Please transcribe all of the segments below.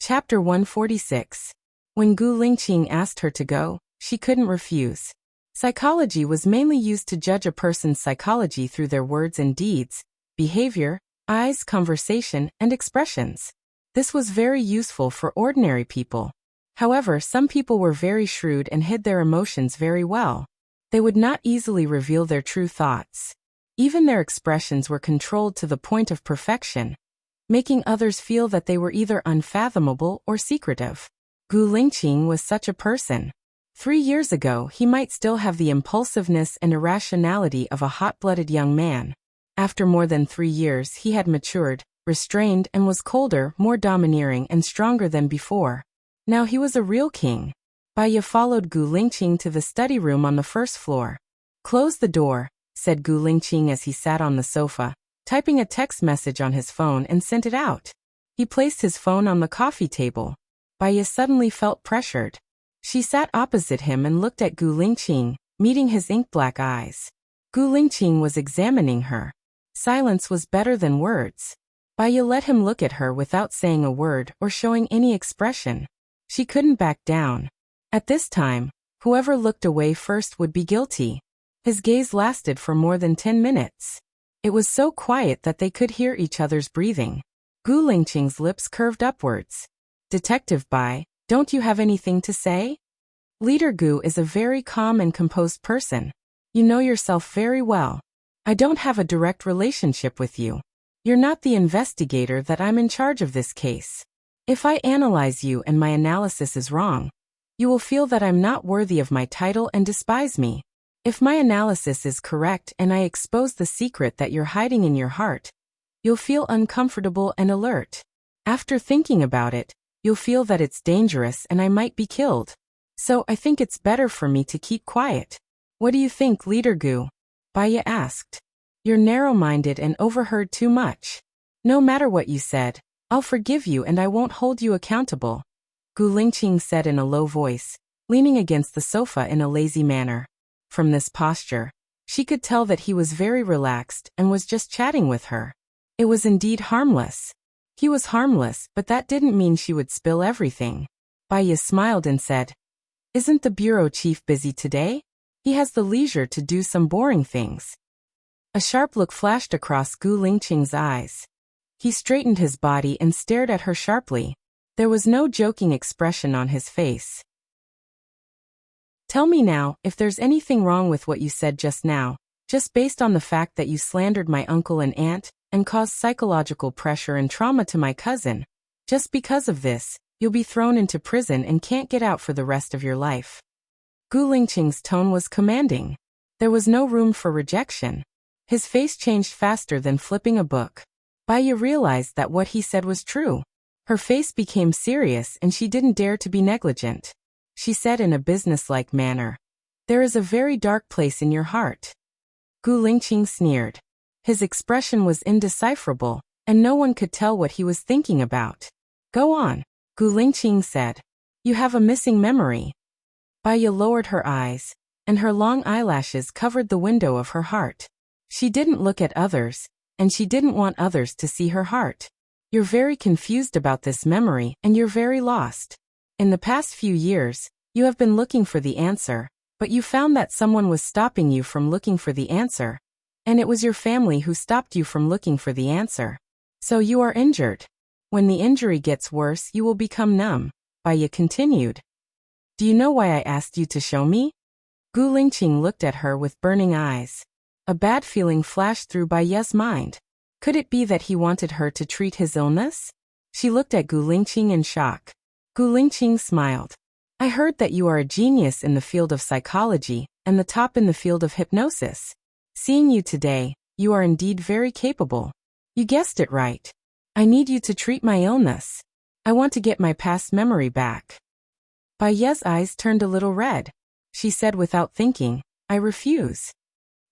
Chapter 146. When Gu Lingqing asked her to go, she couldn't refuse. Psychology was mainly used to judge a person's psychology through their words and deeds, behavior, eyes, conversation, and expressions. This was very useful for ordinary people. However, some people were very shrewd and hid their emotions very well. They would not easily reveal their true thoughts. Even their expressions were controlled to the point of perfection, making others feel that they were either unfathomable or secretive. Gu Lingqing was such a person. 3 years ago, he might still have the impulsiveness and irrationality of a hot-blooded young man. After more than 3 years, he had matured, restrained, and was colder, more domineering, and stronger than before. Now he was a real king. Baiya followed Gu Lingqing to the study room on the first floor. "Close the door," said Gu Lingqing as he sat on the sofa, typing a text message on his phone and sent it out. He placed his phone on the coffee table. Baiya suddenly felt pressured. She sat opposite him and looked at Gu Lingqing, meeting his ink-black eyes. Gu Lingqing was examining her. Silence was better than words. Baiya let him look at her without saying a word or showing any expression. She couldn't back down. At this time, whoever looked away first would be guilty. His gaze lasted for more than 10 minutes. It was so quiet that they could hear each other's breathing. Gu Lingqing's lips curved upwards. "Detective Bai, don't you have anything to say?" Leader Gu is a very calm and composed person. You know yourself very well. I don't have a direct relationship with you. You're not the investigator that I'm in charge of this case. If I analyze you and my analysis is wrong, you will feel that I'm not worthy of my title and despise me. If my analysis is correct and I expose the secret that you're hiding in your heart, you'll feel uncomfortable and alert. After thinking about it, you'll feel that it's dangerous and I might be killed. So I think it's better for me to keep quiet. What do you think, Leader Gu? Baiya asked. You're narrow-minded and overheard too much. No matter what you said, I'll forgive you and I won't hold you accountable, Gu Lingqing said in a low voice, leaning against the sofa in a lazy manner. From this posture, she could tell that he was very relaxed and was just chatting with her. It was indeed harmless. He was harmless, but that didn't mean she would spill everything. Baiya smiled and said, "Isn't the bureau chief busy today? He has the leisure to do some boring things." A sharp look flashed across Gu Lingqing's eyes. He straightened his body and stared at her sharply. There was no joking expression on his face. "Tell me now, if there's anything wrong with what you said just now, just based on the fact that you slandered my uncle and aunt, and caused psychological pressure and trauma to my cousin. Just because of this, you'll be thrown into prison and can't get out for the rest of your life." Gu Lingqing's tone was commanding. There was no room for rejection. His face changed faster than flipping a book. Baiya realized that what he said was true. Her face became serious and she didn't dare to be negligent. She said in a businesslike manner, "There is a very dark place in your heart." Gu Lingqing sneered. His expression was indecipherable, and no one could tell what he was thinking about. "Go on," Gu Lingqing said. "You have a missing memory." Baiya lowered her eyes, and her long eyelashes covered the window of her heart. She didn't look at others, and she didn't want others to see her heart. "You're very confused about this memory, and you're very lost. In the past few years, you have been looking for the answer, but you found that someone was stopping you from looking for the answer, and it was your family who stopped you from looking for the answer. So you are injured. When the injury gets worse, you will become numb," Baiya continued. "Do you know why I asked you to show me?" Gu Lingqing looked at her with burning eyes. A bad feeling flashed through Baiya's mind. Could it be that he wanted her to treat his illness? She looked at Gu Lingqing in shock. Gu Lingqing smiled. "I heard that you are a genius in the field of psychology, and the top in the field of hypnosis. Seeing you today, you are indeed very capable. You guessed it right. I need you to treat my illness. I want to get my past memory back." Baiya's eyes turned a little red. She said without thinking, "I refuse."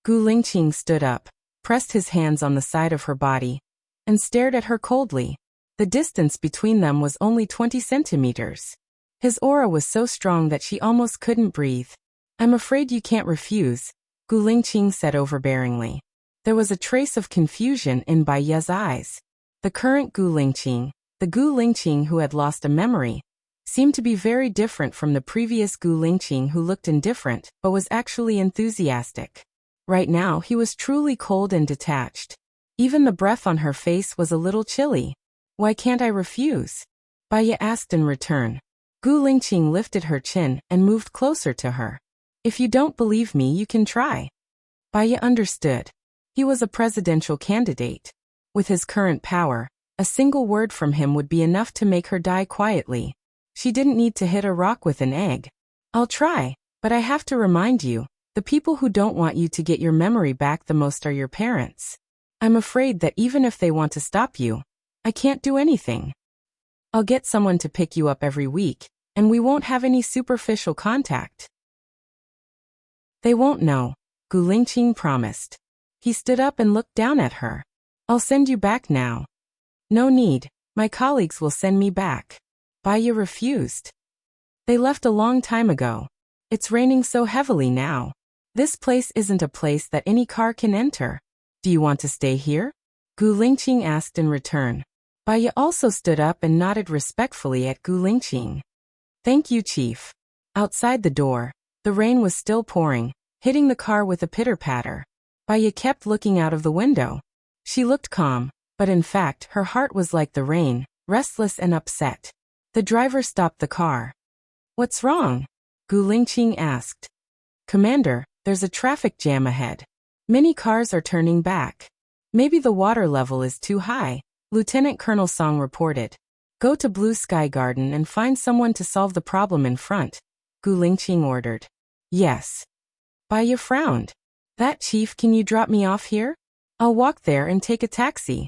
Gu Lingqing stood up, pressed his hands on the side of her body, and stared at her coldly. The distance between them was only 20 centimeters. His aura was so strong that she almost couldn't breathe. "I'm afraid you can't refuse," Gu Lingqing said overbearingly. There was a trace of confusion in Baiya's eyes. The current Gu Lingqing, The Gu Lingqing who had lost a memory seemed to be very different from the previous Gu Lingqing who looked indifferent but was actually enthusiastic. Right now he was truly cold and detached. Even the breath on her face was a little chilly. Why can't I refuse? Baya asked in return. Gu Lingqing lifted her chin and moved closer to her. If you don't believe me, you can try. Baya understood. He was a presidential candidate. With his current power, a single word from him would be enough to make her die quietly. She didn't need to hit a rock with an egg. I'll try, but I have to remind you, the people who don't want you to get your memory back the most are your parents. I'm afraid that even if they want to stop you, I can't do anything. I'll get someone to pick you up every week, and we won't have any superficial contact. They won't know, Gu Lingqing promised. He stood up and looked down at her. I'll send you back now. No need, my colleagues will send me back. Baya refused. They left a long time ago. It's raining so heavily now. This place isn't a place that any car can enter. Do you want to stay here? Gu Lingqing asked in return. Baya also stood up and nodded respectfully at Gu Lingqing. Thank you, Chief. Outside the door, the rain was still pouring, hitting the car with a pitter-patter. Baya kept looking out of the window. She looked calm, but in fact her heart was like the rain, restless and upset. The driver stopped the car. What's wrong? Gu Lingqing asked. Commander, there's a traffic jam ahead. Many cars are turning back. Maybe the water level is too high, Lieutenant Colonel Song reported. Go to Blue Sky Garden and find someone to solve the problem in front, Gu Lingqing ordered. Yes. Baya frowned. That chief, can you drop me off here? I'll walk there and take a taxi.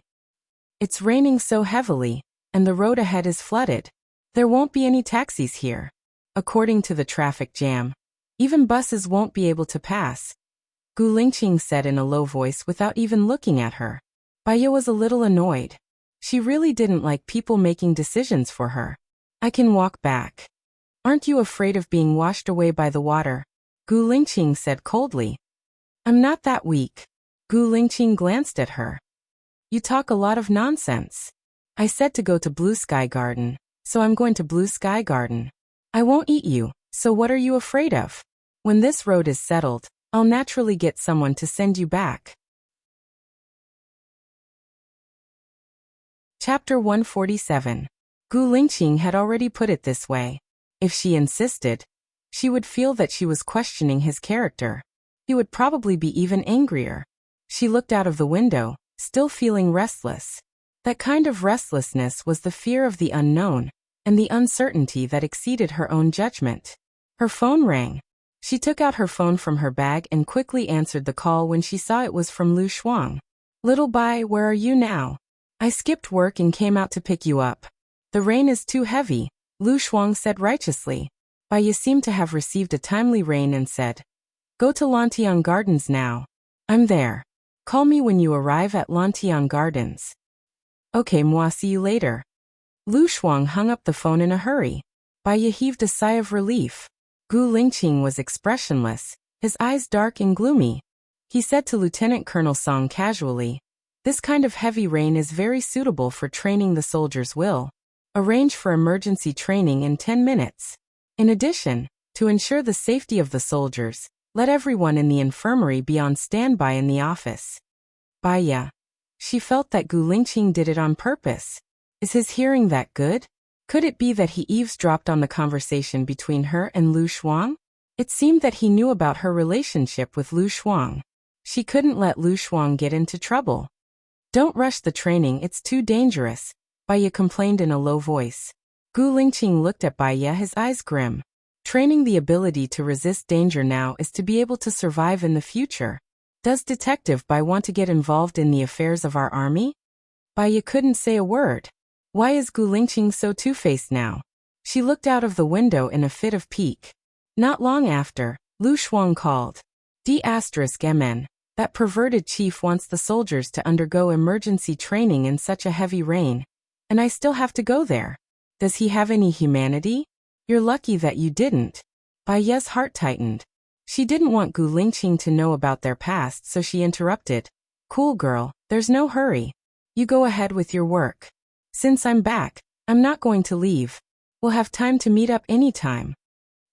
It's raining so heavily, and the road ahead is flooded. There won't be any taxis here. According to the traffic jam, even buses won't be able to pass, Gu Lingqing said in a low voice without even looking at her. Baya was a little annoyed. She really didn't like people making decisions for her. I can walk back. Aren't you afraid of being washed away by the water? Gu Lingqing said coldly. I'm not that weak. Gu Lingqing glanced at her. You talk a lot of nonsense. I said to go to Blue Sky Garden, so I'm going to Blue Sky Garden. I won't eat you, so what are you afraid of? When this road is settled, I'll naturally get someone to send you back. Chapter 147. Gu Lingqing had already put it this way. If she insisted, she would feel that she was questioning his character. He would probably be even angrier. She looked out of the window, still feeling restless. That kind of restlessness was the fear of the unknown, and the uncertainty that exceeded her own judgment. Her phone rang. She took out her phone from her bag and quickly answered the call when she saw it was from Lu Shuang. Little Bai, where are you now? I skipped work and came out to pick you up. The rain is too heavy, Lu Shuang said righteously. Bai seemed to have received a timely rain and said, Go to Lantian Gardens now. I'm there. Call me when you arrive at Lantian Gardens. Okay, moi, see you later. Lu Shuang hung up the phone in a hurry. Bai heaved a sigh of relief. Gu Lingqing was expressionless, his eyes dark and gloomy. He said to Lieutenant Colonel Song casually, This kind of heavy rain is very suitable for training the soldiers' will. Arrange for emergency training in 10 minutes. In addition, to ensure the safety of the soldiers, let everyone in the infirmary be on standby in the office. Baya. She felt that Gu Lingqing did it on purpose. Is his hearing that good? Could it be that he eavesdropped on the conversation between her and Lu Shuang? It seemed that he knew about her relationship with Lu Shuang. She couldn't let Lu Shuang get into trouble. Don't rush the training, it's too dangerous, Baya complained in a low voice. Gu Lingqing looked at Baya, his eyes grim. Training the ability to resist danger now is to be able to survive in the future. Does Detective Bai want to get involved in the affairs of our army? Baya couldn't say a word. Why is Gu Lingqing so two-faced now? She looked out of the window in a fit of pique. Not long after, Lu Shuang called. D*MN. That perverted chief wants the soldiers to undergo emergency training in such a heavy rain. And I still have to go there. Does he have any humanity? You're lucky that you didn't. Baya's heart tightened. She didn't want Gu Lingqing to know about their past, so she interrupted. Cool girl, there's no hurry. You go ahead with your work. Since I'm back, I'm not going to leave. We'll have time to meet up anytime.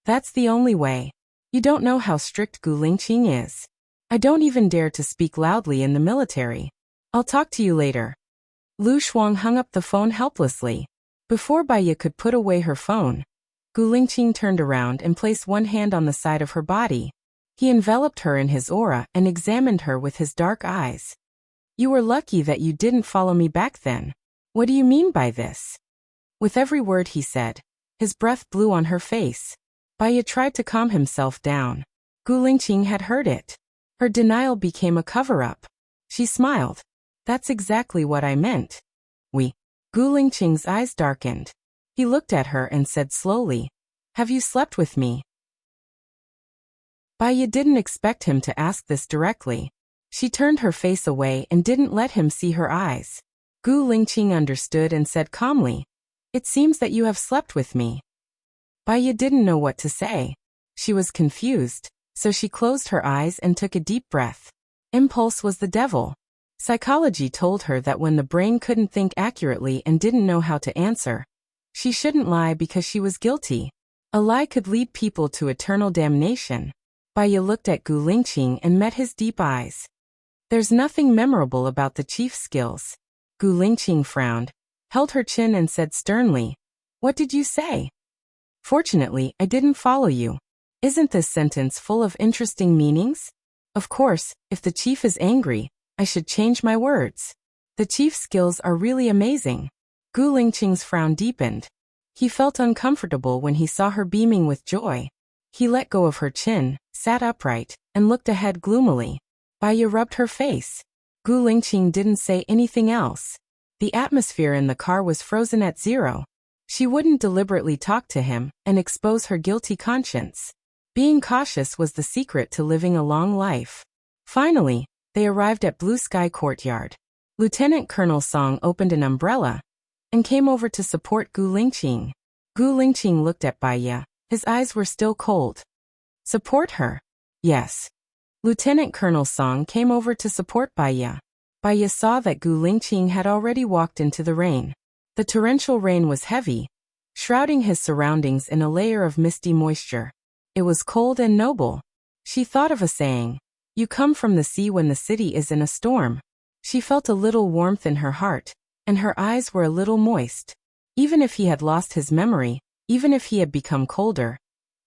That's the only way. You don't know how strict Gu Lingqing is. I don't even dare to speak loudly in the military. I'll talk to you later. Lu Shuang hung up the phone helplessly. Before Baiya could put away her phone, Gu Lingqing turned around and placed one hand on the side of her body. He enveloped her in his aura and examined her with his dark eyes. You were lucky that you didn't follow me back then. What do you mean by this? With every word he said, his breath blew on her face. Baiya tried to calm himself down. Gu Lingqing had heard it. Her denial became a cover-up. She smiled. That's exactly what I meant. Gu Lingqing's eyes darkened. He looked at her and said slowly, have you slept with me? Baiya didn't expect him to ask this directly. She turned her face away and didn't let him see her eyes. Gu Lingqing understood and said calmly, it seems that you have slept with me. Baiya didn't know what to say. She was confused, so she closed her eyes and took a deep breath. Impulse was the devil. Psychology told her that when the brain couldn't think accurately and didn't know how to answer, she shouldn't lie because she was guilty. A lie could lead people to eternal damnation. Baiya looked at Gu Lingqing and met his deep eyes. There's nothing memorable about the chief's skills. Gu Lingqing frowned, held her chin and said sternly, what did you say? Fortunately, I didn't follow you. Isn't this sentence full of interesting meanings? Of course, if the chief is angry, I should change my words. The chief's skills are really amazing. Gu Lingqing's frown deepened. He felt uncomfortable when he saw her beaming with joy. He let go of her chin, sat upright, and looked ahead gloomily. Baiya rubbed her face. Gu Lingqing didn't say anything else. The atmosphere in the car was frozen at zero. She wouldn't deliberately talk to him and expose her guilty conscience. Being cautious was the secret to living a long life. Finally, they arrived at Blue Sky Courtyard. Lieutenant Colonel Song opened an umbrella and came over to support Gu Lingqing. Gu Lingqing looked at Baiya. His eyes were still cold. Support her? Yes. Lieutenant Colonel Song came over to support Baiya. Baiya saw that Gu Lingqing had already walked into the rain. The torrential rain was heavy, shrouding his surroundings in a layer of misty moisture. It was cold and noble. She thought of a saying, you come from the sea when the city is in a storm. She felt a little warmth in her heart, and her eyes were a little moist. Even if he had lost his memory, even if he had become colder,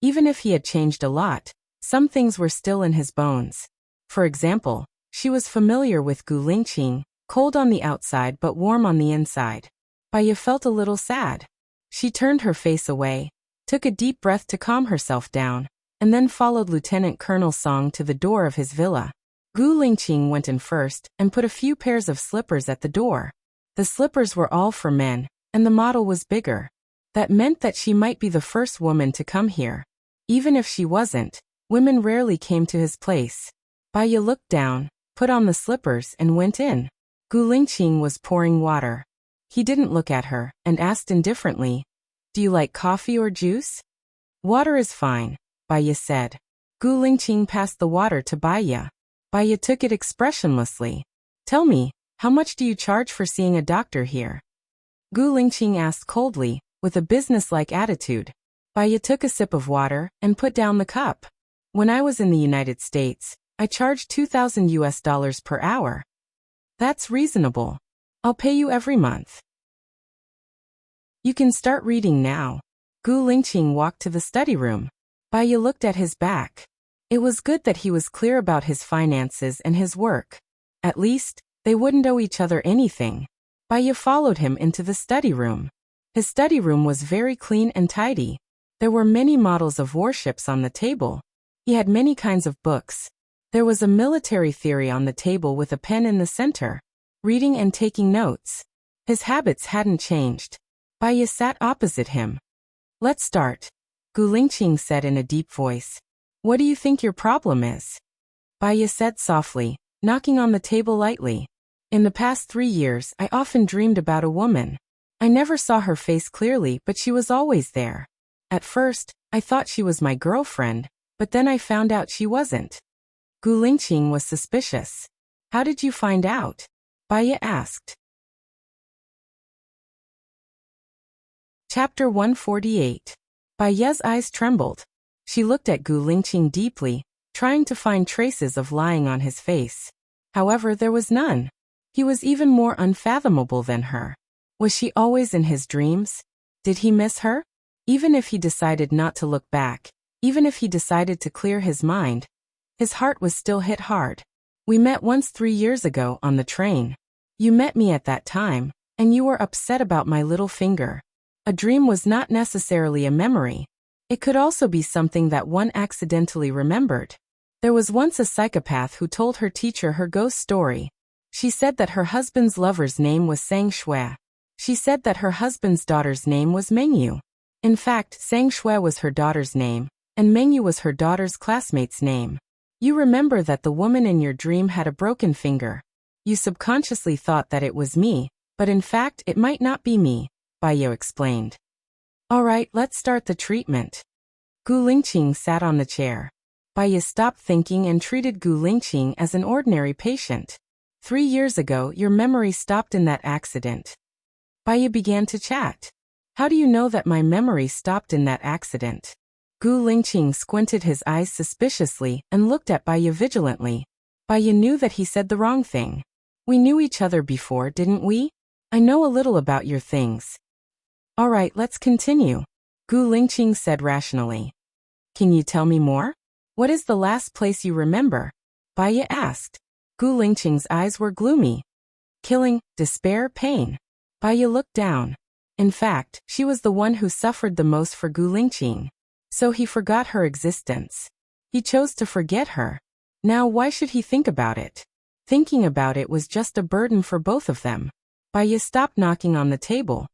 even if he had changed a lot, some things were still in his bones. For example, she was familiar with Gu Lingqing, cold on the outside but warm on the inside. Baiya felt a little sad. She turned her face away, took a deep breath to calm herself down, and then followed Lieutenant Colonel Song to the door of his villa. Gu Lingqing went in first and put a few pairs of slippers at the door. The slippers were all for men, and the model was bigger. That meant that she might be the first woman to come here. Even if she wasn't, women rarely came to his place. Baiya looked down, put on the slippers and went in. Gu Lingqing was pouring water. He didn't look at her and asked indifferently, do you like coffee or juice? Water is fine, Baiya said. Gu Lingqing passed the water to Baiya. Baiya took it expressionlessly. Tell me, how much do you charge for seeing a doctor here? Gu Lingqing asked coldly, with a businesslike attitude. Baiya took a sip of water and put down the cup. When I was in the United States, I charged $2,000 per hour. That's reasonable. I'll pay you every month. You can start reading now. Gu Lingqing walked to the study room. Baiya looked at his back. It was good that he was clear about his finances and his work. At least, they wouldn't owe each other anything. Baiya followed him into the study room. His study room was very clean and tidy. There were many models of warships on the table. He had many kinds of books. There was a military theory on the table with a pen in the center, reading and taking notes. His habits hadn't changed. Baiya sat opposite him. Let's start, Gu Lingqing said in a deep voice. What do you think your problem is? Baiya said softly, knocking on the table lightly. In the past 3 years, I often dreamed about a woman. I never saw her face clearly, but she was always there. At first, I thought she was my girlfriend, but then I found out she wasn't. Gu Lingqing was suspicious. How did you find out? Baiya asked. Chapter 148. Bai Ye's eyes trembled. She looked at Gu Lingqing deeply, trying to find traces of lying on his face. However, there was none. He was even more unfathomable than her. Was she always in his dreams? Did he miss her? Even if he decided not to look back, even if he decided to clear his mind, his heart was still hit hard. We met once 3 years ago on the train. You met me at that time, and you were upset about my little finger. A dream was not necessarily a memory. It could also be something that one accidentally remembered. There was once a psychopath who told her teacher her ghost story. She said that her husband's lover's name was Sang Shui. She said that her husband's daughter's name was Mengyu. In fact, Sang Shui was her daughter's name, and Mengyu was her daughter's classmate's name. You remember that the woman in your dream had a broken finger. You subconsciously thought that it was me, but in fact it might not be me, Bai Ye explained. Alright, let's start the treatment. Gu Lingqing sat on the chair. Bai Ye stopped thinking and treated Gu Lingqing as an ordinary patient. 3 years ago, your memory stopped in that accident. Bai Ye began to chat. How do you know that my memory stopped in that accident? Gu Lingqing squinted his eyes suspiciously and looked at Bai Ye vigilantly. Bai Ye knew that he said the wrong thing. We knew each other before, didn't we? I know a little about your things. Alright, let's continue, Gu Lingqing said rationally. Can you tell me more? What is the last place you remember? Bai Ye asked. Gu Lingqing's eyes were gloomy. Killing, despair, pain. Bai Ye looked down. In fact, she was the one who suffered the most for Gu Lingqing. So he forgot her existence. He chose to forget her. Now why should he think about it? Thinking about it was just a burden for both of them. Bai Ye stopped knocking on the table.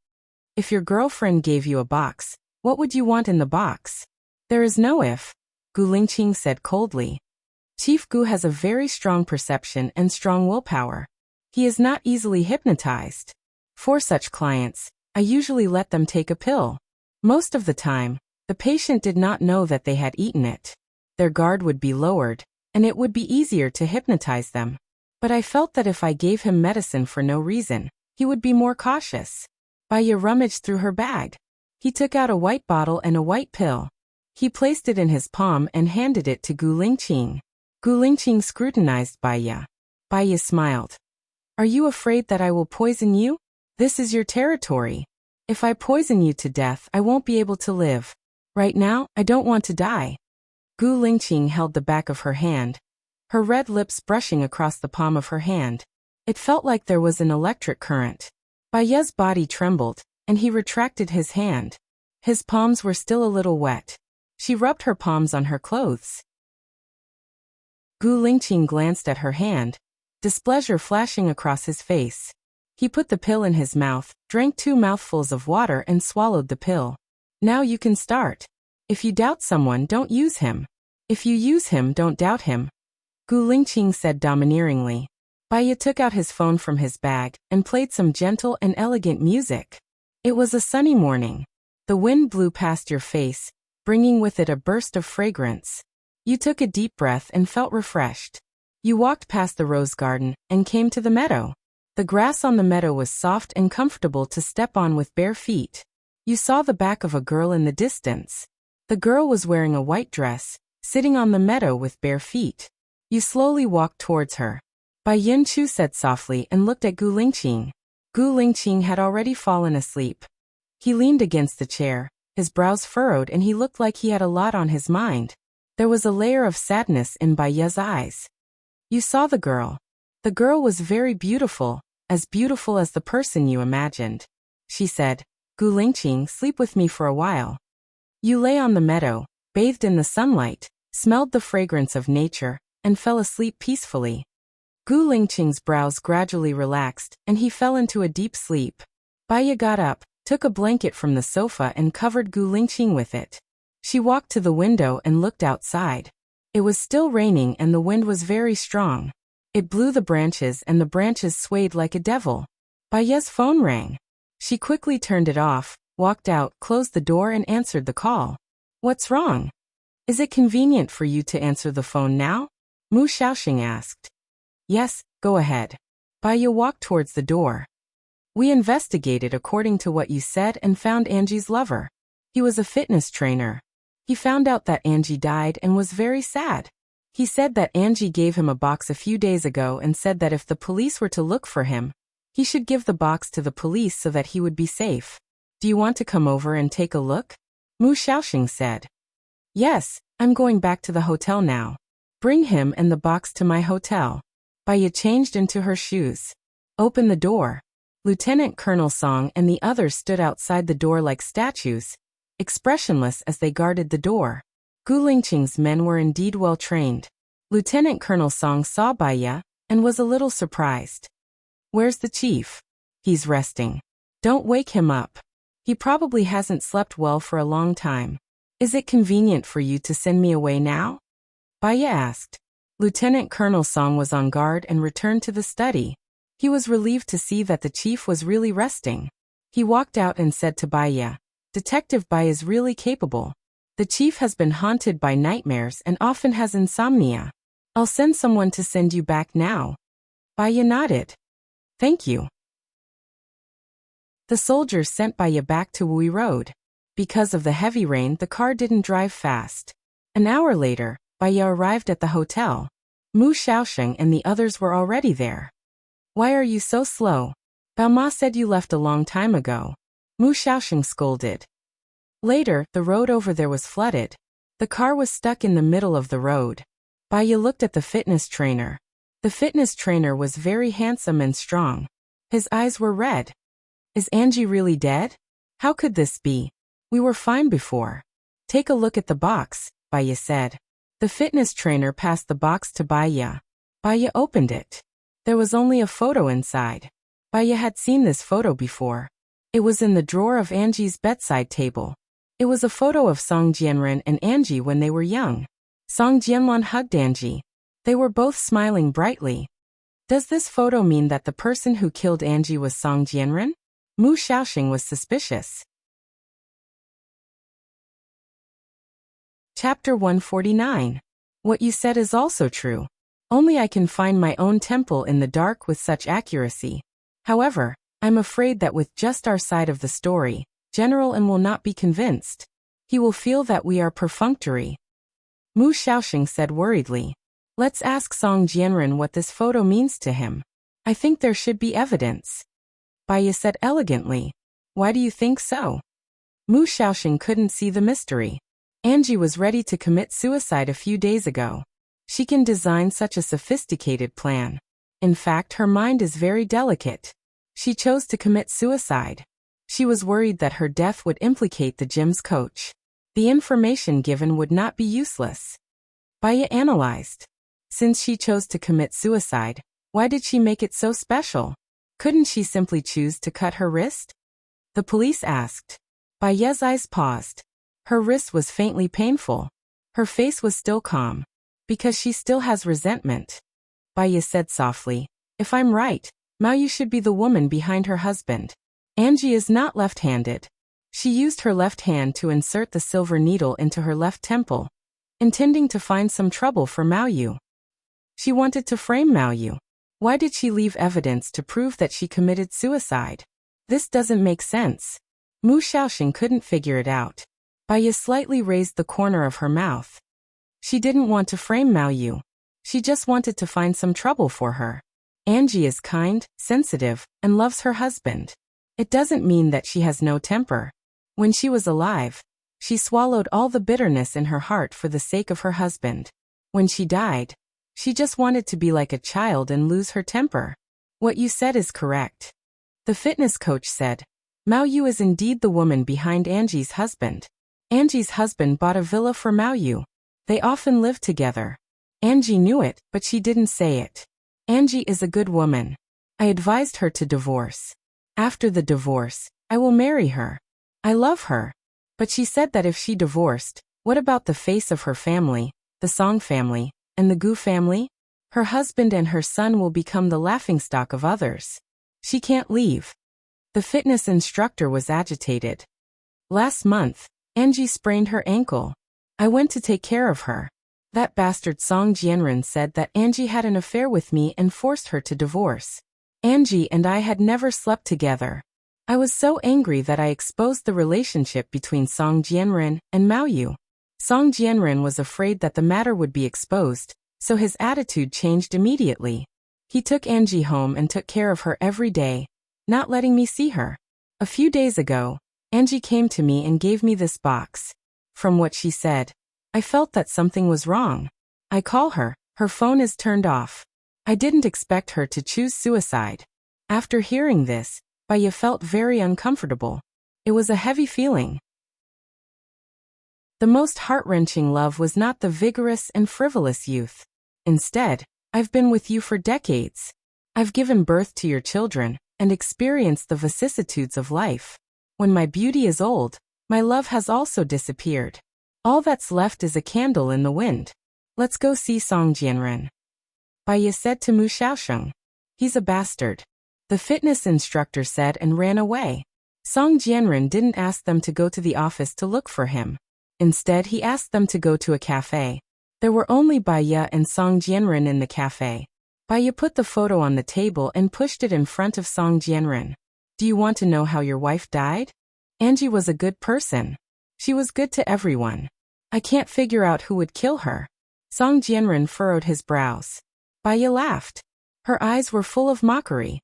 If your girlfriend gave you a box, what would you want in the box? There is no if, Gu Lingqing said coldly. Chief Gu has a very strong perception and strong willpower. He is not easily hypnotized. For such clients, I usually let them take a pill. Most of the time, the patient did not know that they had eaten it. Their guard would be lowered, and it would be easier to hypnotize them. But I felt that if I gave him medicine for no reason, he would be more cautious. Bai Ye rummaged through her bag. He took out a white bottle and a white pill. He placed it in his palm and handed it to Gu Lingqing. Gu Lingqing scrutinized Bai Ye. Bai Ye smiled. Are you afraid that I will poison you? This is your territory. If I poison you to death, I won't be able to live. Right now, I don't want to die. Gu Lingqing held the back of her hand, her red lips brushing across the palm of her hand. It felt like there was an electric current. Bai Ye's body trembled, and he retracted his hand. His palms were still a little wet. She rubbed her palms on her clothes. Gu Lingqing glanced at her hand, displeasure flashing across his face. He put the pill in his mouth, drank 2 mouthfuls of water and swallowed the pill. Now you can start. If you doubt someone, don't use him. If you use him, don't doubt him, Gu Lingqing said domineeringly. Bai Ye took out his phone from his bag and played some gentle and elegant music. It was a sunny morning. The wind blew past your face, bringing with it a burst of fragrance. You took a deep breath and felt refreshed. You walked past the rose garden and came to the meadow. The grass on the meadow was soft and comfortable to step on with bare feet. You saw the back of a girl in the distance. The girl was wearing a white dress, sitting on the meadow with bare feet. You slowly walked towards her. Bai Yunchu said softly and looked at Gu Lingqing. Gu Lingqing had already fallen asleep. He leaned against the chair, his brows furrowed, and he looked like he had a lot on his mind. There was a layer of sadness in Bai Ye's eyes. You saw the girl. The girl was very beautiful as the person you imagined. She said, Gu Lingqing, sleep with me for a while. You lay on the meadow, bathed in the sunlight, smelled the fragrance of nature, and fell asleep peacefully. Gu Lingqing's brows gradually relaxed, and he fell into a deep sleep. Bai Ye got up, took a blanket from the sofa and covered Gu Lingqing with it. She walked to the window and looked outside. It was still raining and the wind was very strong. It blew the branches and the branches swayed like a devil. Bai Ye's phone rang. She quickly turned it off, walked out, closed the door and answered the call. What's wrong? Is it convenient for you to answer the phone now? Mu Xiaoxing asked. Yes, go ahead. Bai Ye walked towards the door. We investigated according to what you said and found Angie's lover. He was a fitness trainer. He found out that Angie died and was very sad. He said that Angie gave him a box a few days ago and said that if the police were to look for him, he should give the box to the police so that he would be safe. Do you want to come over and take a look? Mu Xiaoxing said. Yes, I'm going back to the hotel now. Bring him and the box to my hotel. Baya changed into her shoes. Open the door. Lieutenant Colonel Song and the others stood outside the door like statues, expressionless as they guarded the door. Gu Lingqing's men were indeed well trained. Lieutenant Colonel Song saw Baya and was a little surprised. Where's the chief? He's resting. Don't wake him up. He probably hasn't slept well for a long time. Is it convenient for you to send me away now? Baya asked. Lieutenant Colonel Song was on guard and returned to the study. He was relieved to see that the chief was really resting. He walked out and said to Baya, Detective Baya is really capable. The chief has been haunted by nightmares and often has insomnia. I'll send someone to send you back now. Baya nodded. Thank you. The soldiers sent Baya back to Wui Road. Because of the heavy rain, the car didn't drive fast. An hour later, Baya arrived at the hotel. Mu Xiaoxing and the others were already there. Why are you so slow? Bao Ma said you left a long time ago. Mu Xiaoxing scolded. Later, the road over there was flooded. The car was stuck in the middle of the road. Baya looked at the fitness trainer. The fitness trainer was very handsome and strong. His eyes were red. Is Angie really dead? How could this be? We were fine before. Take a look at the box, Baya said. The fitness trainer passed the box to Baya. Baya opened it. There was only a photo inside. Baya had seen this photo before. It was in the drawer of Angie's bedside table. It was a photo of Song Jianren and Angie when they were young. Song Jianlan hugged Angie. They were both smiling brightly. Does this photo mean that the person who killed Angie was Song Jianren? Mu Xiaoxing was suspicious. Chapter 149. What you said is also true. Only I can find my own temple in the dark with such accuracy. However, I'm afraid that with just our side of the story, General N will not be convinced. He will feel that we are perfunctory. Mu Xiaoxing said worriedly. Let's ask Song Jianren what this photo means to him. I think there should be evidence. Baya said elegantly. Why do you think so? Mu Xiaoxing couldn't see the mystery. Angie was ready to commit suicide a few days ago. She can design such a sophisticated plan. In fact, her mind is very delicate. She chose to commit suicide. She was worried that her death would implicate the gym's coach. The information given would not be useless. Baya analyzed. Since she chose to commit suicide, why did she make it so special? Couldn't she simply choose to cut her wrist? The police asked. Baya's eyes paused. Her wrist was faintly painful. Her face was still calm. Because she still has resentment. Baya said softly, if I'm right, Mao Yu should be the woman behind her husband. Angie is not left-handed. She used her left hand to insert the silver needle into her left temple, intending to find some trouble for Mao Yu. She wanted to frame Mao Yu. Why did she leave evidence to prove that she committed suicide? This doesn't make sense. Mu Xiaoxing couldn't figure it out. Baya slightly raised the corner of her mouth. She didn't want to frame Mao Yu. She just wanted to find some trouble for her. Angie is kind, sensitive, and loves her husband. It doesn't mean that she has no temper. When she was alive, she swallowed all the bitterness in her heart for the sake of her husband. When she died, she just wanted to be like a child and lose her temper. What you said is correct. The fitness coach said, Mao Yu is indeed the woman behind Angie's husband. Angie's husband bought a villa for Mao Yu. They often lived together. Angie knew it, but she didn't say it. Angie is a good woman. I advised her to divorce. After the divorce, I will marry her. I love her. But she said that if she divorced, what about the face of her family, the Song family, and the Gu family? Her husband and her son will become the laughingstock of others. She can't leave. The fitness instructor was agitated. Last month, Angie sprained her ankle. I went to take care of her. That bastard Song Jianren said that Angie had an affair with me and forced her to divorce. Angie and I had never slept together. I was so angry that I exposed the relationship between Song Jianren and Mao Yu. Song Jianren was afraid that the matter would be exposed, so his attitude changed immediately. He took Angie home and took care of her every day, not letting me see her. A few days ago, Angie came to me and gave me this box. From what she said, I felt that something was wrong. I call her, her phone is turned off. I didn't expect her to choose suicide. After hearing this, Baya felt very uncomfortable. It was a heavy feeling. The most heart-wrenching love was not the vigorous and frivolous youth. Instead, I've been with you for decades. I've given birth to your children and experienced the vicissitudes of life. When my beauty is old, my love has also disappeared. All that's left is a candle in the wind. Let's go see Song Jianren. Baya said to Mu Xiaosheng. He's a bastard. The fitness instructor said and ran away. Song Jianren didn't ask them to go to the office to look for him. Instead, he asked them to go to a cafe. There were only Baya and Song Jianren in the cafe. Baya put the photo on the table and pushed it in front of Song Jianren. Do you want to know how your wife died? Angie was a good person. She was good to everyone. I can't figure out who would kill her. Song Jianren furrowed his brows. Baya laughed. Her eyes were full of mockery.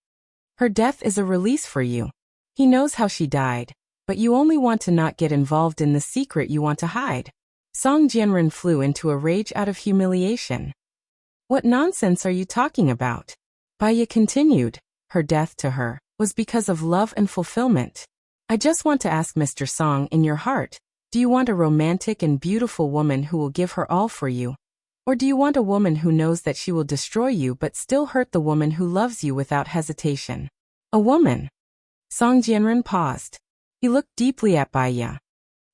Her death is a release for you. He knows how she died, but you only want to not get involved in the secret you want to hide. Song Jianren flew into a rage out of humiliation. What nonsense are you talking about? Baya continued. Her death to her was because of love and fulfillment. I just want to ask Mr. Song, in your heart, do you want a romantic and beautiful woman who will give her all for you? Or do you want a woman who knows that she will destroy you but still hurt the woman who loves you without hesitation? A woman. Song Jianren paused. He looked deeply at Baya.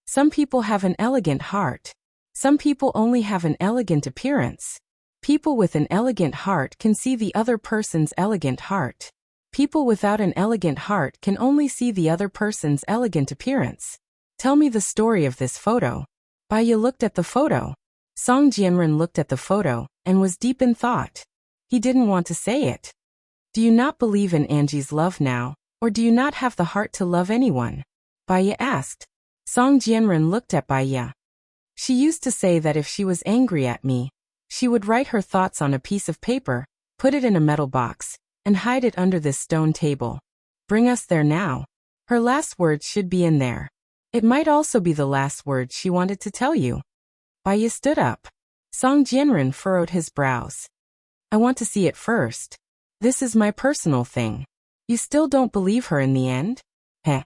Some people have an elegant heart. Some people only have an elegant appearance. People with an elegant heart can see the other person's elegant heart. People without an elegant heart can only see the other person's elegant appearance. Tell me the story of this photo. Baya looked at the photo. Song Jianren looked at the photo and was deep in thought. He didn't want to say it. Do you not believe in Angie's love now, or do you not have the heart to love anyone? Baya asked. Song Jianren looked at Baya. She used to say that if she was angry at me, she would write her thoughts on a piece of paper, put it in a metal box, and hide it under this stone table. Bring us there now. Her last words should be in there. It might also be the last words she wanted to tell you. Baya stood up. Song Jianren furrowed his brows. I want to see it first. This is my personal thing. You still don't believe her in the end? Heh.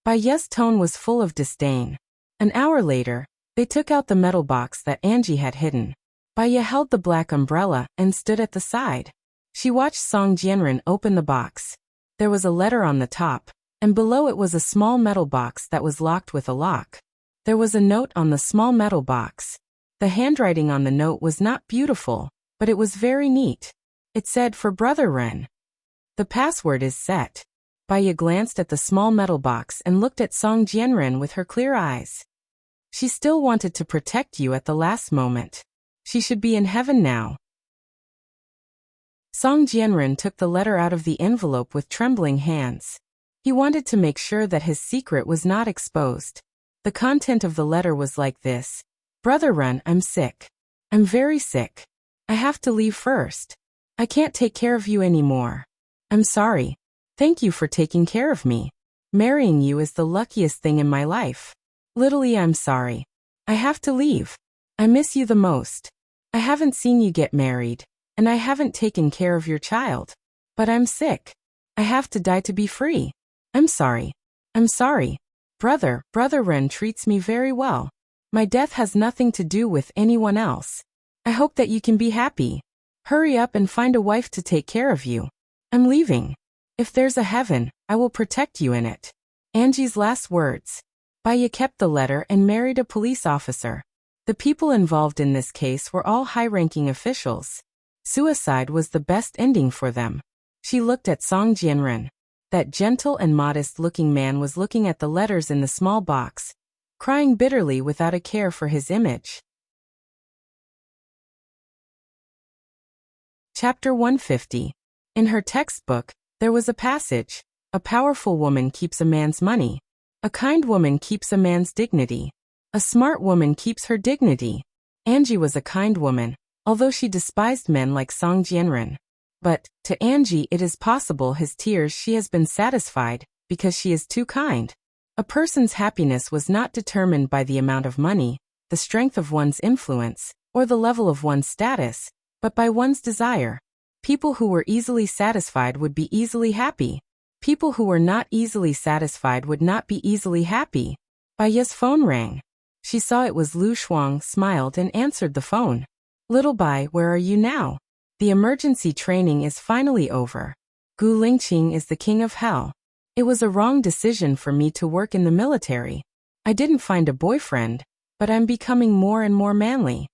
Baya's tone was full of disdain. An hour later, they took out the metal box that Angie had hidden. Baya held the black umbrella and stood at the side. She watched Song Jianren open the box. There was a letter on the top, and below it was a small metal box that was locked with a lock. There was a note on the small metal box. The handwriting on the note was not beautiful, but it was very neat. It said, for Brother Ren. The password is set. Baya glanced at the small metal box and looked at Song Jianren with her clear eyes. She still wanted to protect you at the last moment. She should be in heaven now. Song Jianren took the letter out of the envelope with trembling hands. He wanted to make sure that his secret was not exposed. The content of the letter was like this. Brother Ren, I'm sick. I'm very sick. I have to leave first. I can't take care of you anymore. I'm sorry. Thank you for taking care of me. Marrying you is the luckiest thing in my life. Literally, I'm sorry. I have to leave. I miss you the most. I haven't seen you get married, and I haven't taken care of your child. But I'm sick. I have to die to be free. I'm sorry. I'm sorry. Brother Ren treats me very well. My death has nothing to do with anyone else. I hope that you can be happy. Hurry up and find a wife to take care of you. I'm leaving. If there's a heaven, I will protect you in it. Angie's last words. Baya kept the letter and married a police officer. The people involved in this case were all high-ranking officials. Suicide was the best ending for them. She looked at Song Jianren. That gentle and modest-looking man was looking at the letters in the small box, crying bitterly without a care for his image. Chapter 150. In her textbook, There was a passage. A powerful woman keeps a man's money. A kind woman keeps a man's dignity. A smart woman keeps her dignity. Angie was a kind woman, although she despised men like Song Jianren. But, to Angie it is possible his tears she has been satisfied, because she is too kind. A person's happiness was not determined by the amount of money, the strength of one's influence, or the level of one's status, but by one's desire. People who were easily satisfied would be easily happy. People who were not easily satisfied would not be easily happy. Baiya's phone rang. She saw it was Lu Shuang, smiled and answered the phone. Little Bai, where are you now? The emergency training is finally over. Gu Lingqing is the king of hell. It was a wrong decision for me to work in the military. I didn't find a boyfriend, but I'm becoming more and more manly.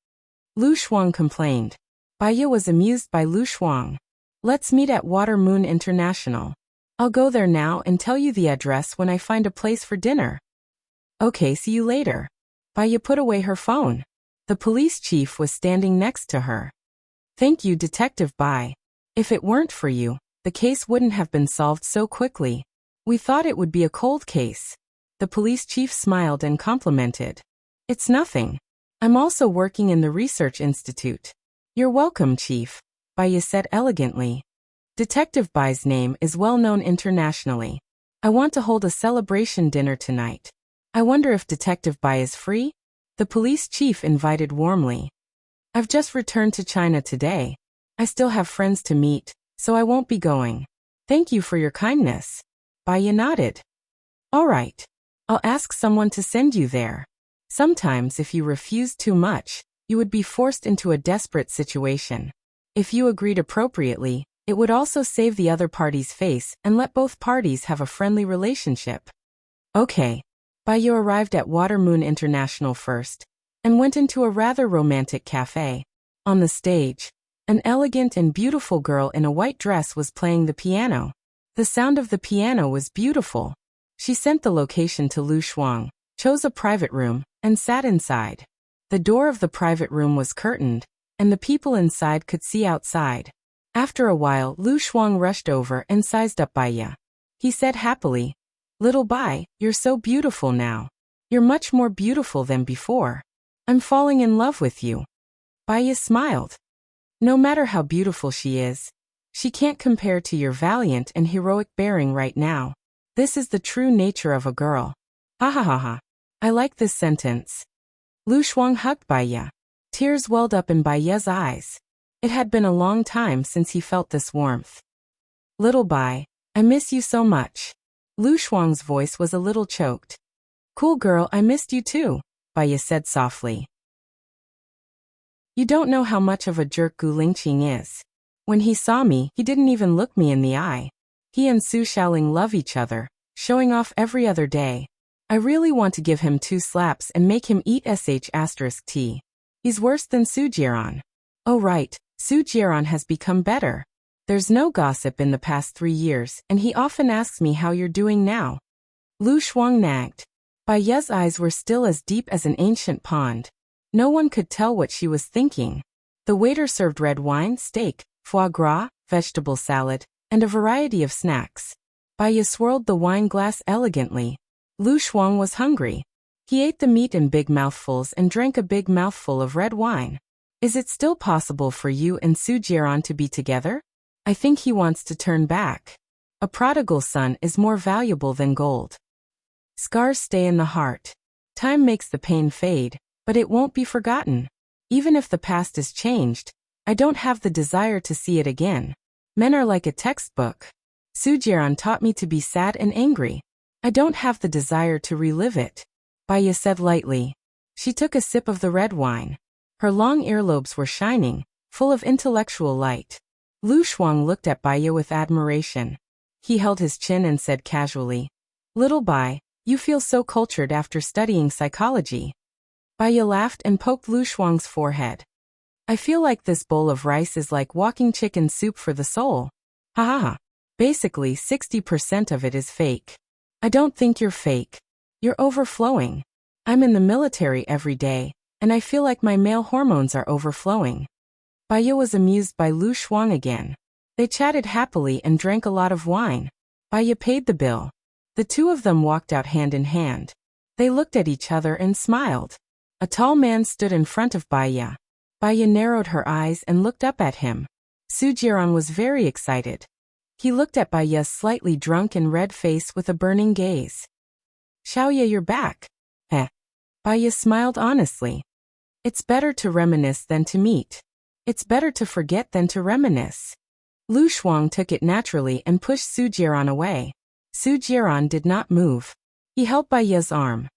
Lu Shuang complained. Baiya was amused by Lu Shuang. Let's meet at Water Moon International. I'll go there now and tell you the address when I find a place for dinner. Okay, see you later. Baiya put away her phone. The police chief was standing next to her. Thank you, Detective Bai. If it weren't for you, the case wouldn't have been solved so quickly. We thought it would be a cold case. The police chief smiled and complimented. It's nothing. I'm also working in the research institute. You're welcome, Chief, Baiya said elegantly. Detective Bai's name is well known internationally. I want to hold a celebration dinner tonight. I wonder if Detective Bai is free? The police chief invited warmly. I've just returned to China today. I still have friends to meet, so I won't be going. Thank you for your kindness. Baiya nodded. All right. I'll ask someone to send you there. Sometimes if you refuse too much, you would be forced into a desperate situation. If you agreed appropriately, it would also save the other party's face and let both parties have a friendly relationship. Okay. Baiya arrived at Water Moon International first, and went into a rather romantic cafe. On the stage, an elegant and beautiful girl in a white dress was playing the piano. The sound of the piano was beautiful. She sent the location to Lu Shuang, chose a private room, and sat inside. The door of the private room was curtained, and the people inside could see outside. After a while, Lu Shuang rushed over and sized up Baiya. He said happily, Little Bai, you're so beautiful now. You're much more beautiful than before. I'm falling in love with you. Baiya smiled. No matter how beautiful she is, she can't compare to your valiant and heroic bearing right now. This is the true nature of a girl. Ha ha ha ha. I like this sentence. Lu Shuang hugged Baiya. Tears welled up in Baiya's eyes. It had been a long time since he felt this warmth. Little Bai, I miss you so much. Lu Shuang's voice was a little choked. Cool girl, I missed you too, Baiya said softly. You don't know how much of a jerk Gu Lingqing is. When he saw me, he didn't even look me in the eye. He and Su Xiaoling love each other, showing off every other day. I really want to give him 2 slaps and make him eat sh*t. He's worse than Su Jiaran. Oh right, Su Jiaran has become better. There's no gossip in the past 3 years, and he often asks me how you're doing now. Lu Shuang nagged. Baiya's eyes were still as deep as an ancient pond. No one could tell what she was thinking. The waiter served red wine, steak, foie gras, vegetable salad, and a variety of snacks. Baiya swirled the wine glass elegantly. Lu Shuang was hungry. He ate the meat in big mouthfuls and drank a big mouthful of red wine. Is it still possible for you and Su Jiaran to be together? I think he wants to turn back. A prodigal son is more valuable than gold. Scars stay in the heart. Time makes the pain fade, but it won't be forgotten. Even if the past is changed, I don't have the desire to see it again. Men are like a textbook. Su Jiaran taught me to be sad and angry. I don't have the desire to relive it. Baiya said lightly. She took a sip of the red wine. Her long earlobes were shining, full of intellectual light. Lu Shuang looked at Baiya with admiration. He held his chin and said casually, Little Bai, you feel so cultured after studying psychology. Baiya laughed and poked Lu Shuang's forehead. I feel like this bowl of rice is like walking chicken soup for the soul. Ha ha ha. Basically 60% of it is fake. I don't think you're fake. You're overflowing. I'm in the military every day, and I feel like my male hormones are overflowing. Baiya was amused by Lu Shuang again. They chatted happily and drank a lot of wine. Baya paid the bill. The two of them walked out hand in hand. They looked at each other and smiled. A tall man stood in front of Baya. Baya narrowed her eyes and looked up at him. Sujiran was very excited. He looked at Baya's slightly drunk and red face with a burning gaze. Xiaoye, you're back. Baya smiled honestly. It's better to reminisce than to meet. It's better to forget than to reminisce. Lu Shuang took it naturally and pushed Sujiran away. Sujiran did not move. He held Baya's arm.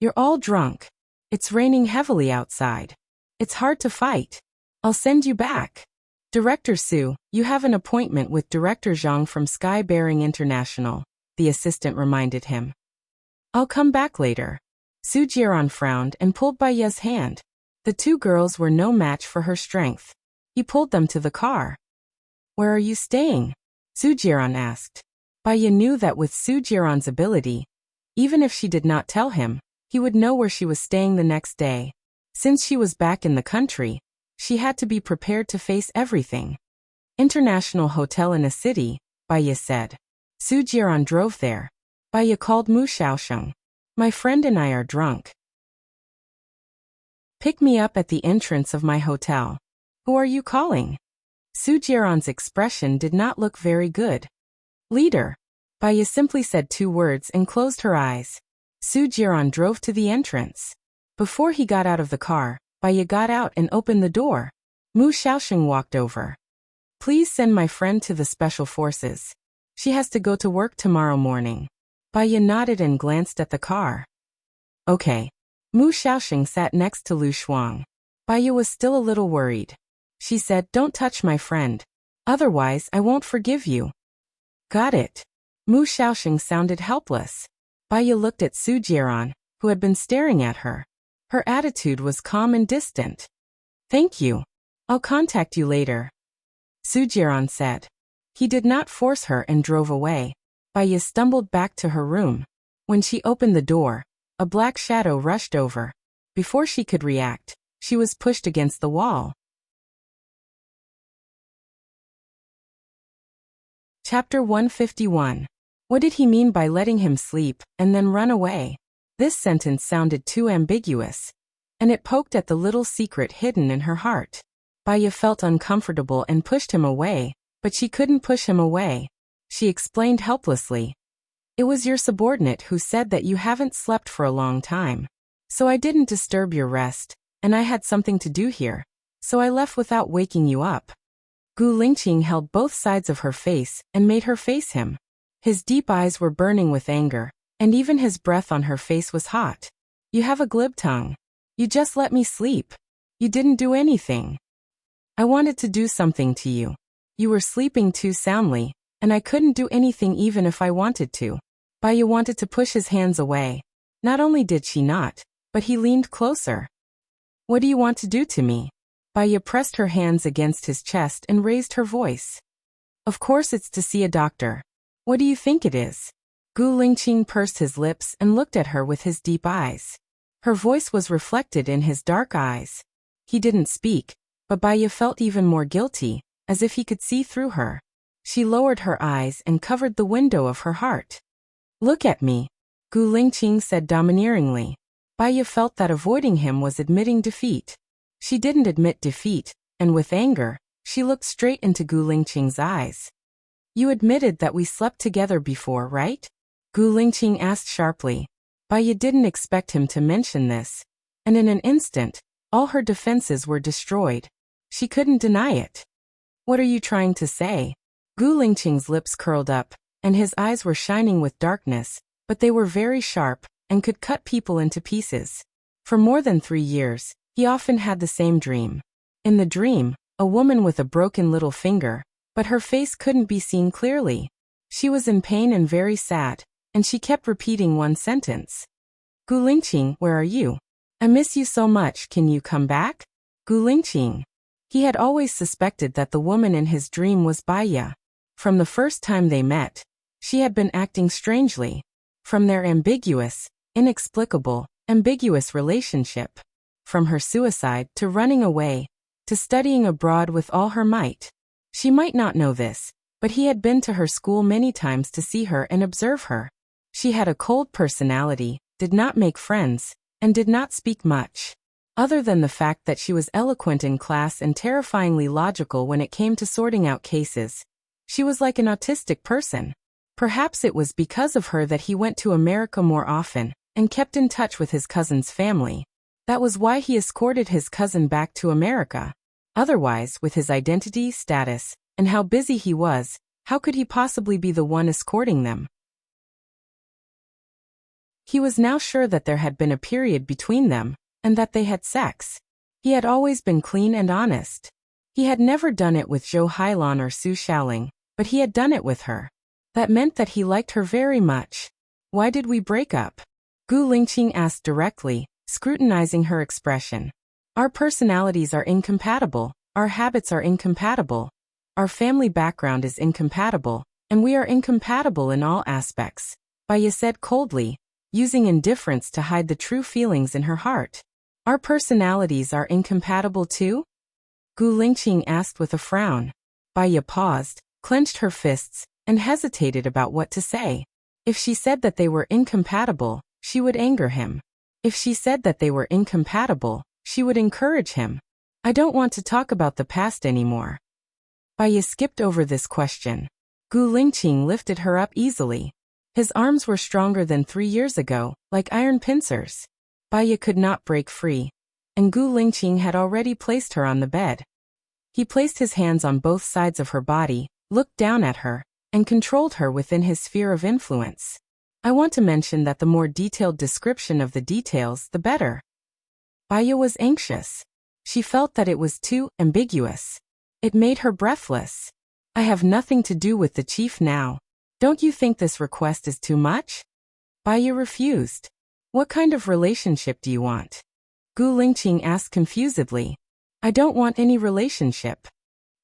You're all drunk. It's raining heavily outside. It's hard to fight. I'll send you back. Director Su, you have an appointment with Director Zhang from Sky Bearing International, the assistant reminded him. I'll come back later. Sujiran frowned and pulled Baya's hand. The two girls were no match for her strength. He pulled them to the car. Where are you staying? Sujiran asked. Baya knew that with Sujiran's ability, even if she did not tell him, he would know where she was staying the next day. Since she was back in the country, she had to be prepared to face everything. International hotel in a city, Baya said. Sujiran drove there. Baya called Mu Xiaosheng. My friend and I are drunk. Pick me up at the entrance of my hotel. Who are you calling? Sujiran's expression did not look very good. Leader. Baya simply said two words and closed her eyes. Sujiran drove to the entrance. Before he got out of the car, Baya got out and opened the door. Mu Xiaosheng walked over. Please send my friend to the special forces. She has to go to work tomorrow morning. Baya nodded and glanced at the car. Okay. Mu Xiaosheng sat next to Lu Shuang. Baya was still a little worried. She said, don't touch my friend. Otherwise I won't forgive you. Got it. Mu Xiaosheng sounded helpless. Baya looked at Sujiran, who had been staring at her. Her attitude was calm and distant. Thank you. I'll contact you later. Sujiran said. He did not force her and drove away. Baya stumbled back to her room. When she opened the door, a black shadow rushed over. Before she could react, she was pushed against the wall. Chapter 151. What did he mean by letting him sleep and then run away? This sentence sounded too ambiguous, and it poked at the little secret hidden in her heart. Baya felt uncomfortable and pushed him away, but she couldn't push him away. She explained helplessly. It was your subordinate who said that you haven't slept for a long time. So I didn't disturb your rest, and I had something to do here, so I left without waking you up. Gu Lingqing held both sides of her face and made her face him. His deep eyes were burning with anger, and even his breath on her face was hot. You have a glib tongue. You just let me sleep. You didn't do anything. I wanted to do something to you. You were sleeping too soundly, and I couldn't do anything even if I wanted to. Baya wanted to push his hands away. Not only did she not, but he leaned closer. What do you want to do to me? Baya pressed her hands against his chest and raised her voice. Of course it's to see a doctor. What do you think it is? Gu Lingqing pursed his lips and looked at her with his deep eyes. Her voice was reflected in his dark eyes. He didn't speak, but Baya felt even more guilty, as if he could see through her. She lowered her eyes and covered the window of her heart. Look at me, Gu Lingqing said domineeringly. Baya felt that avoiding him was admitting defeat. She didn't admit defeat, and with anger, she looked straight into Gu Lingqing's eyes. You admitted that we slept together before, right? Gu Lingqing asked sharply. Baya didn't expect him to mention this, and in an instant, all her defenses were destroyed. She couldn't deny it. What are you trying to say? Gu Lingqing's lips curled up, and his eyes were shining with darkness, but they were very sharp, and could cut people into pieces. For more than 3 years, he often had the same dream. In the dream, a woman with a broken little finger, but her face couldn't be seen clearly. She was in pain and very sad, and she kept repeating one sentence. Gu Lingqing, where are you? I miss you so much, can you come back? Gu Lingqing. He had always suspected that the woman in his dream was Baya. From the first time they met, she had been acting strangely. From their inexplicable, ambiguous relationship. From her suicide to running away, to studying abroad with all her might. She might not know this, but he had been to her school many times to see her and observe her. She had a cold personality, did not make friends, and did not speak much. Other than the fact that she was eloquent in class and terrifyingly logical when it came to sorting out cases, she was like an autistic person. Perhaps it was because of her that he went to America more often and kept in touch with his cousin's family. That was why he escorted his cousin back to America. Otherwise, with his identity, status, and how busy he was, how could he possibly be the one escorting them? He was now sure that there had been a period between them, and that they had sex. He had always been clean and honest. He had never done it with Zhou Hailan or Su Xiaoling, but he had done it with her. That meant that he liked her very much. Why did we break up? Gu Lingqing asked directly, scrutinizing her expression. Our personalities are incompatible, our habits are incompatible, our family background is incompatible, and we are incompatible in all aspects, Baya said coldly, using indifference to hide the true feelings in her heart. Our personalities are incompatible too? Gu Lingqing asked with a frown. Baya paused, clenched her fists, and hesitated about what to say. If she said that they were incompatible, she would anger him. If she said that they were incompatible, she would encourage him. I don't want to talk about the past anymore. Baya skipped over this question. Gu Lingqing lifted her up easily. His arms were stronger than 3 years ago, like iron pincers. Baya could not break free, and Gu Lingqing had already placed her on the bed. He placed his hands on both sides of her body, looked down at her, and controlled her within his sphere of influence. I want to mention that the more detailed description of the details, the better. Baya was anxious. She felt that it was too ambiguous. It made her breathless. I have nothing to do with the chief now. Don't you think this request is too much? Baya refused. What kind of relationship do you want? Gu Lingqing asked confusedly. I don't want any relationship.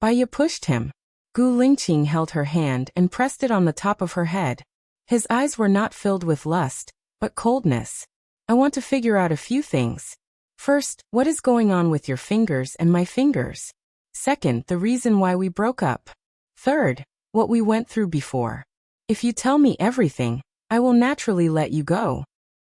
Baya pushed him. Gu Lingqing held her hand and pressed it on the top of her head. His eyes were not filled with lust, but coldness. I want to figure out a few things. First, what is going on with your fingers and my fingers? Second, the reason why we broke up. Third, what we went through before. If you tell me everything, I will naturally let you go.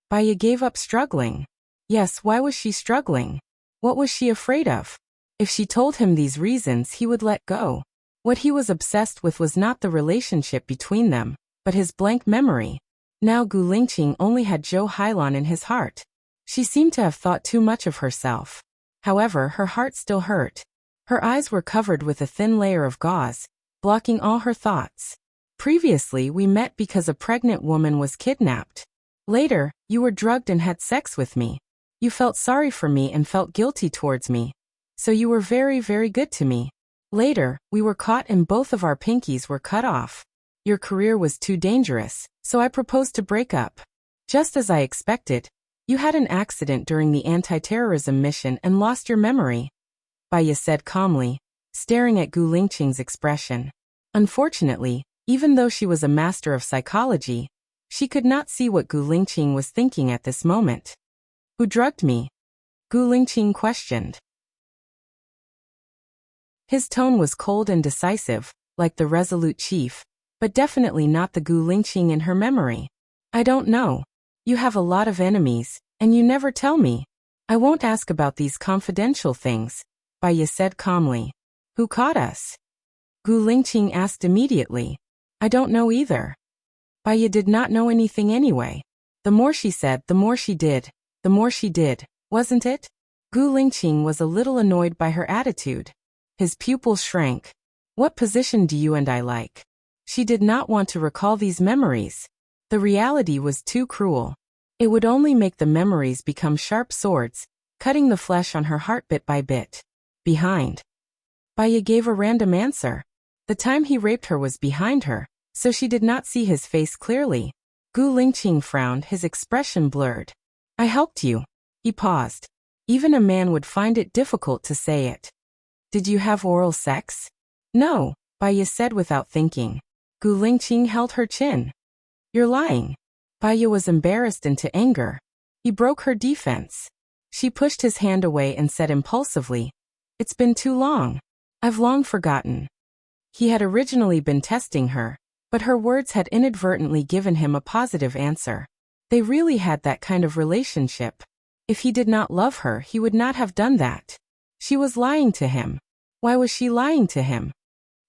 Baya gave up struggling. Yes, why was she struggling? What was she afraid of? If she told him these reasons, he would let go. What he was obsessed with was not the relationship between them, but his blank memory. Now Gu Lingqing only had Zhou Hailan in his heart. She seemed to have thought too much of herself. However, her heart still hurt. Her eyes were covered with a thin layer of gauze, blocking all her thoughts. Previously, we met because a pregnant woman was kidnapped. Later, you were drugged and had sex with me. You felt sorry for me and felt guilty towards me. So you were very, very good to me. Later, we were caught and both of our pinkies were cut off. Your career was too dangerous, so I proposed to break up. Just as I expected, you had an accident during the anti-terrorism mission and lost your memory. Baya said calmly, staring at Gu Lingqing's expression. Unfortunately, even though she was a master of psychology, she could not see what Gu Lingqing was thinking at this moment. Who drugged me? Gu Lingqing questioned. His tone was cold and decisive, like the resolute chief, but definitely not the Gu Lingqing in her memory. I don't know. You have a lot of enemies, and you never tell me. I won't ask about these confidential things, Baya said calmly. Who caught us? Gu Lingqing asked immediately. I don't know either. Baya did not know anything anyway. The more she said, the more she did. The more she did, wasn't it? Gu Lingqing was a little annoyed by her attitude. His pupils shrank. What position do you and I like? She did not want to recall these memories. The reality was too cruel. It would only make the memories become sharp swords, cutting the flesh on her heart bit by bit. Behind. Baya gave a random answer. The time he raped her was behind her, so she did not see his face clearly. Gu Lingqing frowned, his expression blurred. I helped you. He paused. Even a man would find it difficult to say it. Did you have oral sex? No, Baya said without thinking. Gu Lingqing held her chin. You're lying. Baya was embarrassed into anger. He broke her defense. She pushed his hand away and said impulsively, It's been too long. I've long forgotten. He had originally been testing her, but her words had inadvertently given him a positive answer. They really had that kind of relationship. If he did not love her, he would not have done that. She was lying to him. Why was she lying to him?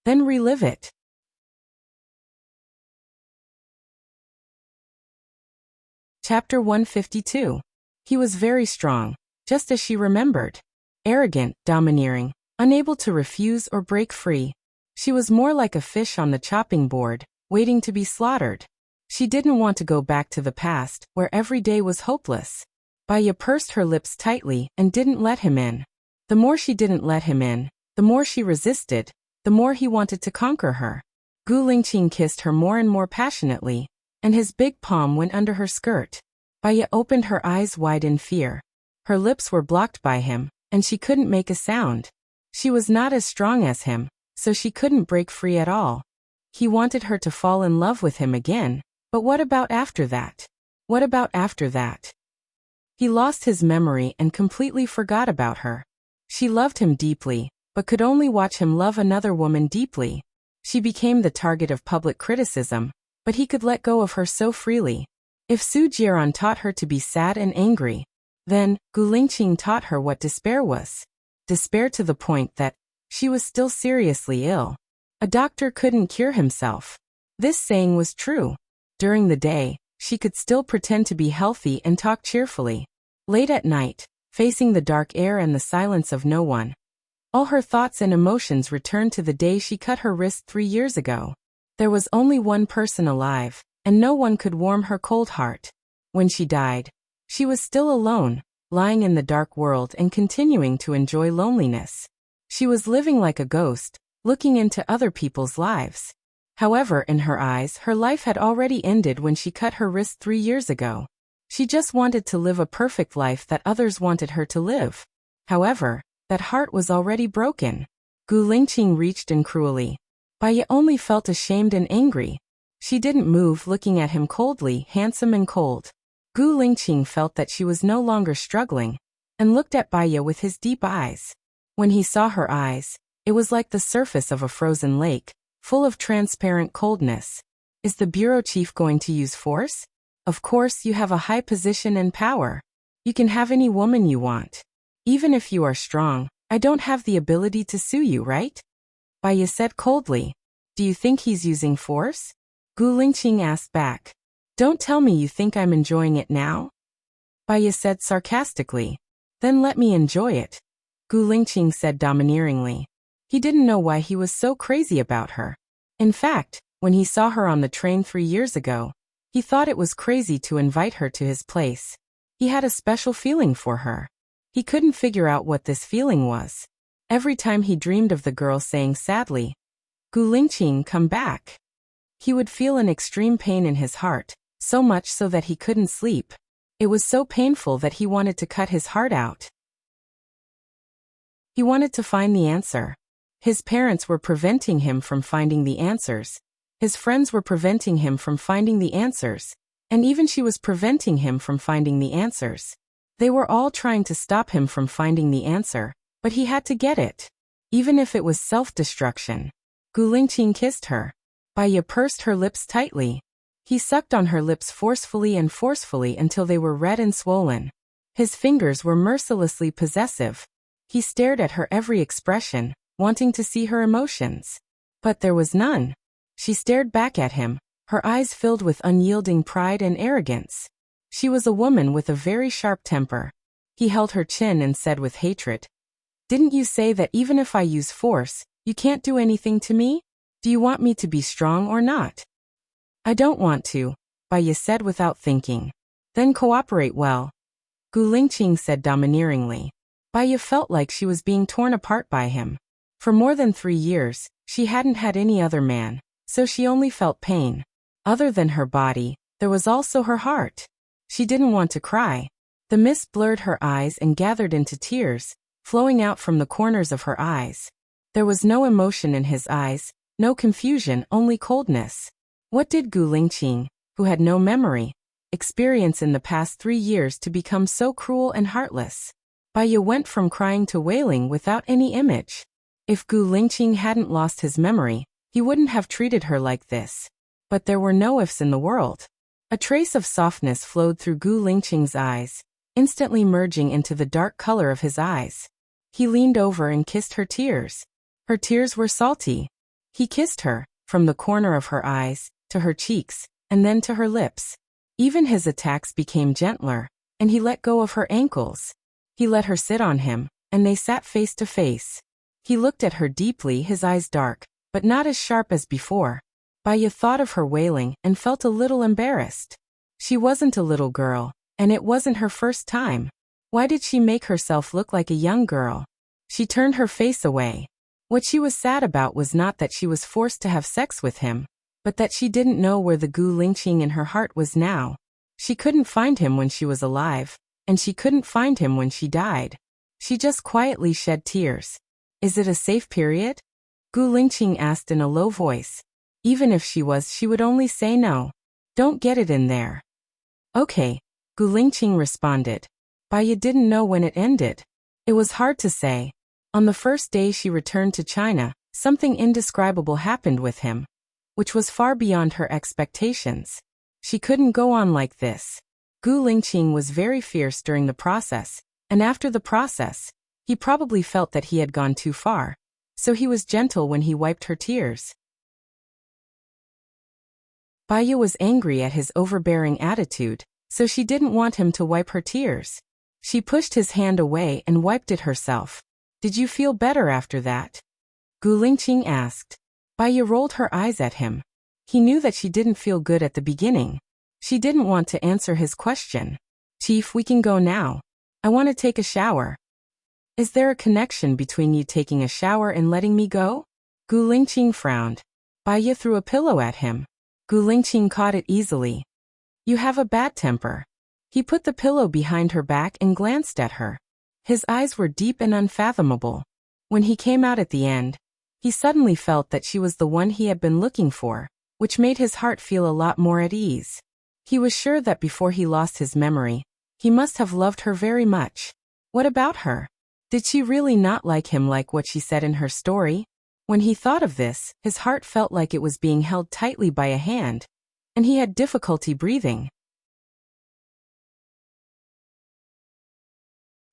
Then relive it. Chapter 152. He was very strong, just as she remembered. Arrogant, domineering, unable to refuse or break free. She was more like a fish on the chopping board, waiting to be slaughtered. She didn't want to go back to the past, where every day was hopeless. Baya pursed her lips tightly and didn't let him in. The more she didn't let him in, the more she resisted, the more he wanted to conquer her. Gu Lingqing kissed her more and more passionately, and his big palm went under her skirt. Baya opened her eyes wide in fear. Her lips were blocked by him, and she couldn't make a sound. She was not as strong as him, so she couldn't break free at all. He wanted her to fall in love with him again, but what about after that? What about after that? He lost his memory and completely forgot about her. She loved him deeply, but could only watch him love another woman deeply. She became the target of public criticism, but he could let go of her so freely. If Su Jiran taught her to be sad and angry, then Gu Lingqing taught her what despair was. Despair to the point that she was still seriously ill. A doctor couldn't cure himself. This saying was true. During the day, she could still pretend to be healthy and talk cheerfully. Late at night, facing the dark air and the silence of no one, all her thoughts and emotions returned to the day she cut her wrist 3 years ago. There was only one person alive, and no one could warm her cold heart. When she died, she was still alone, lying in the dark world and continuing to enjoy loneliness. She was living like a ghost, looking into other people's lives. However, in her eyes, her life had already ended when she cut her wrist 3 years ago. She just wanted to live a perfect life that others wanted her to live. However, that heart was already broken. Gu Lingqing reached in cruelly. Baya only felt ashamed and angry. She didn't move, looking at him coldly, handsome and cold. Gu Lingqing felt that she was no longer struggling, and looked at Baya with his deep eyes. When he saw her eyes, it was like the surface of a frozen lake, full of transparent coldness. Is the bureau chief going to use force? Of course, you have a high position and power. You can have any woman you want. Even if you are strong, I don't have the ability to sue you, right? Baya said coldly. Do you think he's using force? Gu Lingqing asked back. Don't tell me you think I'm enjoying it now? Baya said sarcastically. Then let me enjoy it. Gu Lingqing said domineeringly. He didn't know why he was so crazy about her. In fact, when he saw her on the train 3 years ago, he thought it was crazy to invite her to his place. He had a special feeling for her. He couldn't figure out what this feeling was. Every time he dreamed of the girl saying sadly, Gu Lingqing, come back, he would feel an extreme pain in his heart, so much so that he couldn't sleep. It was so painful that he wanted to cut his heart out. He wanted to find the answer. His parents were preventing him from finding the answers. His friends were preventing him from finding the answers. And even she was preventing him from finding the answers. They were all trying to stop him from finding the answer, but he had to get it. Even if it was self-destruction. Gu Lingqing kissed her. Baya pursed her lips tightly. He sucked on her lips forcefully until they were red and swollen. His fingers were mercilessly possessive. He stared at her every expression, wanting to see her emotions. But there was none. She stared back at him, her eyes filled with unyielding pride and arrogance. She was a woman with a very sharp temper. He held her chin and said with hatred, "Didn't you say that even if I use force, you can't do anything to me? Do you want me to be strong or not?" "I don't want to," Baya said without thinking. "Then cooperate well," Gu Lingqing said domineeringly. Baya felt like she was being torn apart by him. For more than 3 years, she hadn't had any other man, so she only felt pain. Other than her body, there was also her heart. She didn't want to cry. The mist blurred her eyes and gathered into tears, flowing out from the corners of her eyes. There was no emotion in his eyes, no confusion, only coldness. What did Gu Lingqing, who had no memory, experience in the past 3 years to become so cruel and heartless? Baya went from crying to wailing without any image. If Gu Lingqing hadn't lost his memory, He wouldn't have treated her like this. But there were no ifs in the world. A trace of softness flowed through Gu Lingqing's eyes, instantly merging into the dark color of his eyes. He leaned over and kissed her tears. Her tears were salty. He kissed her, from the corner of her eyes, to her cheeks, and then to her lips. Even his attacks became gentler, and he let go of her ankles. He let her sit on him, and they sat face to face. He looked at her deeply, his eyes dark, but not as sharp as before. Baya thought of her wailing and felt a little embarrassed. She wasn't a little girl, and it wasn't her first time. Why did she make herself look like a young girl? She turned her face away. What she was sad about was not that she was forced to have sex with him, but that she didn't know where the Gu Lingqing in her heart was now. She couldn't find him when she was alive, and she couldn't find him when she died. She just quietly shed tears. Is it a safe period? Gu Lingqing asked in a low voice. Even if she was, she would only say no. Don't get it in there. Okay, Gu Lingqing responded. Baya didn't know when it ended. It was hard to say. On the first day she returned to China, something indescribable happened with him, which was far beyond her expectations. She couldn't go on like this. Gu Lingqing was very fierce during the process, and after the process, he probably felt that he had gone too far, so he was gentle when he wiped her tears. Baya was angry at his overbearing attitude, so she didn't want him to wipe her tears. She pushed his hand away and wiped it herself. Did you feel better after that? Gu Lingqing asked. Baya rolled her eyes at him. He knew that she didn't feel good at the beginning. She didn't want to answer his question. Chief, we can go now. I want to take a shower. Is there a connection between you taking a shower and letting me go? Gu Lingqing frowned. Baya threw a pillow at him. Gu Lingqing caught it easily. You have a bad temper. He put the pillow behind her back and glanced at her. His eyes were deep and unfathomable. When he came out at the end, he suddenly felt that she was the one he had been looking for, which made his heart feel a lot more at ease. He was sure that before he lost his memory, he must have loved her very much. What about her? Did she really not like him like what she said in her story? When he thought of this, his heart felt like it was being held tightly by a hand, and he had difficulty breathing.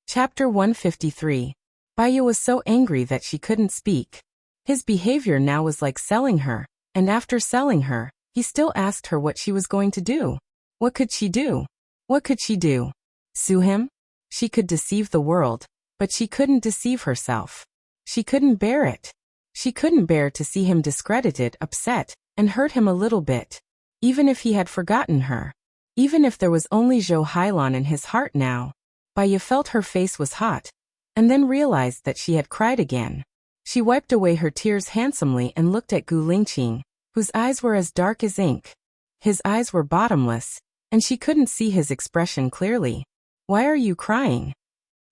Chapter 153. Baya was so angry that she couldn't speak. His behavior now was like selling her, and after selling her, he still asked her what she was going to do. What could she do? What could she do? Sue him? She could deceive the world, but she couldn't deceive herself. She couldn't bear it. She couldn't bear to see him discredited, upset, and hurt him a little bit. Even if he had forgotten her. Even if there was only Zhou Hailan in his heart now. Baya felt her face was hot, and then realized that she had cried again. She wiped away her tears handsomely and looked at Gu Lingqing, whose eyes were as dark as ink. His eyes were bottomless, and she couldn't see his expression clearly. Why are you crying?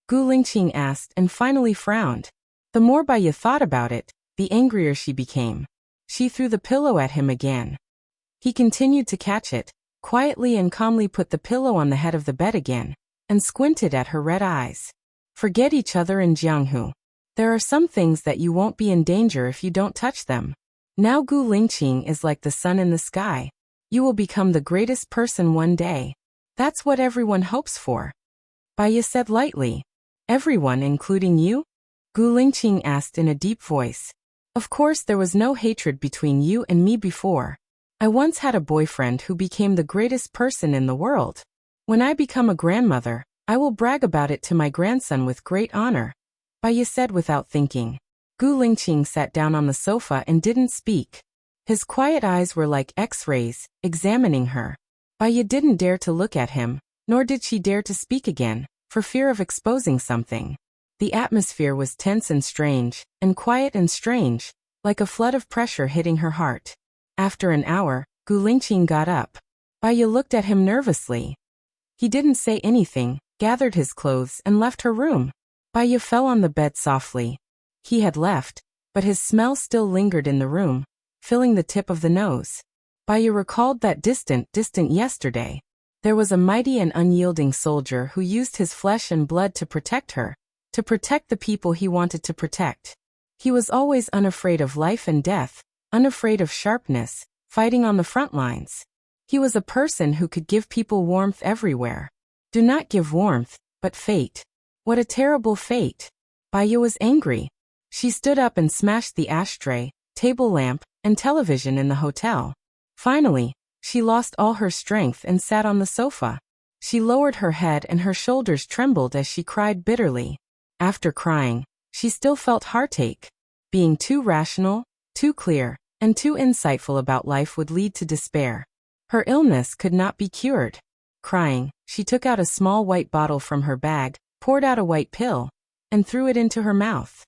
Gu Lingqing asked and finally frowned. The more Baya thought about it, the angrier she became. She threw the pillow at him again. He continued to catch it, quietly and calmly put the pillow on the head of the bed again, and squinted at her red eyes. Forget each other in Jianghu. There are some things that you won't be in danger if you don't touch them. Now Gu Lingqing is like the sun in the sky. You will become the greatest person one day. That's what everyone hopes for. Baya said lightly. Everyone, including you? Gu Lingqing asked in a deep voice. Of course there was no hatred between you and me before. I once had a boyfriend who became the greatest person in the world. When I become a grandmother, I will brag about it to my grandson with great honor. Baya said without thinking. Gu Lingqing sat down on the sofa and didn't speak. His quiet eyes were like X-rays, examining her. Baya didn't dare to look at him, nor did she dare to speak again, for fear of exposing something. The atmosphere was tense and strange, and quiet and strange, like a flood of pressure hitting her heart. After an hour, Gu Lingqing got up. Baya looked at him nervously. He didn't say anything, gathered his clothes and left her room. Baya fell on the bed softly. He had left, but his smell still lingered in the room, filling the tip of the nose. Baya recalled that distant yesterday. There was a mighty and unyielding soldier who used his flesh and blood to protect her, to protect the people he wanted to protect. He was always unafraid of life and death, unafraid of sharpness, fighting on the front lines. He was a person who could give people warmth everywhere. Do not give warmth, but fate. What a terrible fate. Baya was angry. She stood up and smashed the ashtray, table lamp, and television in the hotel. Finally, she lost all her strength and sat on the sofa. She lowered her head and her shoulders trembled as she cried bitterly. After crying, she still felt heartache. Being too rational, too clear, and too insightful about life would lead to despair. Her illness could not be cured. Crying, she took out a small white bottle from her bag, poured out a white pill, and threw it into her mouth.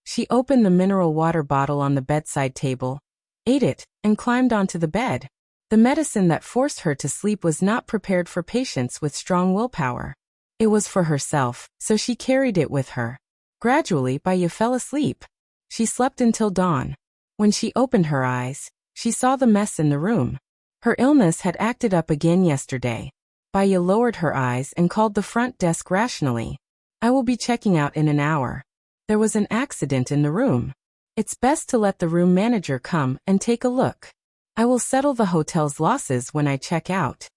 She opened the mineral water bottle on the bedside table, ate it, and climbed onto the bed. The medicine that forced her to sleep was not prepared for patients with strong willpower. It was for herself, so she carried it with her. Gradually, Baya fell asleep. She slept until dawn. When she opened her eyes, she saw the mess in the room. Her illness had acted up again yesterday. Baya lowered her eyes and called the front desk rationally. I will be checking out in an hour. There was an accident in the room. It's best to let the room manager come and take a look. I will settle the hotel's losses when I check out.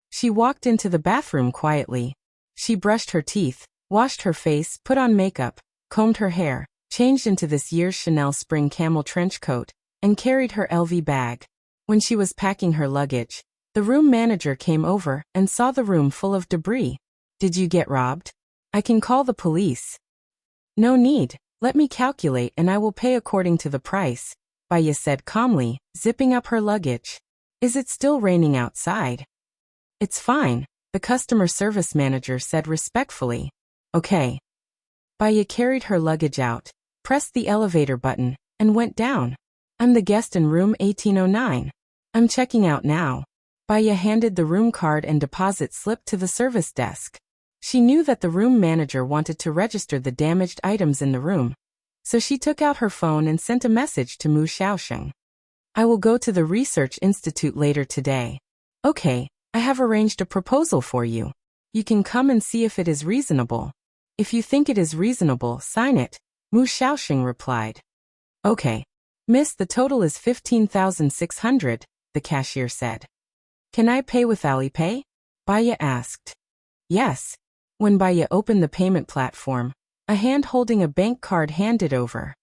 She walked into the bathroom quietly. She brushed her teeth, washed her face, put on makeup, combed her hair, changed into this year's Chanel spring camel trench coat, and carried her LV bag. When she was packing her luggage, the room manager came over and saw the room full of debris. Did you get robbed? I can call the police. No need, let me calculate and I will pay according to the price, Baya said calmly, zipping up her luggage. Is it still raining outside? It's fine, the customer service manager said respectfully. Okay. Baya carried her luggage out, pressed the elevator button, and went down. I'm the guest in room 1809. I'm checking out now. Baya handed the room card and deposit slip to the service desk. She knew that the room manager wanted to register the damaged items in the room, so she took out her phone and sent a message to Mu Xiaosheng. I will go to the Research Institute later today. Okay, I have arranged a proposal for you. You can come and see if it is reasonable. If you think it is reasonable, sign it, Mu Xiaosheng replied. Okay. Miss, the total is 15,600, the cashier said. Can I pay with Alipay? Baya asked. Yes. When Baya opened the payment platform, a hand holding a bank card handed over.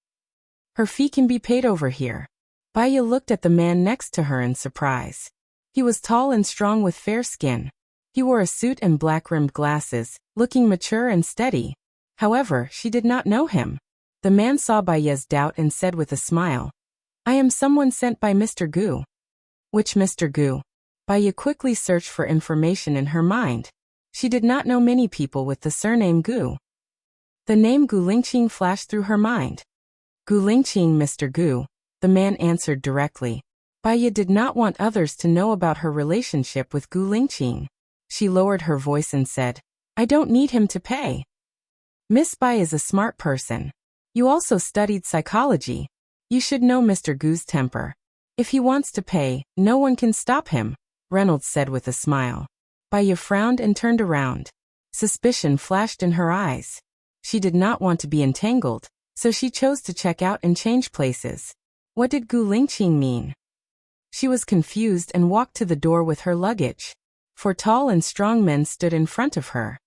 Her fee can be paid over here. Baya looked at the man next to her in surprise. He was tall and strong with fair skin. He wore a suit and black-rimmed glasses, looking mature and steady. However, she did not know him. The man saw Baya's doubt and said with a smile, I am someone sent by Mr. Gu. Which Mr. Gu? Baya quickly searched for information in her mind. She did not know many people with the surname Gu. The name Gu Lingqing flashed through her mind. Gu Lingqing, Mr. Gu, the man answered directly. Baya did not want others to know about her relationship with Gu Lingqing. She lowered her voice and said, I don't need him to pay. Miss Bai is a smart person. You also studied psychology. You should know Mr. Gu's temper. If he wants to pay, no one can stop him, Reynolds said with a smile. Baya frowned and turned around. Suspicion flashed in her eyes. She did not want to be entangled, so she chose to check out and change places. What did Gu Lingqing mean? She was confused and walked to the door with her luggage. 4 tall and strong men stood in front of her.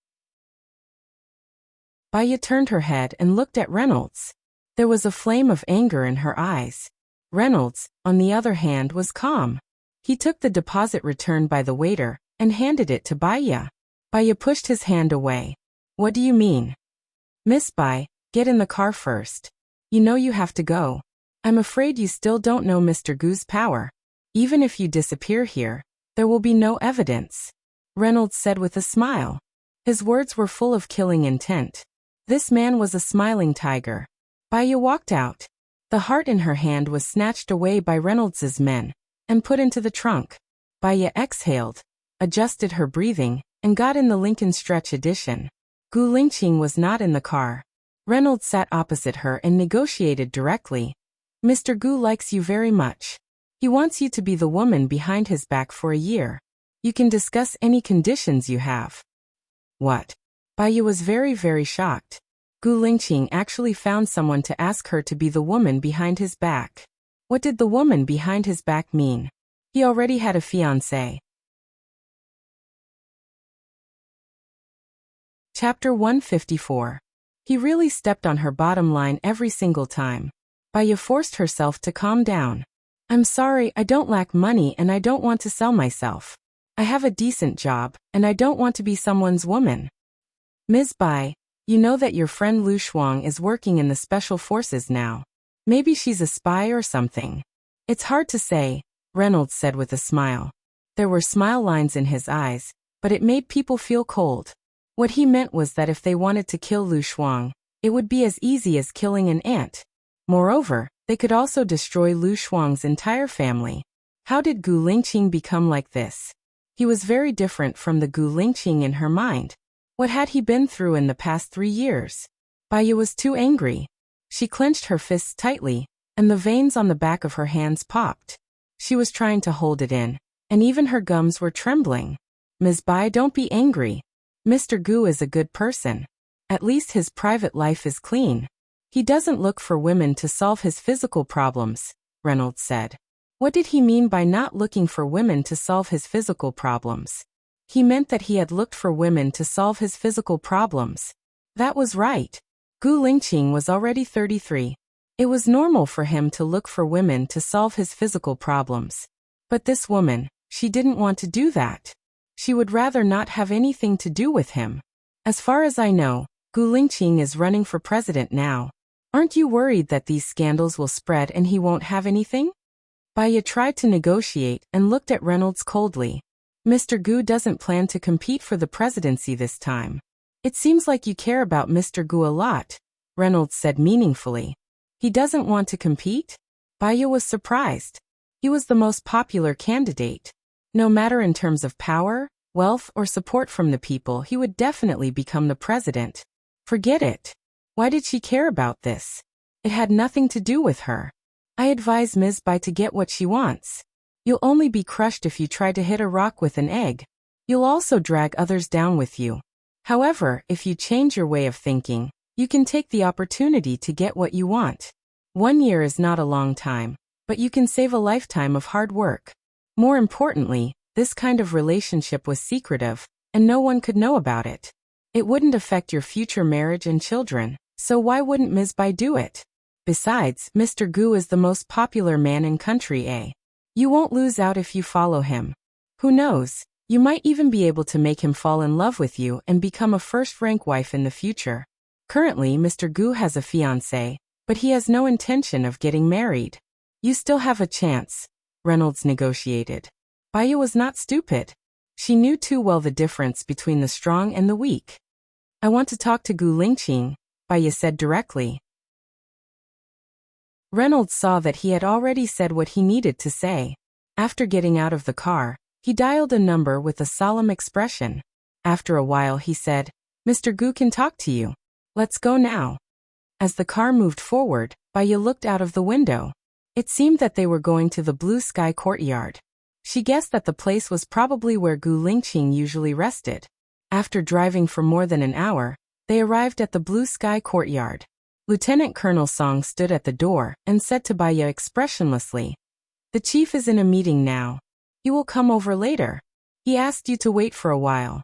Baya turned her head and looked at Reynolds. There was a flame of anger in her eyes. Reynolds, on the other hand, was calm. He took the deposit returned by the waiter and handed it to Baya. Baya pushed his hand away. What do you mean? Miss Bai, get in the car first. You know you have to go. I'm afraid you still don't know Mr. Gu's power. Even if you disappear here, there will be no evidence, Reynolds said with a smile. His words were full of killing intent. This man was a smiling tiger. Baya walked out. The heart in her hand was snatched away by Reynolds's men and put into the trunk. Baya exhaled, adjusted her breathing, and got in the Lincoln Stretch edition. Gu Lingqing was not in the car. Reynolds sat opposite her and negotiated directly. Mr. Gu likes you very much. He wants you to be the woman behind his back for a year. You can discuss any conditions you have. What? Baya was very shocked. Gu Lingqing actually found someone to ask her to be the woman behind his back. What did the woman behind his back mean? He already had a fiancée. Chapter 154. He really stepped on her bottom line every single time. Baya forced herself to calm down. I'm sorry, I don't lack money and I don't want to sell myself. I have a decent job, and I don't want to be someone's woman. Ms. Bai, you know that your friend Lu Shuang is working in the special forces now. Maybe she's a spy or something. It's hard to say, Reynolds said with a smile. There were smile lines in his eyes, but it made people feel cold. What he meant was that if they wanted to kill Lu Shuang, it would be as easy as killing an ant. Moreover, they could also destroy Lu Shuang's entire family. How did Gu Lingqing become like this? He was very different from the Gu Lingqing in her mind. What had he been through in the past 3 years? Baya was too angry. She clenched her fists tightly, and the veins on the back of her hands popped. She was trying to hold it in, and even her gums were trembling. Ms. Bai, don't be angry. Mr. Gu is a good person. At least his private life is clean. He doesn't look for women to solve his physical problems, Reynolds said. What did he mean by not looking for women to solve his physical problems? He meant that he had looked for women to solve his physical problems. That was right. Gu Lingqing was already 33. It was normal for him to look for women to solve his physical problems. But this woman, she didn't want to do that. She would rather not have anything to do with him. As far as I know, Gu Lingqing is running for president now. Aren't you worried that these scandals will spread and he won't have anything? Baya tried to negotiate and looked at Reynolds coldly. Mr. Gu doesn't plan to compete for the presidency this time. It seems like you care about Mr. Gu a lot, Reynolds said meaningfully. He doesn't want to compete? Baya was surprised. He was the most popular candidate. No matter in terms of power, wealth, or support from the people, he would definitely become the president. Forget it. Why did she care about this? It had nothing to do with her. I advise Ms. Bai to get what she wants. You'll only be crushed if you try to hit a rock with an egg. You'll also drag others down with you. However, if you change your way of thinking, you can take the opportunity to get what you want. 1 year is not a long time, but you can save a lifetime of hard work. More importantly, this kind of relationship was secretive, and no one could know about it. It wouldn't affect your future marriage and children, so why wouldn't Ms. Bai do it? Besides, Mr. Gu is the most popular man in country A. You won't lose out if you follow him. Who knows, you might even be able to make him fall in love with you and become a first-rank wife in the future. Currently, Mr. Gu has a fiancée, but he has no intention of getting married. You still have a chance, Reynolds negotiated. Baya was not stupid. She knew too well the difference between the strong and the weak. I want to talk to Gu Lingqing, Baya said directly. Reynolds saw that he had already said what he needed to say. After getting out of the car, he dialed a number with a solemn expression. After a while he said, Mr. Gu can talk to you. Let's go now. As the car moved forward, Baya looked out of the window. It seemed that they were going to the blue sky courtyard. She guessed that the place was probably where Gu Lingqing usually rested. After driving for more than an hour, they arrived at the blue sky courtyard. Lieutenant Colonel Song stood at the door and said to Baya expressionlessly, The chief is in a meeting now. He will come over later. He asked you to wait for a while.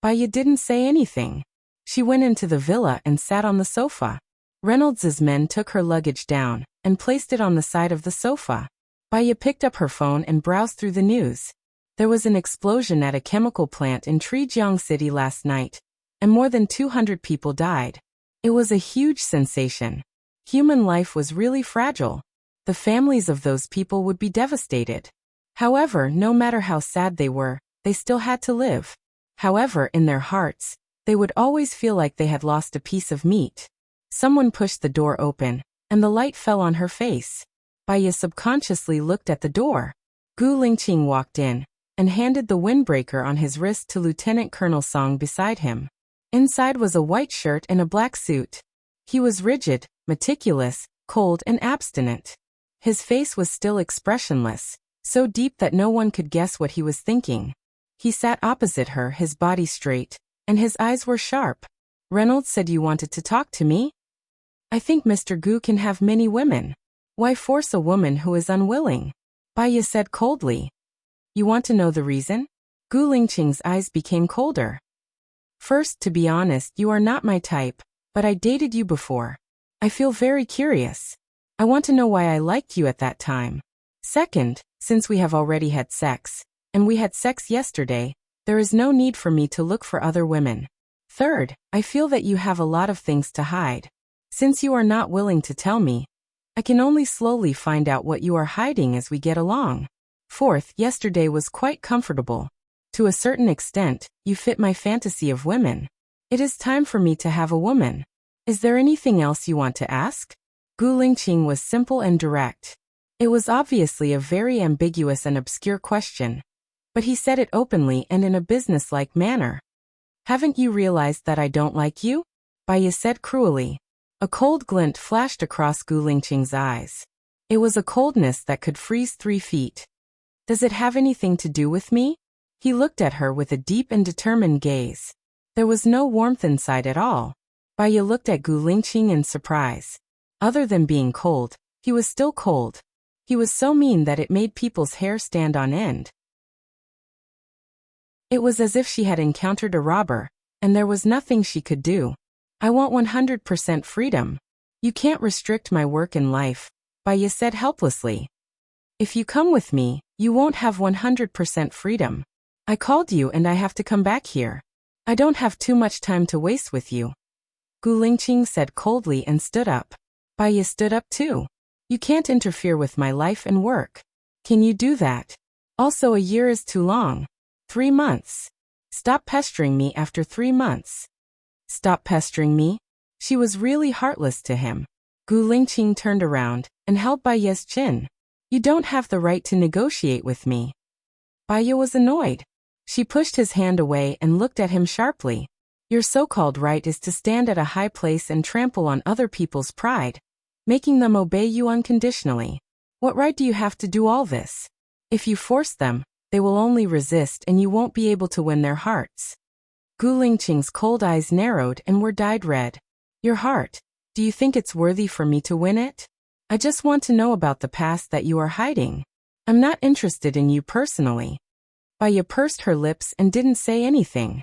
Baya didn't say anything. She went into the villa and sat on the sofa. Reynolds's men took her luggage down and placed it on the side of the sofa. Baya picked up her phone and browsed through the news. There was an explosion at a chemical plant in Trijiang City last night, and more than 200 people died. It was a huge sensation. Human life was really fragile. The families of those people would be devastated. However, no matter how sad they were, they still had to live. However, in their hearts, they would always feel like they had lost a piece of meat. Someone pushed the door open, and the light fell on her face. Baya subconsciously looked at the door. Gu Lingqing walked in and handed the windbreaker on his wrist to Lieutenant Colonel Song beside him. Inside was a white shirt and a black suit. He was rigid, meticulous, cold, and abstinent. His face was still expressionless, so deep that no one could guess what he was thinking. He sat opposite her, his body straight, and his eyes were sharp. Reynolds said you wanted to talk to me? I think Mr. Gu can have many women. Why force a woman who is unwilling? Baiya said coldly. You want to know the reason? Gu Lingqing's eyes became colder. First, to be honest, you are not my type, but I dated you before. I feel very curious. I want to know why I liked you at that time. Second, since we have already had sex, and we had sex yesterday, there is no need for me to look for other women. Third, I feel that you have a lot of things to hide. Since you are not willing to tell me, I can only slowly find out what you are hiding as we get along. Fourth, yesterday was quite comfortable. To a certain extent, you fit my fantasy of women. It is time for me to have a woman. Is there anything else you want to ask? Gu Lingqing was simple and direct. It was obviously a very ambiguous and obscure question, but he said it openly and in a businesslike manner. Haven't you realized that I don't like you? Baiya said cruelly. A cold glint flashed across Gu Lingqing's eyes. It was a coldness that could freeze 3 feet. Does it have anything to do with me? He looked at her with a deep and determined gaze. There was no warmth inside at all. Baiya looked at Gu Lingqing in surprise. Other than being cold, he was still cold. He was so mean that it made people's hair stand on end. It was as if she had encountered a robber, and there was nothing she could do. I want 100% freedom. You can't restrict my work and life, Baiya said helplessly. If you come with me, you won't have 100% freedom. I called you and I have to come back here. I don't have too much time to waste with you. Gu Lingqing said coldly and stood up. Baiya stood up too. You can't interfere with my life and work. Can you do that? Also, a year is too long. 3 months. Stop pestering me after 3 months. Stop pestering me? She was really heartless to him. Gu Lingqing turned around and held Baiya's chin. You don't have the right to negotiate with me. Baiya was annoyed. She pushed his hand away and looked at him sharply. Your so-called right is to stand at a high place and trample on other people's pride, making them obey you unconditionally. What right do you have to do all this? If you force them, they will only resist and you won't be able to win their hearts. Gu Lingqing's cold eyes narrowed and were dyed red. Your heart, do you think it's worthy for me to win it? I just want to know about the past that you are hiding. I'm not interested in you personally. Baiya pursed her lips and didn't say anything.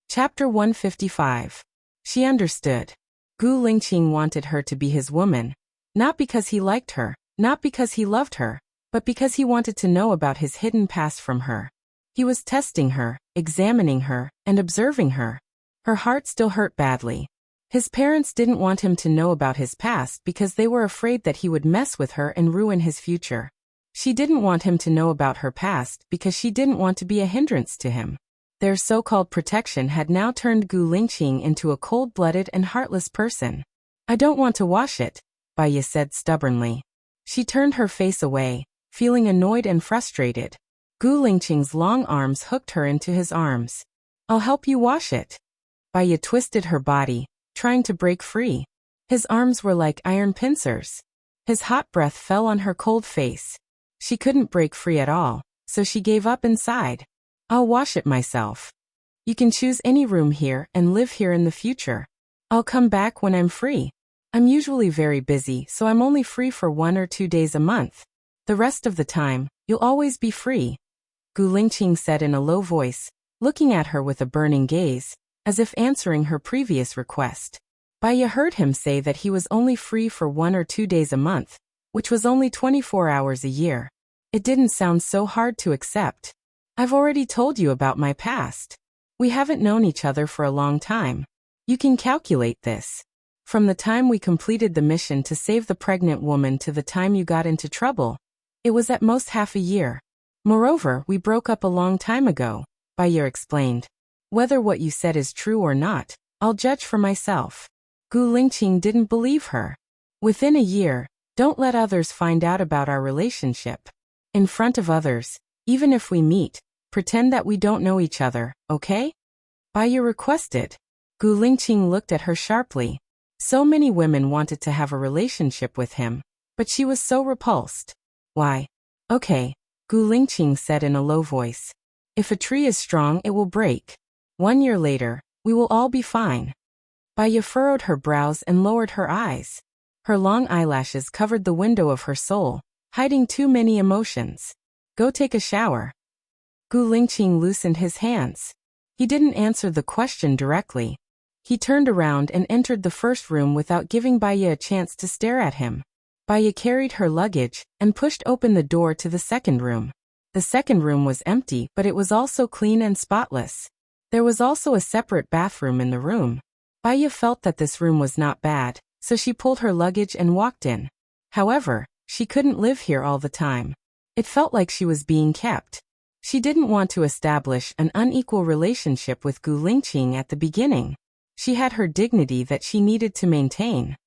Chapter 155. She understood. Gu Lingqing wanted her to be his woman, not because he liked her, not because he loved her, but because he wanted to know about his hidden past from her. He was testing her, examining her, and observing her. Her heart still hurt badly. His parents didn't want him to know about his past because they were afraid that he would mess with her and ruin his future. She didn't want him to know about her past because she didn't want to be a hindrance to him. Their so-called protection had now turned Gu Lingqing into a cold-blooded and heartless person. I don't want to wash it, Baiya said stubbornly. She turned her face away, feeling annoyed and frustrated. Gu Lingqing's long arms hooked her into his arms. I'll help you wash it. Baiya twisted her body, trying to break free. His arms were like iron pincers. His hot breath fell on her cold face. She couldn't break free at all, so she gave up and sighed. I'll wash it myself. You can choose any room here and live here in the future. I'll come back when I'm free. I'm usually very busy, so I'm only free for 1 or 2 days a month. The rest of the time, you'll always be free. Gu Lingqing said in a low voice, looking at her with a burning gaze, as if answering her previous request. Baiya heard him say that he was only free for 1 or 2 days a month, which was only 24 hours a year. It didn't sound so hard to accept. I've already told you about my past. We haven't known each other for a long time. You can calculate this. From the time we completed the mission to save the pregnant woman to the time you got into trouble, it was at most half a year. Moreover, we broke up a long time ago, Baiya explained. Whether what you said is true or not, I'll judge for myself. Gu Lingqing didn't believe her. Within a year, don't let others find out about our relationship. In front of others, even if we meet, pretend that we don't know each other, okay? Baiya requested. Gu Lingqing looked at her sharply. So many women wanted to have a relationship with him, but she was so repulsed. Why? Okay, Gu Lingqing said in a low voice. If a tree is strong, it will break. 1 year later, we will all be fine. Baya furrowed her brows and lowered her eyes. Her long eyelashes covered the window of her soul, hiding too many emotions. Go take a shower. Gu Lingqing loosened his hands. He didn't answer the question directly. He turned around and entered the first room without giving Baya a chance to stare at him. Baya carried her luggage and pushed open the door to the second room. The second room was empty, but it was also clean and spotless. There was also a separate bathroom in the room. Baya felt that this room was not bad, so she pulled her luggage and walked in. However, she couldn't live here all the time. It felt like she was being kept. She didn't want to establish an unequal relationship with Gu Lingqing at the beginning. She had her dignity that she needed to maintain.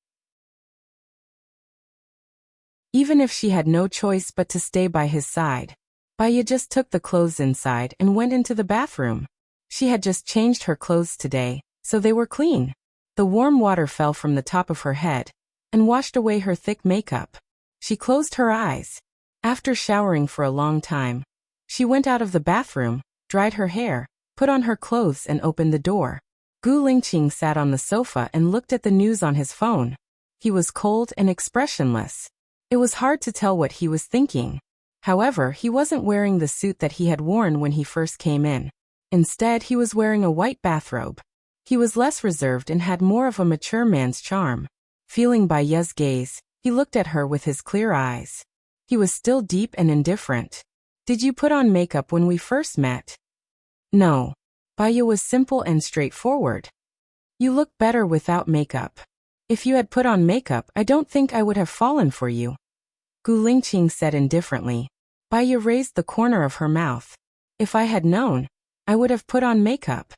Even if she had no choice but to stay by his side, Baya just took the clothes inside and went into the bathroom. She had just changed her clothes today, so they were clean. The warm water fell from the top of her head and washed away her thick makeup. She closed her eyes. After showering for a long time, she went out of the bathroom, dried her hair, put on her clothes and opened the door. Gu Lingqing sat on the sofa and looked at the news on his phone. He was cold and expressionless. It was hard to tell what he was thinking. However, he wasn't wearing the suit that he had worn when he first came in. Instead, he was wearing a white bathrobe. He was less reserved and had more of a mature man's charm. Feeling Baya's gaze, he looked at her with his clear eyes. He was still deep and indifferent. Did you put on makeup when we first met? No. Baya was simple and straightforward. You look better without makeup. If you had put on makeup, I don't think I would have fallen for you. Gu Lingqing said indifferently. Baya raised the corner of her mouth. If I had known, I would have put on makeup.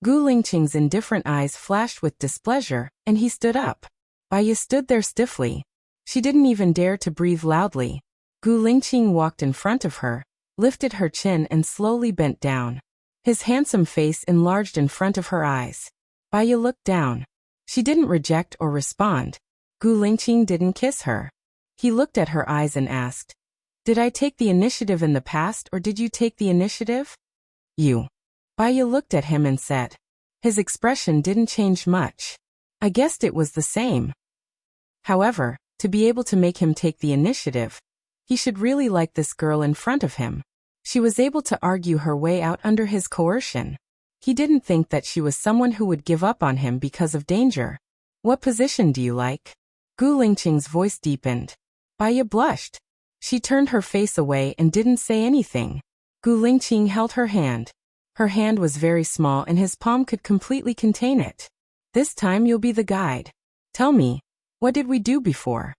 Gu Lingqing's indifferent eyes flashed with displeasure, and he stood up. Baya stood there stiffly. She didn't even dare to breathe loudly. Gu Lingqing walked in front of her, lifted her chin and slowly bent down. His handsome face enlarged in front of her eyes. Baya looked down. She didn't reject or respond. Gu Lingqing didn't kiss her. He looked at her eyes and asked, "Did I take the initiative in the past or did you take the initiative?" You. Baya looked at him and said. His expression didn't change much. I guessed it was the same. However, to be able to make him take the initiative, he should really like this girl in front of him. She was able to argue her way out under his coercion. He didn't think that she was someone who would give up on him because of danger. What position do you like? Gu Lingqing's voice deepened. Baya blushed. She turned her face away and didn't say anything. Gu Lingqing held her hand. Her hand was very small and his palm could completely contain it. This time you'll be the guide. Tell me, what did we do before?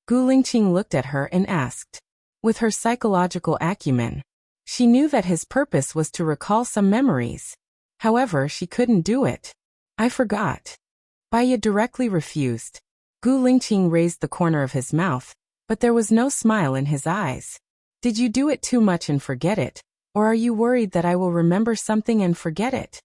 Gu Lingqing looked at her and asked. With her psychological acumen, she knew that his purpose was to recall some memories. However, she couldn't do it. I forgot. Baya directly refused. Gu Lingqing raised the corner of his mouth, but there was no smile in his eyes. Did you do it too much and forget it, or are you worried that I will remember something and forget it?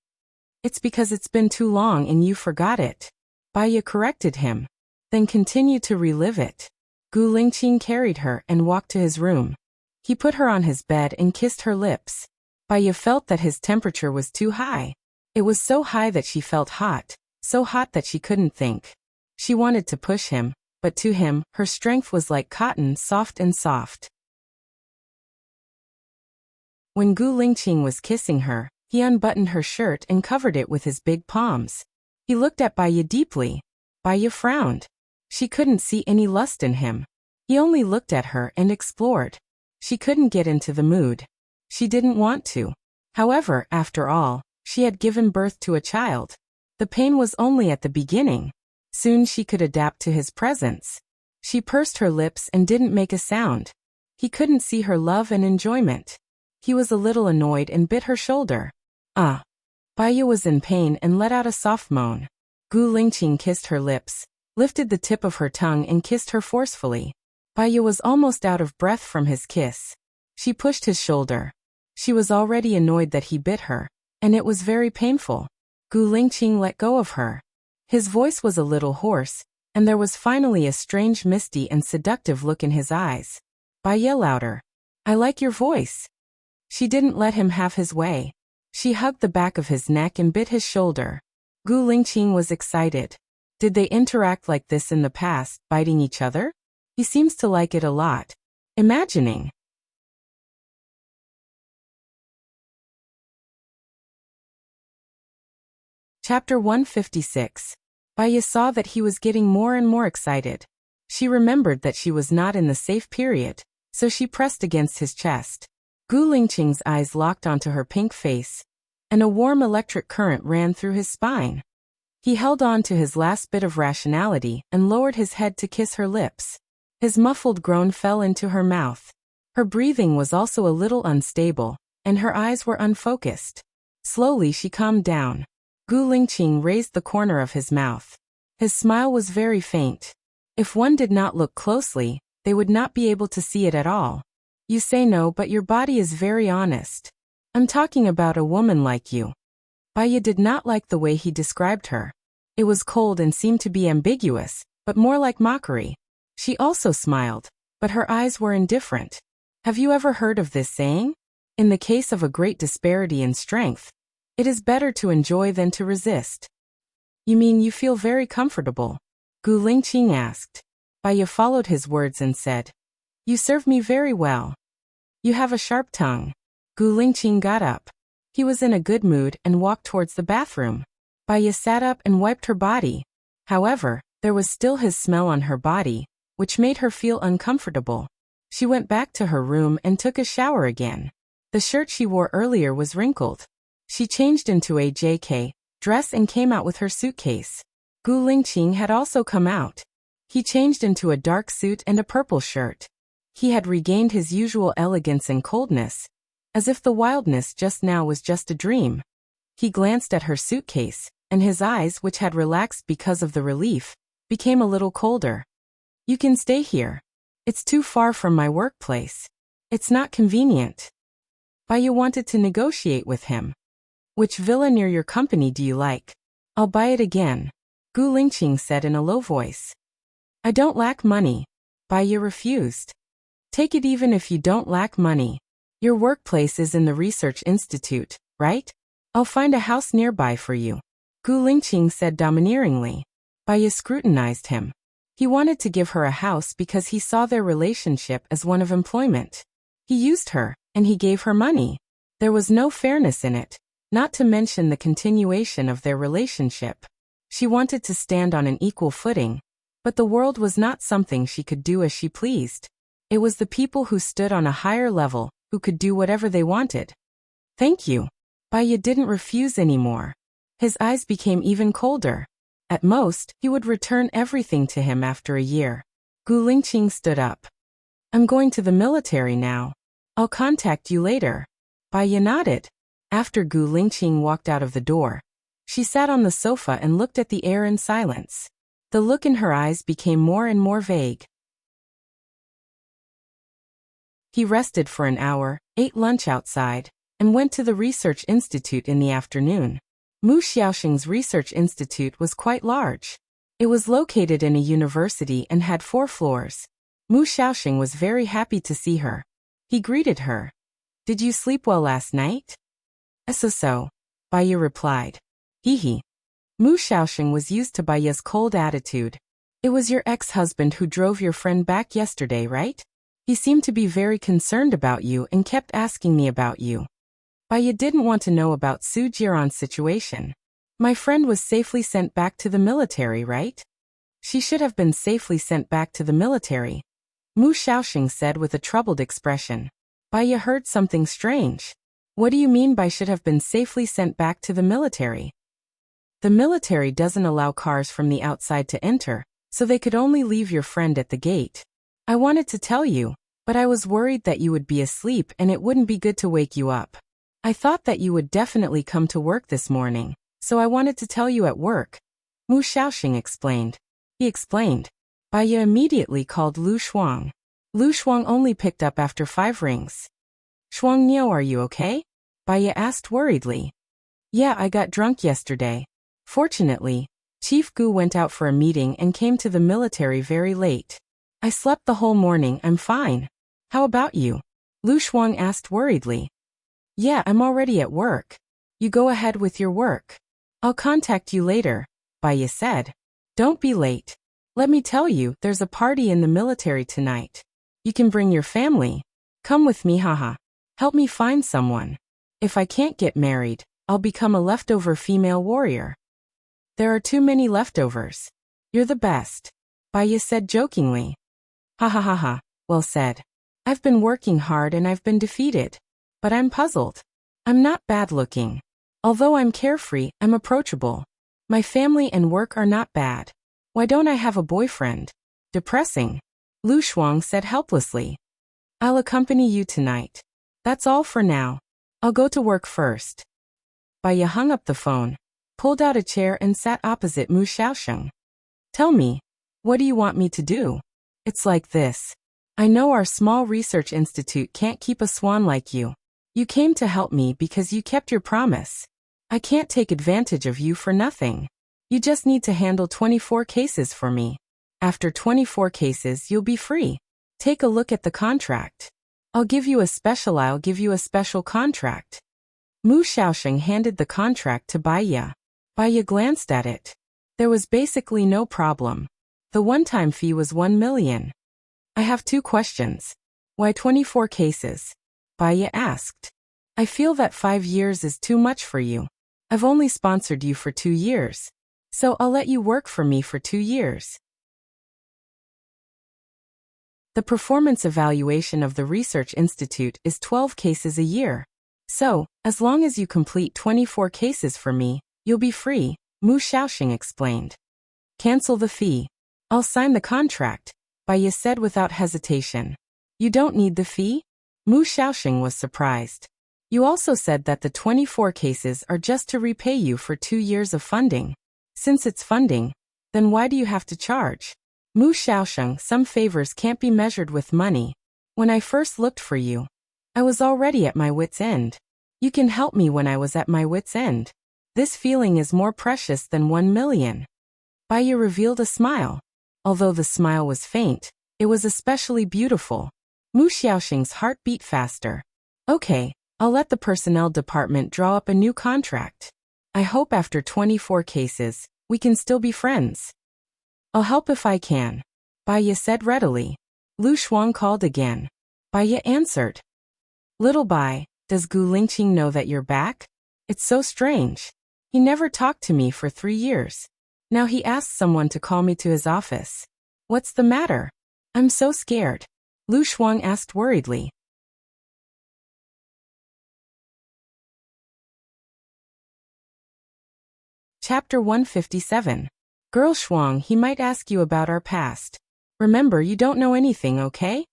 It's because it's been too long and you forgot it. Baya corrected him. Then continue to relive it. Gu Lingqing carried her and walked to his room. He put her on his bed and kissed her lips. Baya felt that his temperature was too high. It was so high that she felt hot, so hot that she couldn't think. She wanted to push him, but to him, her strength was like cotton, soft and soft. When Gu Lingqing was kissing her, he unbuttoned her shirt and covered it with his big palms. He looked at Baya deeply. Baya frowned. She couldn't see any lust in him. He only looked at her and explored. She couldn't get into the mood. She didn't want to. However, after all, she had given birth to a child. The pain was only at the beginning. Soon she could adapt to his presence. She pursed her lips and didn't make a sound. He couldn't see her love and enjoyment. He was a little annoyed and bit her shoulder. Ah. Baya was in pain and let out a soft moan. Gu Lingqing kissed her lips, lifted the tip of her tongue and kissed her forcefully. Baya was almost out of breath from his kiss. She pushed his shoulder. She was already annoyed that he bit her, and it was very painful. Gu Lingqing let go of her. His voice was a little hoarse, and there was finally a strange misty and seductive look in his eyes. Baya louder. I like your voice. She didn't let him have his way. She hugged the back of his neck and bit his shoulder. Gu Lingqing was excited. Did they interact like this in the past, biting each other? He seems to like it a lot. Imagining. Chapter 156. Baiya saw that he was getting more and more excited. She remembered that she was not in the safe period, so she pressed against his chest. Gu Lingqing's eyes locked onto her pink face, and a warm electric current ran through his spine. He held on to his last bit of rationality and lowered his head to kiss her lips. His muffled groan fell into her mouth. Her breathing was also a little unstable, and her eyes were unfocused. Slowly she calmed down. Gu Lingqing raised the corner of his mouth. His smile was very faint. If one did not look closely, they would not be able to see it at all. You say no, but your body is very honest. I'm talking about a woman like you. Baiya did not like the way he described her. It was cold and seemed to be ambiguous, but more like mockery. She also smiled, but her eyes were indifferent. Have you ever heard of this saying? In the case of a great disparity in strength, it is better to enjoy than to resist. You mean you feel very comfortable? Gu Lingqing asked. Baiya followed his words and said, You serve me very well. You have a sharp tongue. Gu Lingqing got up. He was in a good mood and walked towards the bathroom. Baiya sat up and wiped her body. However, there was still his smell on her body, which made her feel uncomfortable. She went back to her room and took a shower again. The shirt she wore earlier was wrinkled. She changed into a JK dress and came out with her suitcase. Gu Lingqing had also come out. He changed into a dark suit and a purple shirt. He had regained his usual elegance and coldness, as if the wildness just now was just a dream. He glanced at her suitcase, and his eyes, which had relaxed because of the relief, became a little colder. You can stay here. It's too far from my workplace. It's not convenient. Baiya wanted to negotiate with him. Which villa near your company do you like? I'll buy it again, Gu Lingqing said in a low voice. I don't lack money. Baiya refused. Take it even if you don't lack money. Your workplace is in the research institute, right? I'll find a house nearby for you, Gu Lingqing said domineeringly. Baiya scrutinized him. He wanted to give her a house because he saw their relationship as one of employment. He used her, and he gave her money. There was no fairness in it, not to mention the continuation of their relationship. She wanted to stand on an equal footing, but the world was not something she could do as she pleased. It was the people who stood on a higher level, who could do whatever they wanted. Thank you. Baiya didn't refuse anymore. His eyes became even colder. At most, he would return everything to him after a year. Gu Lingqing stood up. I'm going to the military now. I'll contact you later. Baiya nodded. After Gu Lingqing walked out of the door, she sat on the sofa and looked at the air in silence. The look in her eyes became more and more vague. He rested for an hour, ate lunch outside, and went to the research institute in the afternoon. Mu Xiaoxing's research institute was quite large. It was located in a university and had 4 floors. Mu Xiaoxing was very happy to see her. He greeted her. Did you sleep well last night? So, Baiya replied. Hee. Mu Xiaoxing was used to Baiya's cold attitude. It was your ex-husband who drove your friend back yesterday, right? He seemed to be very concerned about you and kept asking me about you. Baiya didn't want to know about Su Jiran's situation. My friend was safely sent back to the military, right? She should have been safely sent back to the military, Mu Xiaoxing said with a troubled expression. Baiya heard something strange. What do you mean by should have been safely sent back to the military? The military doesn't allow cars from the outside to enter, so they could only leave your friend at the gate. I wanted to tell you, but I was worried that you would be asleep and it wouldn't be good to wake you up. I thought that you would definitely come to work this morning, so I wanted to tell you at work, Mu Xiaoxing explained. He explained. Baiya immediately called Lu Shuang. Lu Shuang only picked up after 5 rings. Shuang Niu, are you okay? Baiya asked worriedly. Yeah, I got drunk yesterday. Fortunately, Chief Gu went out for a meeting and came to the military very late. I slept the whole morning, I'm fine. How about you? Lu Shuang asked worriedly. Yeah, I'm already at work. You go ahead with your work. I'll contact you later, Baya said. Don't be late. Let me tell you, there's a party in the military tonight. You can bring your family. Come with me, haha. Help me find someone. If I can't get married, I'll become a leftover female warrior. There are too many leftovers. You're the best, Baya said jokingly. Ha ha ha ha, well said. I've been working hard and I've been defeated. But I'm puzzled. I'm not bad looking. Although I'm carefree, I'm approachable. My family and work are not bad. Why don't I have a boyfriend? Depressing. Lu Shuang said helplessly. I'll accompany you tonight. That's all for now. I'll go to work first. Baya hung up the phone, pulled out a chair and sat opposite Mu Xiaosheng. Tell me, what do you want me to do? It's like this. I know our small research institute can't keep a swan like you. You came to help me because you kept your promise. I can't take advantage of you for nothing. You just need to handle 24 cases for me. After 24 cases, you'll be free. Take a look at the contract. I'll give you a special contract. Mu Xiaosheng handed the contract to Baya. Baya glanced at it. There was basically no problem. The one-time fee was 1 million. I have 2 questions. Why 24 cases? Baya asked. I feel that 5 years is too much for you. I've only sponsored you for 2 years. So I'll let you work for me for 2 years. The performance evaluation of the Research Institute is 12 cases a year. So, as long as you complete 24 cases for me, you'll be free, Mu Xiaosheng explained. Cancel the fee. I'll sign the contract, Baya said without hesitation. You don't need the fee? Mu Xiaosheng was surprised. You also said that the 24 cases are just to repay you for 2 years of funding. Since it's funding, then why do you have to charge? Mu Xiaosheng, some favors can't be measured with money. When I first looked for you, I was already at my wit's end. You can help me when I was at my wit's end. This feeling is more precious than 1 million. Baya revealed a smile. Although the smile was faint, it was especially beautiful. Mu Xiaosheng's heart beat faster. Okay, I'll let the personnel department draw up a new contract. I hope after 24 cases, we can still be friends. I'll help if I can, Baya said readily. Lu Shuang called again. Baya answered. Little Bai, does Gu Lingqing know that you're back? It's so strange. He never talked to me for 3 years. Now he asks someone to call me to his office. What's the matter? I'm so scared. Lu Shuang asked worriedly. Chapter 157. Girl Shuang, he might ask you about our past. Remember, you don't know anything, okay?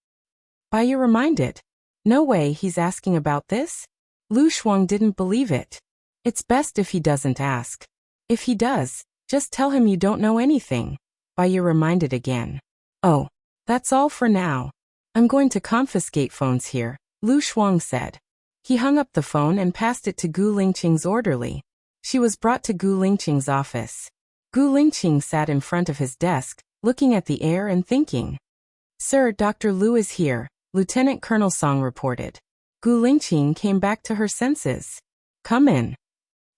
Baya reminded. No way he's asking about this? Lu Shuang didn't believe it. It's best if he doesn't ask. If he does, just tell him you don't know anything, Baya reminded again. Oh, that's all for now. I'm going to confiscate phones here, Lu Shuang said. He hung up the phone and passed it to Gu Lingqing's orderly. She was brought to Gu Lingqing's office. Gu Lingqing sat in front of his desk, looking at the air and thinking. Sir, Dr. Lu is here, Lieutenant Colonel Song reported. Gu Lingqing came back to her senses. Come in.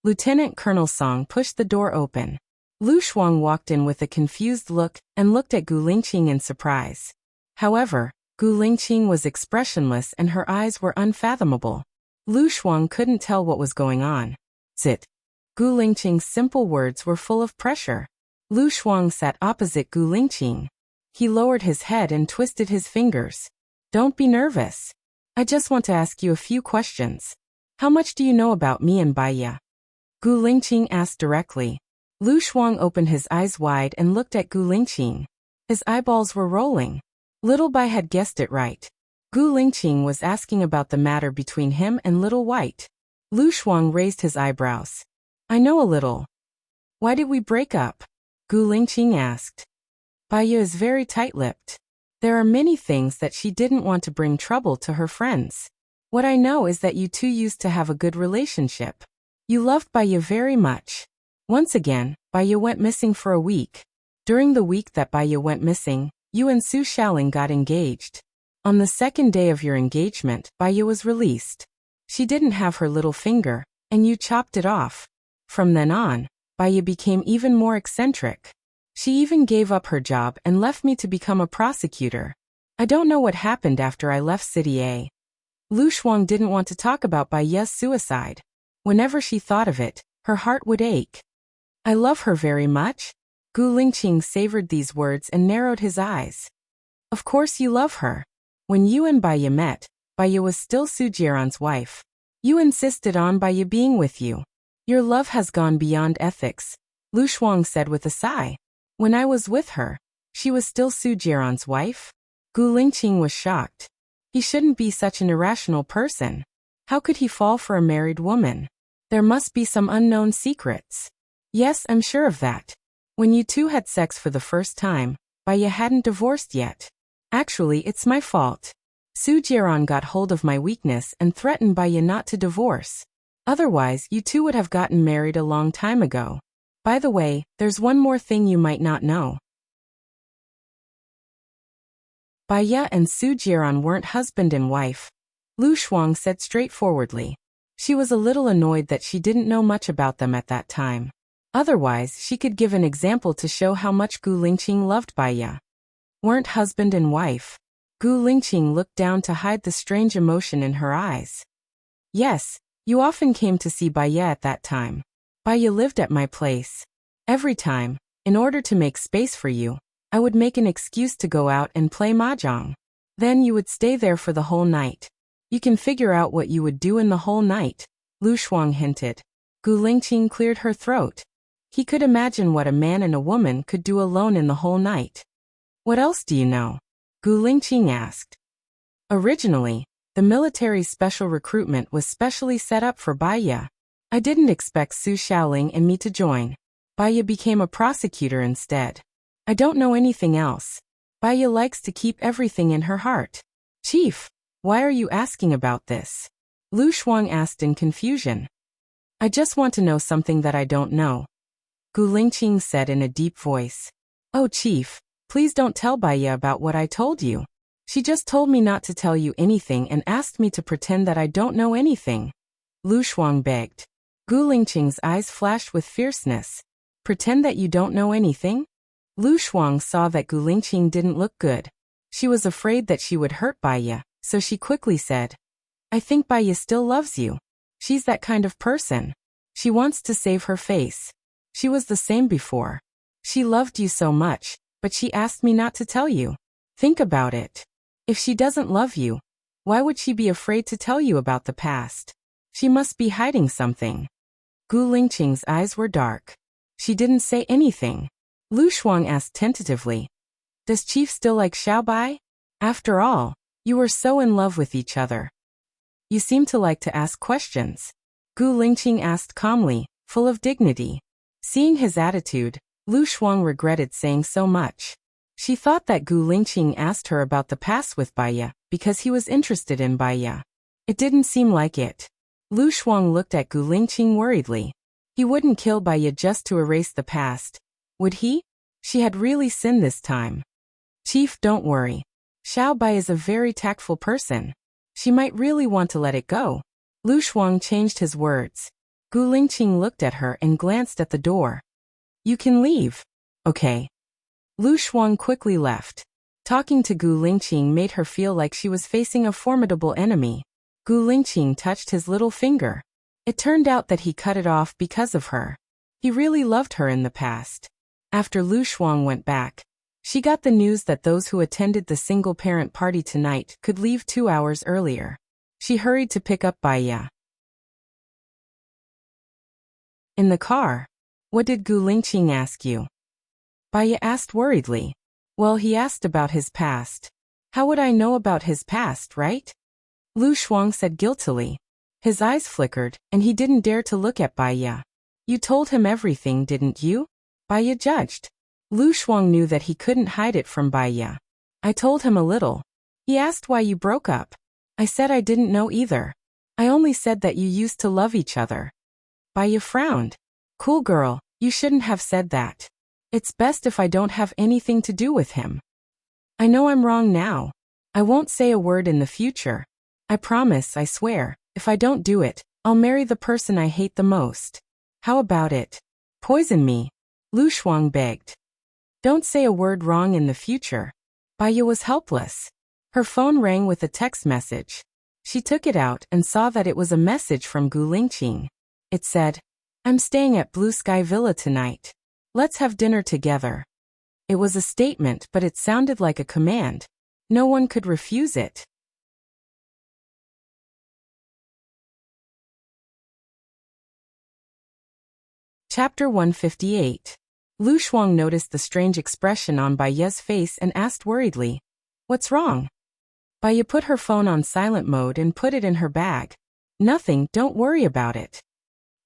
Lieutenant Colonel Song pushed the door open. Lu Shuang walked in with a confused look and looked at Gu Lingqing in surprise. However, Gu Lingqing was expressionless and her eyes were unfathomable. Lu Shuang couldn't tell what was going on. Sit. Gu Lingqing's simple words were full of pressure. Lu Shuang sat opposite Gu Lingqing. He lowered his head and twisted his fingers. Don't be nervous. I just want to ask you a few questions. How much do you know about me and Baya? Gu Lingqing asked directly. Lu Shuang opened his eyes wide and looked at Gu Lingqing. His eyeballs were rolling. Little Bai had guessed it right. Gu Lingqing was asking about the matter between him and Little White. Lu Shuang raised his eyebrows. I know a little. Why did we break up? Gu Lingqing asked. Baya is very tight-lipped. There are many things that she didn't want to bring trouble to her friends. What I know is that you two used to have a good relationship. You loved Baya very much. Once again, Baya went missing for a week. During the week that Baya went missing, you and Su Xiaoling got engaged. On the second day of your engagement, Baya was released. She didn't have her little finger, and you chopped it off. From then on, Baya became even more eccentric. She even gave up her job and left me to become a prosecutor. I don't know what happened after I left City A. Lu Shuang didn't want to talk about Baya's suicide. Whenever she thought of it, her heart would ache. I love her very much. Gu Lingqing savored these words and narrowed his eyes. Of course you love her. When you and Baya met, Baya was still Su Jieran's wife. You insisted on Baya being with you. Your love has gone beyond ethics, Lu Shuang said with a sigh. When I was with her, she was still Su Jieran's wife? Gu Lingqing was shocked. He shouldn't be such an irrational person. How could he fall for a married woman? There must be some unknown secrets. Yes, I'm sure of that. When you two had sex for the first time, Baya hadn't divorced yet. Actually, it's my fault. Su Jieran got hold of my weakness and threatened Baya not to divorce. Otherwise, you two would have gotten married a long time ago. By the way, there's one more thing you might not know. Baya and Su Jieran weren't husband and wife, Lu Shuang said straightforwardly. She was a little annoyed that she didn't know much about them at that time. Otherwise, she could give an example to show how much Gu Lingqing loved Baya. Weren't husband and wife. Gu Lingqing looked down to hide the strange emotion in her eyes. Yes, you often came to see Baya at that time. Baya lived at my place. Every time, in order to make space for you, I would make an excuse to go out and play mahjong. Then you would stay there for the whole night. You can figure out what you would do in the whole night, Lu Shuang hinted. Gu Lingqing cleared her throat. He could imagine what a man and a woman could do alone in the whole night. What else do you know? Gu Lingqing asked. Originally, the military special recruitment was specially set up for Baya. I didn't expect Su Xiaoling and me to join. Baya became a prosecutor instead. I don't know anything else. Baya likes to keep everything in her heart. Chief, why are you asking about this? Lu Shuang asked in confusion. I just want to know something that I don't know, Gu Lingqing said in a deep voice. Oh Chief, please don't tell Baya about what I told you. She just told me not to tell you anything and asked me to pretend that I don't know anything. Lu Shuang begged. Gu Lingqing's eyes flashed with fierceness. Pretend that you don't know anything? Lu Shuang saw that Gu Lingqing didn't look good. She was afraid that she would hurt Baya, so she quickly said, I think Baya still loves you. She's that kind of person. She wants to save her face. She was the same before. She loved you so much, but she asked me not to tell you. Think about it. If she doesn't love you, why would she be afraid to tell you about the past? She must be hiding something. Gu Lingqing's eyes were dark. She didn't say anything. Lu Shuang asked tentatively, Does Chief still like Xiaobai? After all, you were so in love with each other. You seem to like to ask questions. Gu Lingqing asked calmly, full of dignity. Seeing his attitude, Lu Shuang regretted saying so much. She thought that Gu Lingqing asked her about the past with Baya because he was interested in Baya. It didn't seem like it. Lu Shuang looked at Gu Lingqing worriedly. He wouldn't kill Baya just to erase the past, would he? She had really sinned this time. Chief, don't worry. Xiaobai is a very tactful person. She might really want to let it go. Lu Shuang changed his words. Gu Lingqing looked at her and glanced at the door. You can leave. Okay. Lu Shuang quickly left. Talking to Gu Lingqing made her feel like she was facing a formidable enemy. Gu Lingqing touched his little finger. It turned out that he cut it off because of her. He really loved her in the past. After Lu Shuang went back, she got the news that those who attended the single-parent party tonight could leave 2 hours earlier. She hurried to pick up Baya. In the car, what did Gu Lingqing ask you? Baya asked worriedly. Well, he asked about his past. How would I know about his past, right? Lu Shuang said guiltily. His eyes flickered, and he didn't dare to look at Baya. You told him everything, didn't you? Baya judged. Lu Shuang knew that he couldn't hide it from Baya. I told him a little. He asked why you broke up. I said I didn't know either. I only said that you used to love each other. Baya frowned. Cool girl, you shouldn't have said that. It's best if I don't have anything to do with him. I know I'm wrong now. I won't say a word in the future. I promise, I swear, If I don't do it, I'll marry the person I hate the most. How about it? Poison me. Lu Shuang begged. Don't say a word wrong in the future. Baiya was helpless. Her phone rang with a text message. She took it out and saw that it was a message from Gu Lingqing. It said, I'm staying at Blue Sky Villa tonight. Let's have dinner together. It was a statement, but it sounded like a command. No one could refuse it. Chapter 158. Lu Shuang noticed the strange expression on Baiya's face and asked worriedly, What's wrong? Baiya put her phone on silent mode and put it in her bag. Nothing, don't worry about it.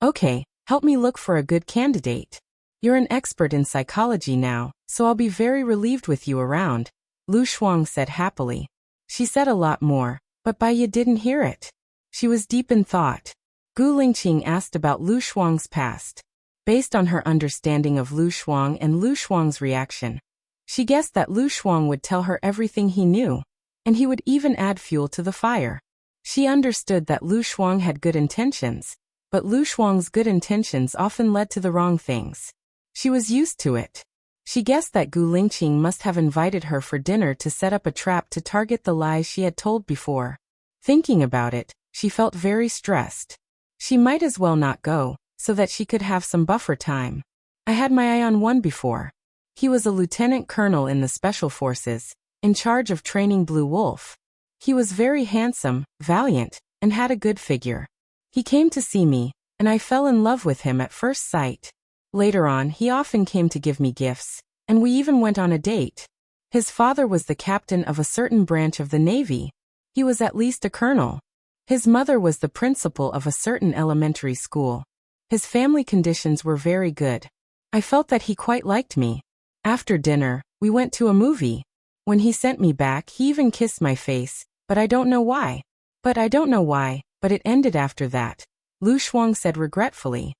Okay, help me look for a good candidate. You're an expert in psychology now, so I'll be very relieved with you around, Lu Shuang said happily. She said a lot more, but Baiya didn't hear it. She was deep in thought. Gu Lingqing asked about Lu Shuang's past. Based on her understanding of Lu Shuang and Lu Shuang's reaction, she guessed that Lu Shuang would tell her everything he knew, and he would even add fuel to the fire. She understood that Lu Shuang had good intentions, but Lu Shuang's good intentions often led to the wrong things. She was used to it. She guessed that Gu Lingqing must have invited her for dinner to set up a trap to target the lies she had told before. Thinking about it, she felt very stressed. She might as well not go, so that she could have some buffer time. I had my eye on one before. He was a lieutenant colonel in the Special Forces, in charge of training Blue Wolf. He was very handsome, valiant, and had a good figure. He came to see me, and I fell in love with him at first sight. Later on, he often came to give me gifts, and we even went on a date. His father was the captain of a certain branch of the Navy. He was at least a colonel. His mother was the principal of a certain elementary school. His family conditions were very good. I felt that he quite liked me. After dinner, we went to a movie. When he sent me back, he even kissed my face, but I don't know why. But it ended after that, Lu Shuang said regretfully.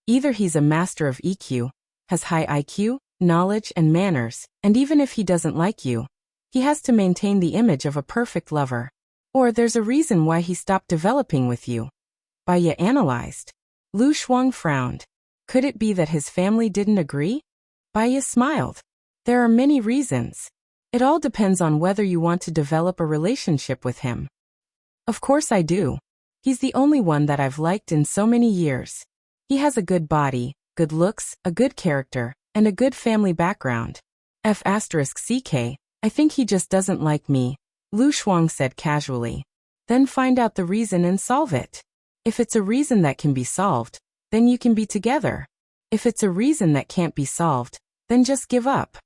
Either he's a master of EQ, has high IQ, knowledge and manners, and even if he doesn't like you, he has to maintain the image of a perfect lover. Or there's a reason why he stopped developing with you. Baiya analyzed. Lu Shuang frowned. Could it be that his family didn't agree? Baiya smiled. There are many reasons. It all depends on whether you want to develop a relationship with him. Of course I do. He's the only one that I've liked in so many years. He has a good body, good looks, a good character, and a good family background. F***ck, I think he just doesn't like me, Lu Shuang said casually. Then find out the reason and solve it. If it's a reason that can be solved, then you can be together. If it's a reason that can't be solved, then just give up.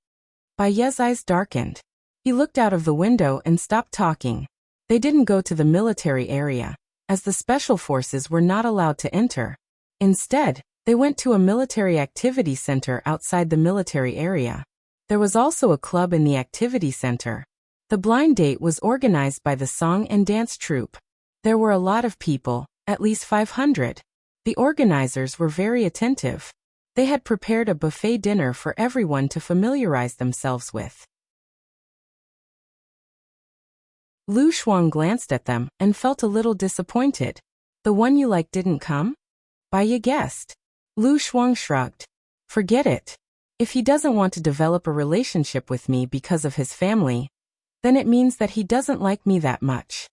Baiya's eyes darkened. He looked out of the window and stopped talking. They didn't go to the military area, as the special forces were not allowed to enter. Instead, they went to a military activity center outside the military area. There was also a club in the activity center. The blind date was organized by the song and dance troupe. There were a lot of people, at least 500. The organizers were very attentive. They had prepared a buffet dinner for everyone to familiarize themselves with. Lu Shuang glanced at them and felt a little disappointed. The one you like didn't come? Baiya guessed. Lu Shuang shrugged. Forget it. If he doesn't want to develop a relationship with me because of his family, then it means that he doesn't like me that much.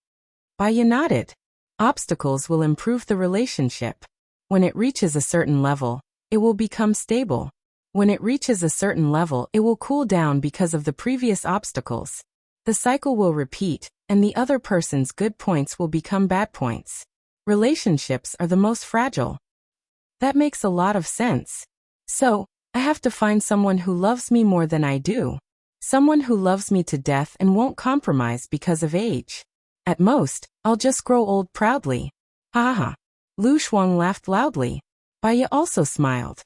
Baiya nodded. Obstacles will improve the relationship. When it reaches a certain level, it will become stable. When it reaches a certain level, it will cool down because of the previous obstacles. The cycle will repeat, and the other person's good points will become bad points. Relationships are the most fragile. That makes a lot of sense. So, I have to find someone who loves me more than I do. Someone who loves me to death and won't compromise because of age. At most, I'll just grow old proudly. Ha ha. Lu Shuang laughed loudly. Baiya also smiled.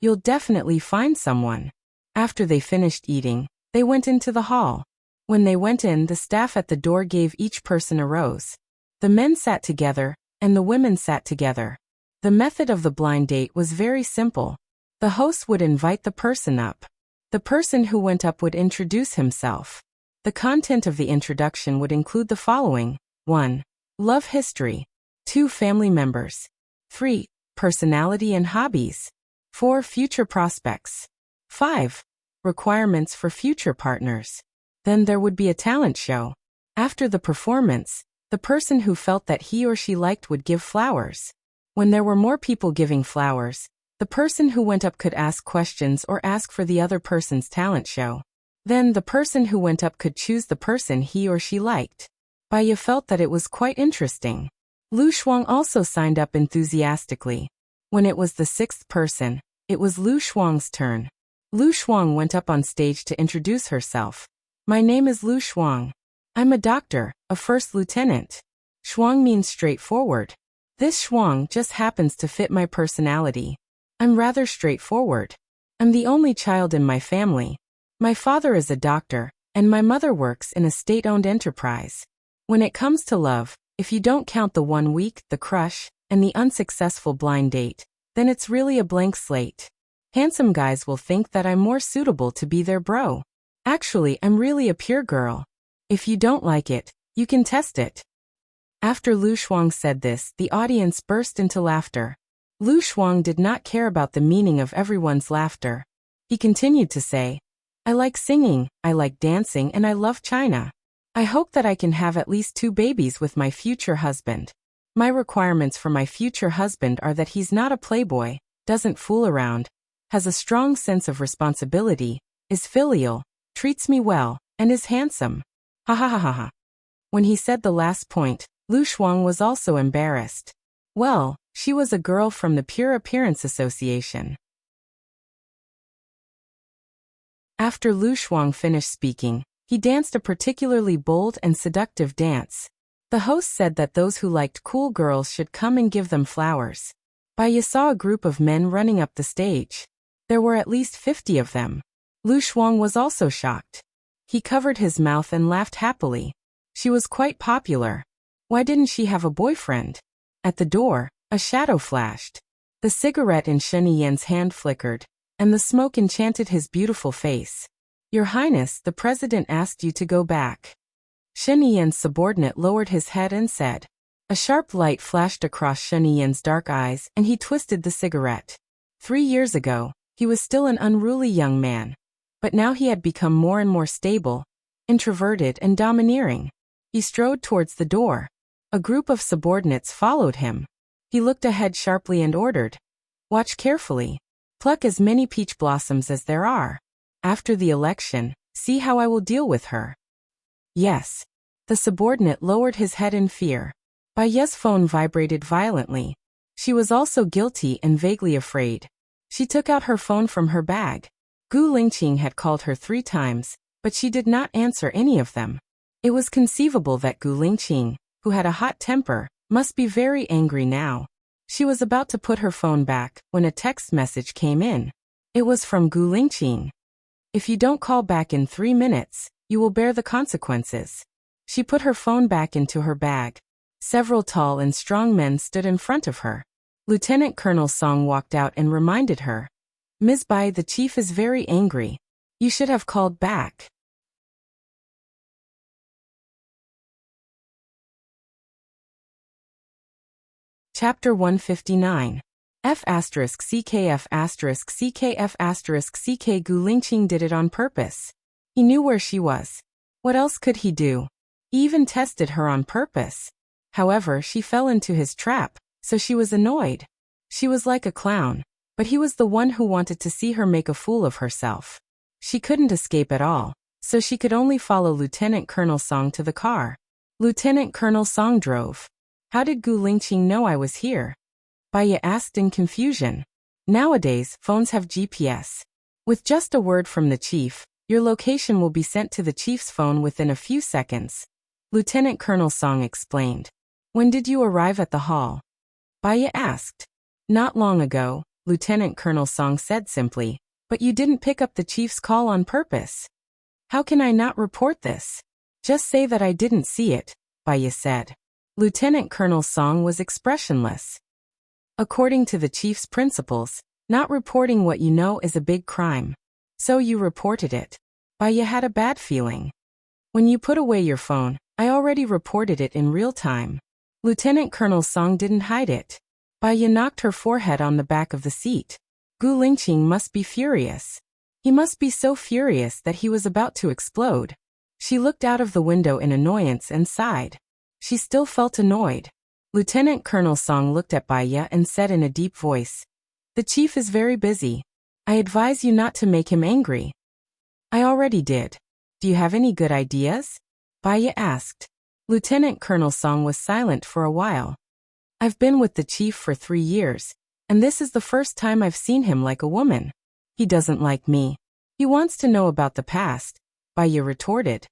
You'll definitely find someone. After they finished eating, they went into the hall. When they went in, the staff at the door gave each person a rose. The men sat together, and the women sat together. The method of the blind date was very simple. The host would invite the person up. The person who went up would introduce himself. The content of the introduction would include the following: 1. Love history. 2. Family members. 3. Personality and hobbies. 4. Future prospects. 5. Requirements for future partners. Then there would be a talent show. After the performance, the person who felt that he or she liked would give flowers. When there were more people giving flowers, the person who went up could ask questions or ask for the other person's talent show. Then the person who went up could choose the person he or she liked. Baiya felt that it was quite interesting. Lu Shuang also signed up enthusiastically. When it was the 6th person, it was Lu Shuang's turn. Lu Shuang went up on stage to introduce herself. My name is Lu Shuang. I'm a doctor, a first lieutenant. Shuang means straightforward. This Shuang just happens to fit my personality. I'm rather straightforward. I'm the only child in my family. My father is a doctor, and my mother works in a state-owned enterprise. When it comes to love, if you don't count the 1 week, the crush, and the unsuccessful blind date, then it's really a blank slate. Handsome guys will think that I'm more suitable to be their bro. Actually, I'm really a pure girl. If you don't like it, you can test it. After Lu Shuang said this, the audience burst into laughter. Lu Shuang did not care about the meaning of everyone's laughter. He continued to say, I like singing, I like dancing, and I love China. I hope that I can have at least 2 babies with my future husband. My requirements for my future husband are that he's not a playboy, doesn't fool around, has a strong sense of responsibility, is filial, treats me well, and is handsome. Ha ha ha ha ha. When he said the last point, Lu Shuang was also embarrassed. Well, she was a girl from the Pure Appearance Association. After Lu Shuang finished speaking, he danced a particularly bold and seductive dance. The host said that those who liked cool girls should come and give them flowers. Baiya saw a group of men running up the stage. There were at least 50 of them. Lu Shuang was also shocked. He covered his mouth and laughed happily. She was quite popular. Why didn't she have a boyfriend? At the door, a shadow flashed. The cigarette in Shen Yi's hand flickered, and the smoke enchanted his beautiful face. Your Highness, the President asked you to go back. Shen Yi's subordinate lowered his head and said. A sharp light flashed across Shen Yi's dark eyes, and he twisted the cigarette. 3 years ago, he was still an unruly young man. But now he had become more and more stable, introverted and domineering. He strode towards the door. A group of subordinates followed him. He looked ahead sharply and ordered. Watch carefully. Pluck as many peach blossoms as there are. After the election, see how I will deal with her. Yes. The subordinate lowered his head in fear. Baiya's phone vibrated violently. She was also guilty and vaguely afraid. She took out her phone from her bag. Gu Lingqing had called her 3 times, but she did not answer any of them. It was conceivable that Gu Lingqing, who had a hot temper, must be very angry now. She was about to put her phone back when a text message came in. It was from Gu Lingqing. If you don't call back in 3 minutes, you will bear the consequences. She put her phone back into her bag. Several tall and strong men stood in front of her. Lieutenant Colonel Song walked out and reminded her. Ms. Bai, the chief is very angry. You should have called back. Chapter 159. F***CKF**CKF**CK Gu Lingqing did it on purpose. He knew where she was. What else could he do? He even tested her on purpose. However, she fell into his trap, so she was annoyed. She was like a clown, but he was the one who wanted to see her make a fool of herself. She couldn't escape at all, so she could only follow Lieutenant Colonel Song to the car. Lieutenant Colonel Song drove. How did Gu Lingqing know I was here? Baiya asked in confusion. Nowadays, phones have GPS. With just a word from the chief, your location will be sent to the chief's phone within a few seconds. Lieutenant Colonel Song explained. When did you arrive at the hall? Baiya asked. Not long ago, Lieutenant Colonel Song said simply, but you didn't pick up the chief's call on purpose. How can I not report this? Just say that I didn't see it, Baiya said. Lieutenant Colonel Song was expressionless. According to the chief's principles, not reporting what you know is a big crime. So you reported it. Baiya had a bad feeling. When you put away your phone, I already reported it in real time. Lieutenant Colonel Song didn't hide it. Baiya knocked her forehead on the back of the seat. Gu Lingqing must be furious. He must be so furious that he was about to explode. She looked out of the window in annoyance and sighed. She still felt annoyed. Lieutenant Colonel Song looked at Baiya and said in a deep voice, "The chief is very busy. I advise you not to make him angry." "I already did. Do you have any good ideas?" Baiya asked. Lieutenant Colonel Song was silent for a while. "I've been with the chief for 3 years, and this is the first time I've seen him like a woman. He doesn't like me. He wants to know about the past," Baiya retorted.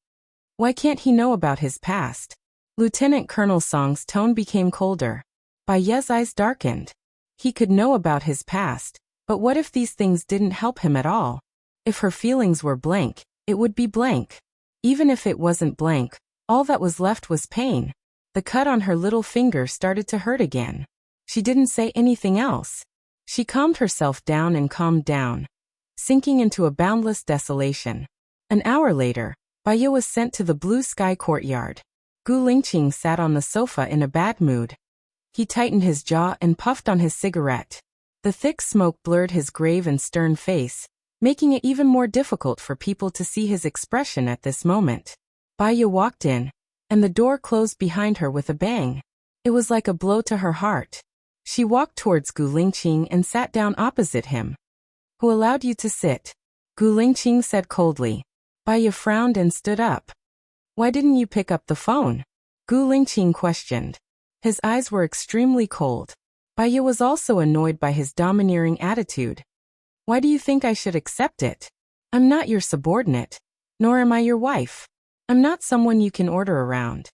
"Why can't he know about his past?" Lieutenant Colonel Song's tone became colder. Baiya's eyes darkened. He could know about his past, but what if these things didn't help him at all? If her feelings were blank, it would be blank. Even if it wasn't blank, all that was left was pain. The cut on her little finger started to hurt again. She didn't say anything else. She calmed herself down and calmed down, sinking into a boundless desolation. An hour later, Baiya was sent to the blue sky courtyard. Gu Lingqing sat on the sofa in a bad mood. He tightened his jaw and puffed on his cigarette. The thick smoke blurred his grave and stern face, making it even more difficult for people to see his expression at this moment. Baiya walked in, and the door closed behind her with a bang. It was like a blow to her heart. She walked towards Gu Lingqing and sat down opposite him. "Who allowed you to sit?" Gu Lingqing said coldly. Baiya frowned and stood up. "Why didn't you pick up the phone?" Gu Lingqing questioned. His eyes were extremely cold. Baiya was also annoyed by his domineering attitude. "Why do you think I should accept it? I'm not your subordinate, nor am I your wife. I'm not someone you can order around."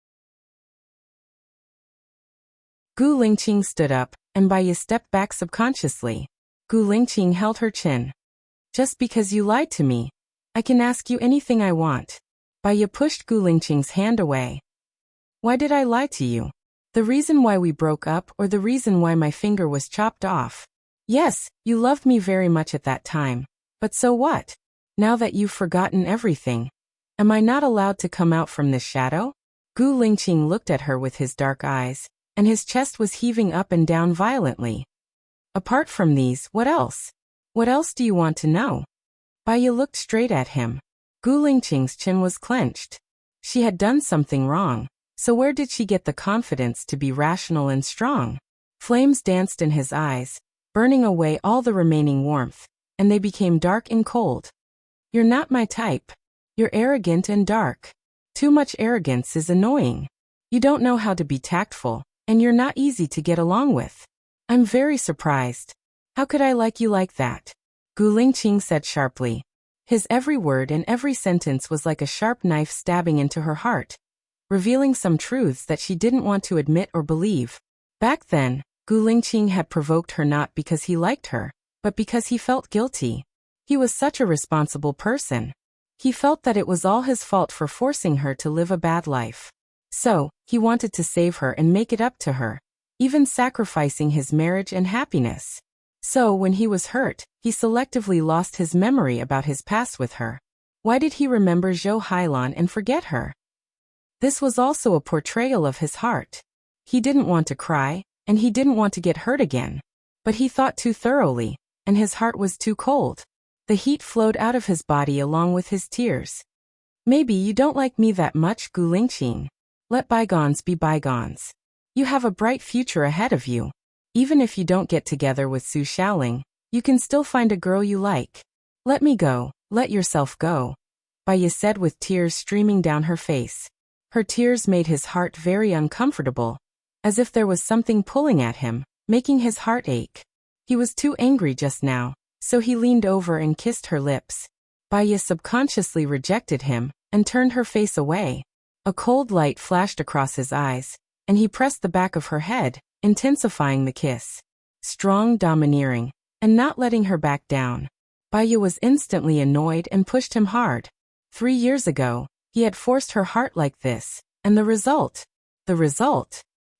Gu Lingqing stood up, and Baiya stepped back subconsciously. Gu Lingqing held her chin. "Just because you lied to me, I can ask you anything I want." Baiya pushed Gu Lingqing's hand away. "Why did I lie to you? The reason why we broke up or the reason why my finger was chopped off? Yes, you loved me very much at that time. But so what? Now that you've forgotten everything, am I not allowed to come out from this shadow?" Gu Lingqing looked at her with his dark eyes, and his chest was heaving up and down violently. "Apart from these, what else? What else do you want to know?" Baiya looked straight at him. Gu Lingqing's chin was clenched. She had done something wrong, so where did she get the confidence to be rational and strong? Flames danced in his eyes, burning away all the remaining warmth, and they became dark and cold. "You're not my type. You're arrogant and dark. Too much arrogance is annoying. You don't know how to be tactful, and you're not easy to get along with. I'm very surprised. How could I like you like that?" Gu Lingqing said sharply. His every word and every sentence was like a sharp knife stabbing into her heart, revealing some truths that she didn't want to admit or believe. Back then, Gu Lingqing had provoked her not because he liked her, but because he felt guilty. He was such a responsible person. He felt that it was all his fault for forcing her to live a bad life. So, he wanted to save her and make it up to her, even sacrificing his marriage and happiness. So, when he was hurt, he selectively lost his memory about his past with her. Why did he remember Zhou Hailan and forget her? This was also a portrayal of his heart. He didn't want to cry, and he didn't want to get hurt again. But he thought too thoroughly, and his heart was too cold. The heat flowed out of his body along with his tears. "Maybe you don't like me that much, Gu Lingqing. Let bygones be bygones. You have a bright future ahead of you. Even if you don't get together with Su Xiaoling, you can still find a girl you like. Let me go, let yourself go," Baiya said with tears streaming down her face. Her tears made his heart very uncomfortable, as if there was something pulling at him, making his heart ache. He was too angry just now, so he leaned over and kissed her lips. Baiya subconsciously rejected him and turned her face away. A cold light flashed across his eyes, and he pressed the back of her head, intensifying the kiss. Strong, domineering, and not letting her back down. Baiya was instantly annoyed and pushed him hard. 3 years ago, he had forced her heart like this, and the result?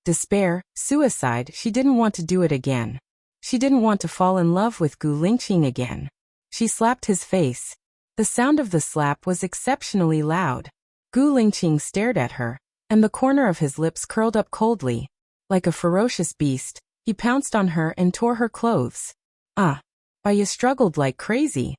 Despair, suicide. She didn't want to do it again. She didn't want to fall in love with Gu Lingqing again. She slapped his face. The sound of the slap was exceptionally loud. Gu Lingqing stared at her, and the corner of his lips curled up coldly. Like a ferocious beast, he pounced on her and tore her clothes. Baya struggled like crazy.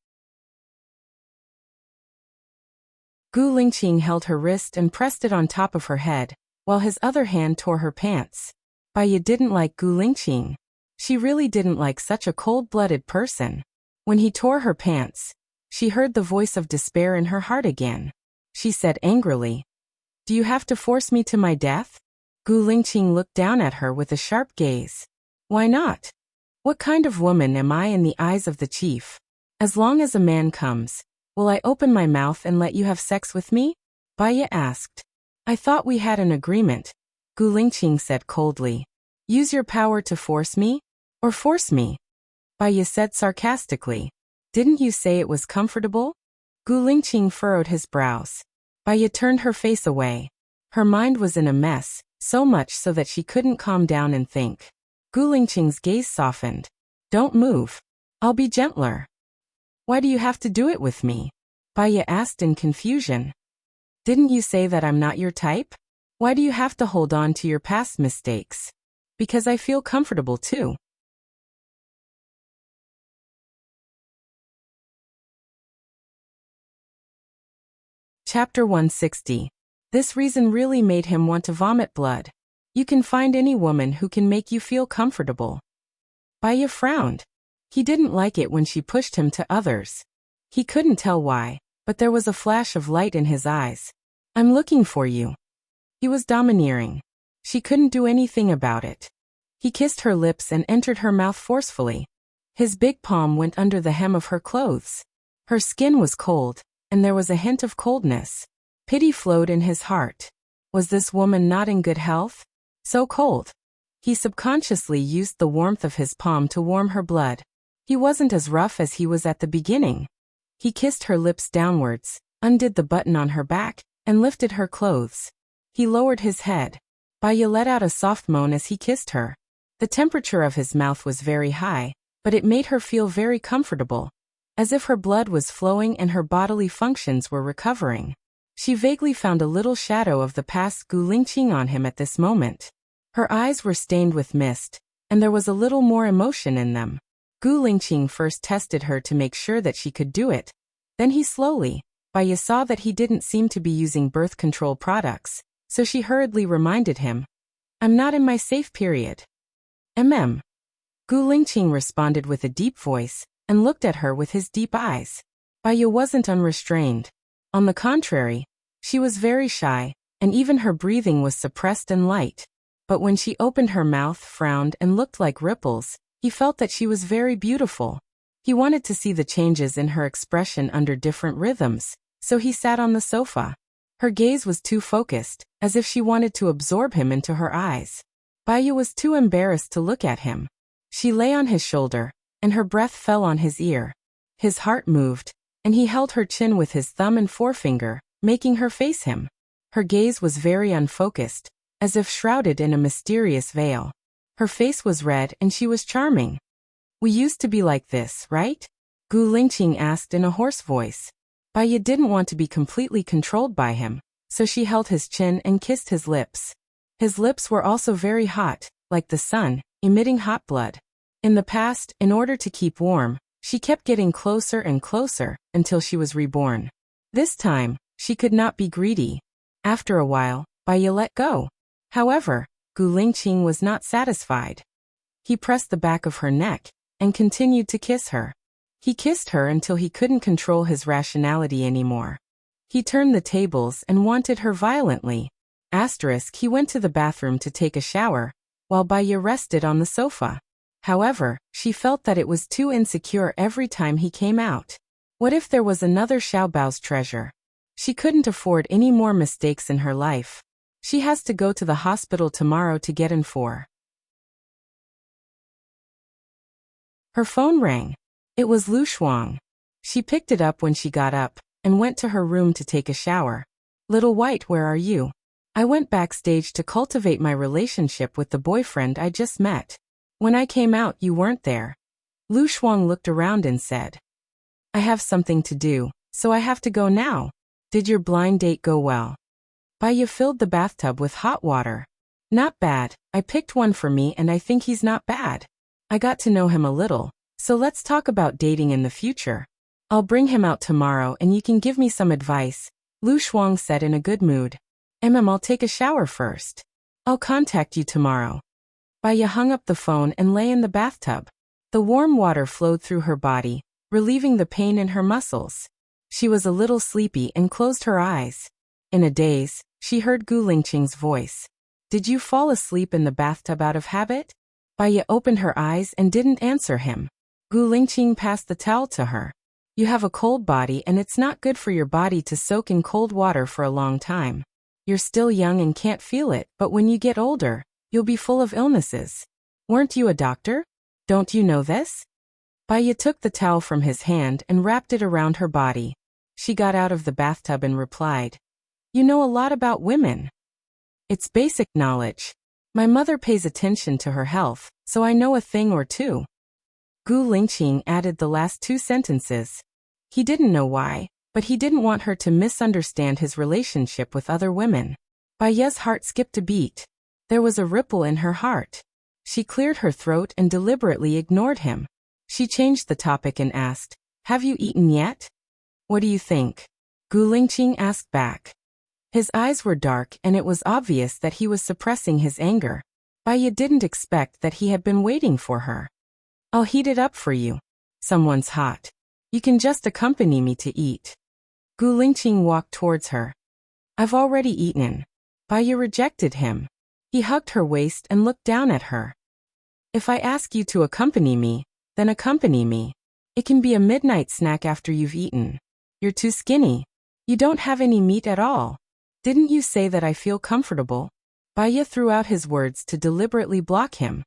Gu Lingqing held her wrist and pressed it on top of her head, while his other hand tore her pants. Baya didn't like Gu Lingqing. She really didn't like such a cold-blooded person. When he tore her pants, she heard the voice of despair in her heart again. She said angrily, "Do you have to force me to my death?" Gu Lingqing looked down at her with a sharp gaze. "Why not? What kind of woman am I in the eyes of the chief? As long as a man comes, will I open my mouth and let you have sex with me?" Baya asked. "I thought we had an agreement," Gu Lingqing said coldly. "Use your power to force me? Or force me?" Baya said sarcastically. "Didn't you say it was comfortable?" Gu Lingqing furrowed his brows. Baya turned her face away. Her mind was in a mess, so much so that she couldn't calm down and think. Gu Lingqing's gaze softened. "Don't move. I'll be gentler." "Why do you have to do it with me?" Baya asked in confusion. "Didn't you say that I'm not your type? Why do you have to hold on to your past mistakes?" "Because I feel comfortable too." Chapter 160. This reason really made him want to vomit blood. You can find any woman who can make you feel comfortable. Baya frowned. He didn't like it when she pushed him to others. He couldn't tell why, but there was a flash of light in his eyes. "I'm looking for you." He was domineering. She couldn't do anything about it. He kissed her lips and entered her mouth forcefully. His big palm went under the hem of her clothes. Her skin was cold, and there was a hint of coldness. Pity flowed in his heart. Was this woman not in good health? So cold. He subconsciously used the warmth of his palm to warm her blood. He wasn't as rough as he was at the beginning. He kissed her lips downwards, undid the button on her back, and lifted her clothes. He lowered his head. Baya let out a soft moan as he kissed her. The temperature of his mouth was very high, but it made her feel very comfortable, as if her blood was flowing and her bodily functions were recovering. She vaguely found a little shadow of the past Gu Lingqing on him at this moment. Her eyes were stained with mist, and there was a little more emotion in them. Gu Lingqing first tested her to make sure that she could do it. Then he slowly. Baya saw that he didn't seem to be using birth control products, so she hurriedly reminded him, "I'm not in my safe period." "Mm." Gu Lingqing responded with a deep voice, and looked at her with his deep eyes. Baya wasn't unrestrained. On the contrary, she was very shy, and even her breathing was suppressed and light. But when she opened her mouth, frowned, and looked like ripples, he felt that she was very beautiful. He wanted to see the changes in her expression under different rhythms, so he sat on the sofa. Her gaze was too focused, as if she wanted to absorb him into her eyes. Baya was too embarrassed to look at him. She lay on his shoulder, and her breath fell on his ear. His heart moved, and he held her chin with his thumb and forefinger, making her face him. Her gaze was very unfocused, as if shrouded in a mysterious veil. Her face was red and she was charming. "We used to be like this, right?" Gu Lingqing asked in a hoarse voice. Baya didn't want to be completely controlled by him, so she held his chin and kissed his lips. His lips were also very hot, like the sun, emitting hot blood. In the past, in order to keep warm, she kept getting closer and closer, until she was reborn. This time, she could not be greedy. After a while, Baya let go. However, Gu Lingqing was not satisfied. He pressed the back of her neck, and continued to kiss her. He kissed her until he couldn't control his rationality anymore. He turned the tables and wanted her violently. He went to the bathroom to take a shower, while Baya rested on the sofa. However, she felt that it was too insecure every time he came out. What if there was another Xiaobao's treasure? She couldn't afford any more mistakes in her life. She has to go to the hospital tomorrow to get in for. Her phone rang. It was Lu Shuang. She picked it up when she got up, and went to her room to take a shower. "Little White, where are you?" "I went backstage to cultivate my relationship with the boyfriend I just met. When I came out, you weren't there." Lu Shuang looked around and said, "I have something to do, so I have to go now. Did your blind date go well?" Baya filled the bathtub with hot water. Not bad. I picked one for me and I think he's not bad. I got to know him a little, so let's talk about dating in the future. I'll bring him out tomorrow and you can give me some advice, Lu Shuang said in a good mood. I'll take a shower first. I'll contact you tomorrow. Baya hung up the phone and lay in the bathtub. The warm water flowed through her body, relieving the pain in her muscles. She was a little sleepy and closed her eyes. In a daze, she heard Gu Lingqing's voice. Did you fall asleep in the bathtub out of habit? Baya opened her eyes and didn't answer him. Gu Lingqing passed the towel to her. You have a cold body and it's not good for your body to soak in cold water for a long time. You're still young and can't feel it, but when you get older, you'll be full of illnesses. Weren't you a doctor? Don't you know this? Baya took the towel from his hand and wrapped it around her body. She got out of the bathtub and replied, You know a lot about women. It's basic knowledge. My mother pays attention to her health, so I know a thing or two. Gu Lingqing added the last two sentences. He didn't know why, but he didn't want her to misunderstand his relationship with other women. Baya's heart skipped a beat. There was a ripple in her heart. She cleared her throat and deliberately ignored him. She changed the topic and asked, Have you eaten yet? What do you think? Gu Lingqing asked back. His eyes were dark and it was obvious that he was suppressing his anger. Baya didn't expect that he had been waiting for her. I'll heat it up for you. Someone's hot. You can just accompany me to eat. Gu Lingqing walked towards her. I've already eaten. Baya rejected him. He hugged her waist and looked down at her. If I ask you to accompany me, then accompany me. It can be a midnight snack after you've eaten. You're too skinny. You don't have any meat at all. Didn't you say that I feel comfortable? Baya threw out his words to deliberately block him.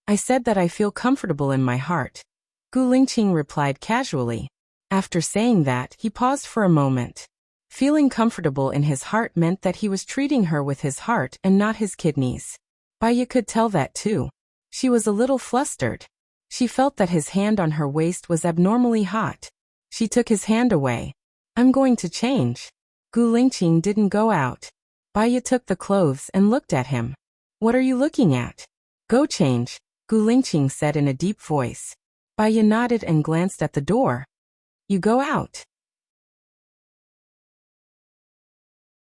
I said that I feel comfortable in my heart. Gu Lingqing replied casually. After saying that, he paused for a moment. Feeling comfortable in his heart meant that he was treating her with his heart and not his kidneys. Baya could tell that too. She was a little flustered. She felt that his hand on her waist was abnormally hot. She took his hand away. I'm going to change. Gu Lingqing didn't go out. Baya took the clothes and looked at him. What are you looking at? Go change, Gu Lingqing said in a deep voice. Baya nodded and glanced at the door. You go out.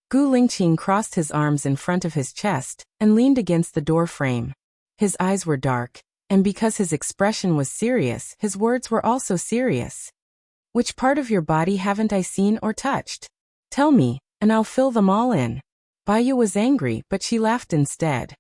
Gu Lingqing crossed his arms in front of his chest and leaned against the door frame. His eyes were dark, and because his expression was serious, his words were also serious. Which part of your body haven't I seen or touched? Tell me, and I'll fill them all in. Baya was angry, but she laughed instead.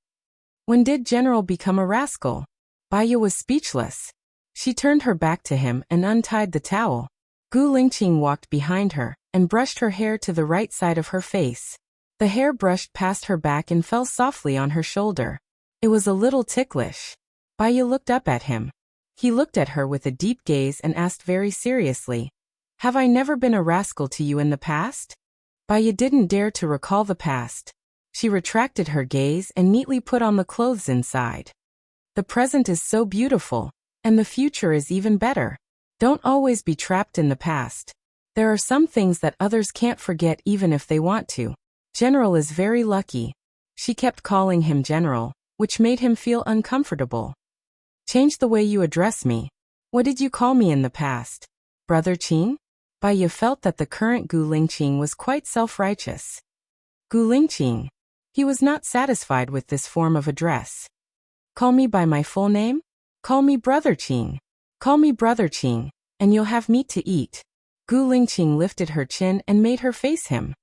When did General become a rascal? Baya was speechless. She turned her back to him and untied the towel. Gu Lingqing walked behind her and brushed her hair to the right side of her face. The hair brushed past her back and fell softly on her shoulder. It was a little ticklish. Baya looked up at him. He looked at her with a deep gaze and asked very seriously, Have I never been a rascal to you in the past? Baya didn't dare to recall the past. She retracted her gaze and neatly put on the clothes inside. The present is so beautiful, and the future is even better. Don't always be trapped in the past. There are some things that others can't forget even if they want to. General is very lucky. She kept calling him General, which made him feel uncomfortable. Change the way you address me. What did you call me in the past? Brother Qing? Baya felt that the current Gu Lingqing was quite self-righteous. Gu Lingqing. He was not satisfied with this form of address. Call me by my full name? Call me Brother Qing. Call me Brother Qing, and you'll have meat to eat. Gu Lingqing lifted her chin and made her face him.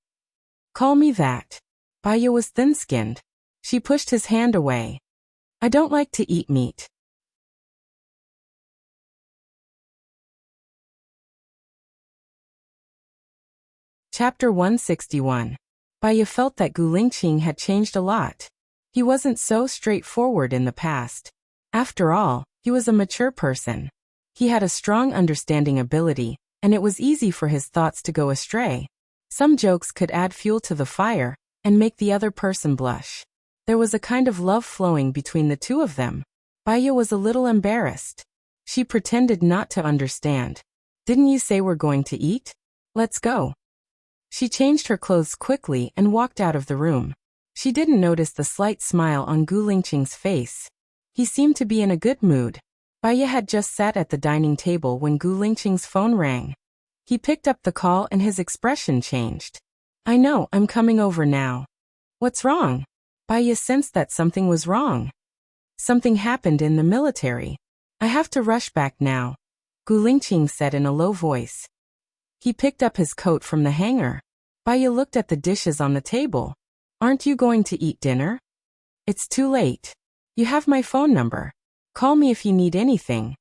Call me that. Baya was thin-skinned. She pushed his hand away. I don't like to eat meat. Chapter 161. Baya felt that Gu Lingqing had changed a lot. He wasn't so straightforward in the past. After all, he was a mature person. He had a strong understanding ability, and it was easy for his thoughts to go astray. Some jokes could add fuel to the fire and make the other person blush. There was a kind of love flowing between the two of them. Baya was a little embarrassed. She pretended not to understand. Didn't you say we're going to eat? Let's go. She changed her clothes quickly and walked out of the room. She didn't notice the slight smile on Gu Lingqing's face. He seemed to be in a good mood. Baya had just sat at the dining table when Gu Lingqing's phone rang. He picked up the call and his expression changed. I know, I'm coming over now. What's wrong? Baya sensed that something was wrong. Something happened in the military. I have to rush back now, Gu Lingqing said in a low voice. He picked up his coat from the hanger. Baya looked at the dishes on the table. Aren't you going to eat dinner? It's too late. You have my phone number. Call me if you need anything,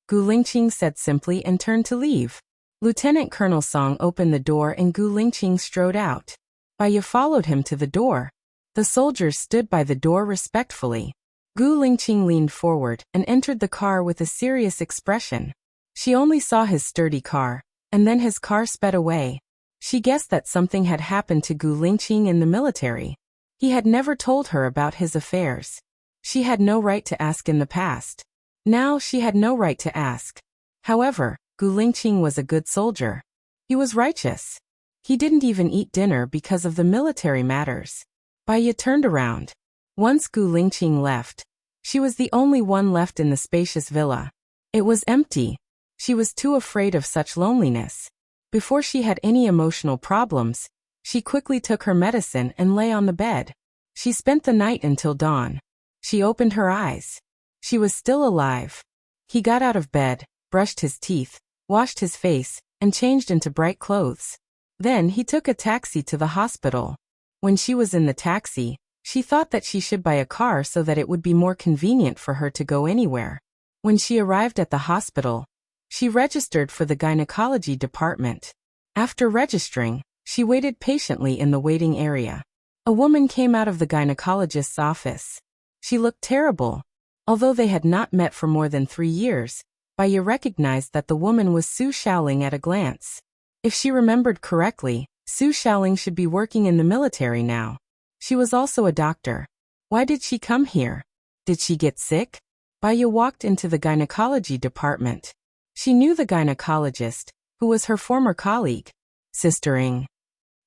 Gu Lingqing said simply and turned to leave. Lieutenant Colonel Song opened the door and Gu Lingqing strode out. Baya followed him to the door. The soldiers stood by the door respectfully. Gu Lingqing leaned forward and entered the car with a serious expression. She only saw his sturdy car, and then his car sped away. She guessed that something had happened to Gu Lingqing in the military. He had never told her about his affairs. She had no right to ask in the past. Now she had no right to ask. However, Gu Lingqing was a good soldier. He was righteous. He didn't even eat dinner because of the military matters. Baya turned around. Once Gu Lingqing left, she was the only one left in the spacious villa. It was empty. She was too afraid of such loneliness. Before she had any emotional problems, she quickly took her medicine and lay on the bed. She spent the night until dawn. She opened her eyes. She was still alive. He got out of bed, brushed his teeth, washed his face, and changed into bright clothes. Then he took a taxi to the hospital. When she was in the taxi, she thought that she should buy a car so that it would be more convenient for her to go anywhere. When she arrived at the hospital, she registered for the gynecology department. After registering, she waited patiently in the waiting area. A woman came out of the gynecologist's office. She looked terrible. Although they had not met for more than 3 years, Baya recognized that the woman was Su Shaoling at a glance. If she remembered correctly, Su Shaoling should be working in the military now. She was also a doctor. Why did she come here? Did she get sick? Baya walked into the gynecology department. She knew the gynecologist, who was her former colleague, Sister Ing.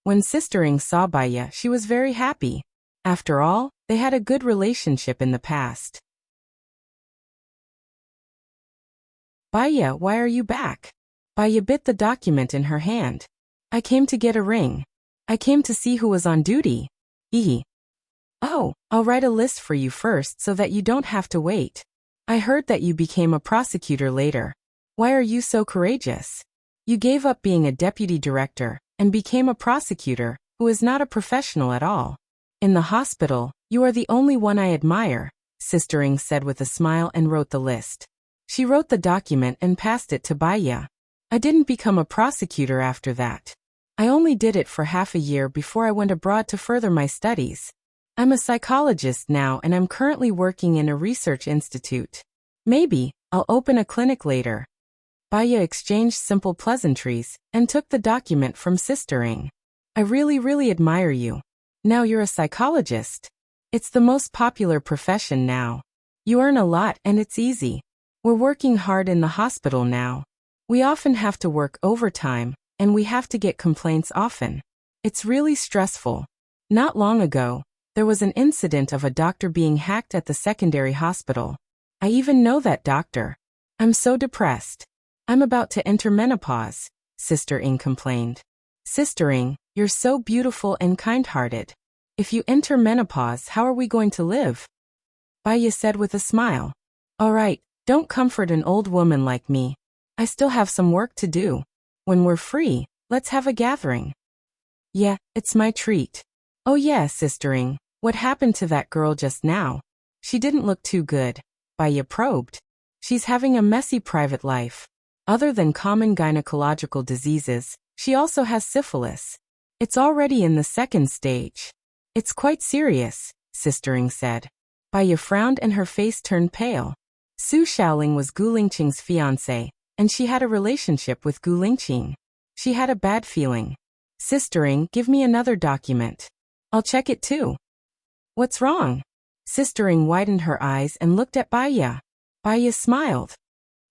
When Sister Ing saw Baya, she was very happy. After all, they had a good relationship in the past. Baya, why are you back? Baya bit the document in her hand. I came to get a ring. I came to see who was on duty. Oh, I'll write a list for you first so that you don't have to wait. I heard that you became a prosecutor later. Why are you so courageous? You gave up being a deputy director and became a prosecutor who is not a professional at all. In the hospital, you are the only one I admire, Sister Ing said with a smile and wrote the list. She wrote the document and passed it to Baya. I didn't become a prosecutor after that. I only did it for half a year before I went abroad to further my studies. I'm a psychologist now and I'm currently working in a research institute. Maybe I'll open a clinic later. Baya exchanged simple pleasantries and took the document from Sister Ing. I really admire you. Now you're a psychologist. It's the most popular profession now. You earn a lot and it's easy. We're working hard in the hospital now. We often have to work overtime, and we have to get complaints often. It's really stressful. Not long ago, there was an incident of a doctor being hacked at the secondary hospital. I even know that doctor. I'm so depressed. I'm about to enter menopause, Sister Ing complained. Sister Ing, you're so beautiful and kind-hearted. If you enter menopause, how are we going to live? Baya said with a smile. All right, don't comfort an old woman like me. I still have some work to do. When we're free, let's have a gathering. Yeah, it's my treat. Oh yeah, Sister Ing, what happened to that girl just now? She didn't look too good. Baya probed. She's having a messy private life. Other than common gynecological diseases, she also has syphilis. It's already in the 2nd stage. It's quite serious, Sister Ing said. Baya frowned and her face turned pale. Su Shaoling was Gu Lingqing's fiancée, and she had a relationship with Gu Lingqing. She had a bad feeling. Sister Ing, give me another document. I'll check it too. What's wrong? Sister Ing widened her eyes and looked at Baya. Baya smiled.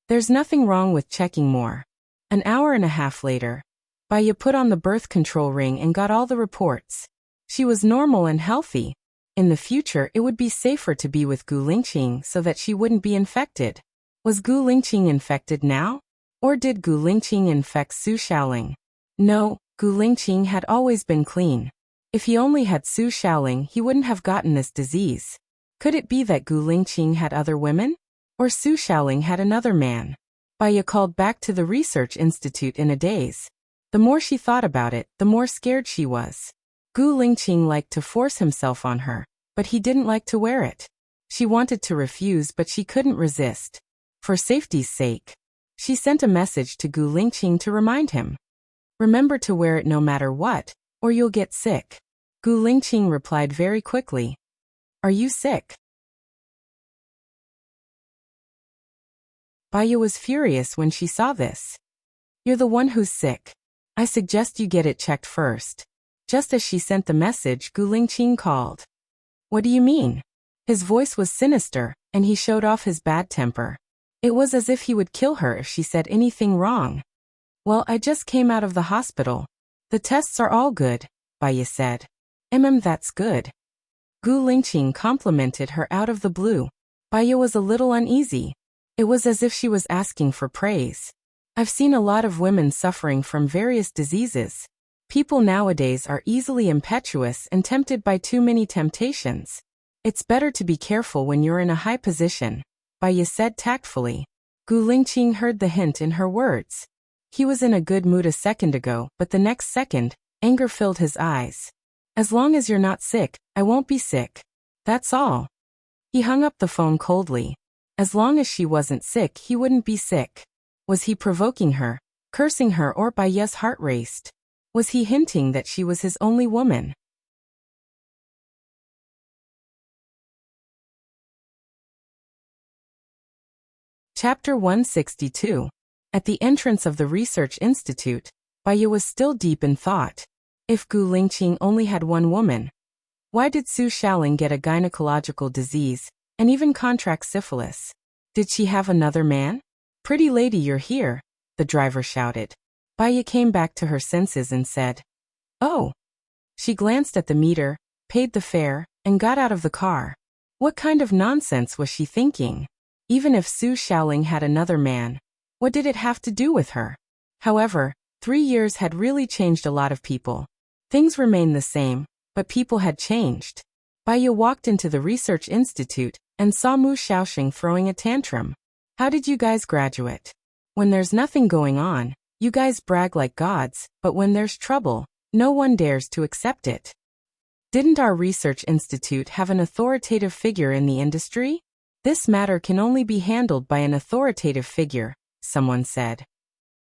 There's nothing wrong with checking more. An hour and a half later, Baya put on the birth control ring and got all the reports. She was normal and healthy. In the future, it would be safer to be with Gu Lingqing so that she wouldn't be infected. Was Gu Lingqing infected now? Or did Gu Lingqing infect Su Xiaoling? No, Gu Lingqing had always been clean. If he only had Su Xiaoling, he wouldn't have gotten this disease. Could it be that Gu Lingqing had other women? Or Su Xiaoling had another man? Baya called back to the research institute in a daze. The more she thought about it, the more scared she was. Gu Lingqing liked to force himself on her, but he didn't like to wear it. She wanted to refuse, but she couldn't resist. For safety's sake, she sent a message to Gu Lingqing to remind him. Remember to wear it no matter what, or you'll get sick. Gu Lingqing replied very quickly. Are you sick? Baya was furious when she saw this. You're the one who's sick. I suggest you get it checked first. Just as she sent the message, Gu Lingqing called. What do you mean? His voice was sinister, and he showed off his bad temper. It was as if he would kill her if she said anything wrong. Well, I just came out of the hospital. The tests are all good, Baya said. That's good. Gu Lingqing complimented her out of the blue. Baya was a little uneasy. It was as if she was asking for praise. I've seen a lot of women suffering from various diseases. People nowadays are easily impetuous and tempted by too many temptations. It's better to be careful when you're in a high position, Baya said tactfully. Gu Lingqing heard the hint in her words. He was in a good mood a second ago, but the next second, anger filled his eyes. As long as you're not sick, I won't be sick. That's all. He hung up the phone coldly. As long as she wasn't sick, he wouldn't be sick. Was he provoking her, cursing her, or Baya's heart raced? Was he hinting that she was his only woman? Chapter 162. At the entrance of the research institute, Baya was still deep in thought. If Gu Lingqing only had one woman, why did Su Xiaoling get a gynecological disease, and even contract syphilis? Did she have another man? Pretty lady, you're here, the driver shouted. Baya came back to her senses and said, Oh. She glanced at the meter, paid the fare, and got out of the car. What kind of nonsense was she thinking? Even if Su Xiaoling had another man, what did it have to do with her? However, 3 years had really changed a lot of people. Things remained the same, but people had changed. Baya walked into the research institute and saw Mu Xiaoxing throwing a tantrum. How did you guys graduate? When there's nothing going on, you guys brag like gods, but when there's trouble, no one dares to accept it. Didn't our research institute have an authoritative figure in the industry? This matter can only be handled by an authoritative figure, someone said.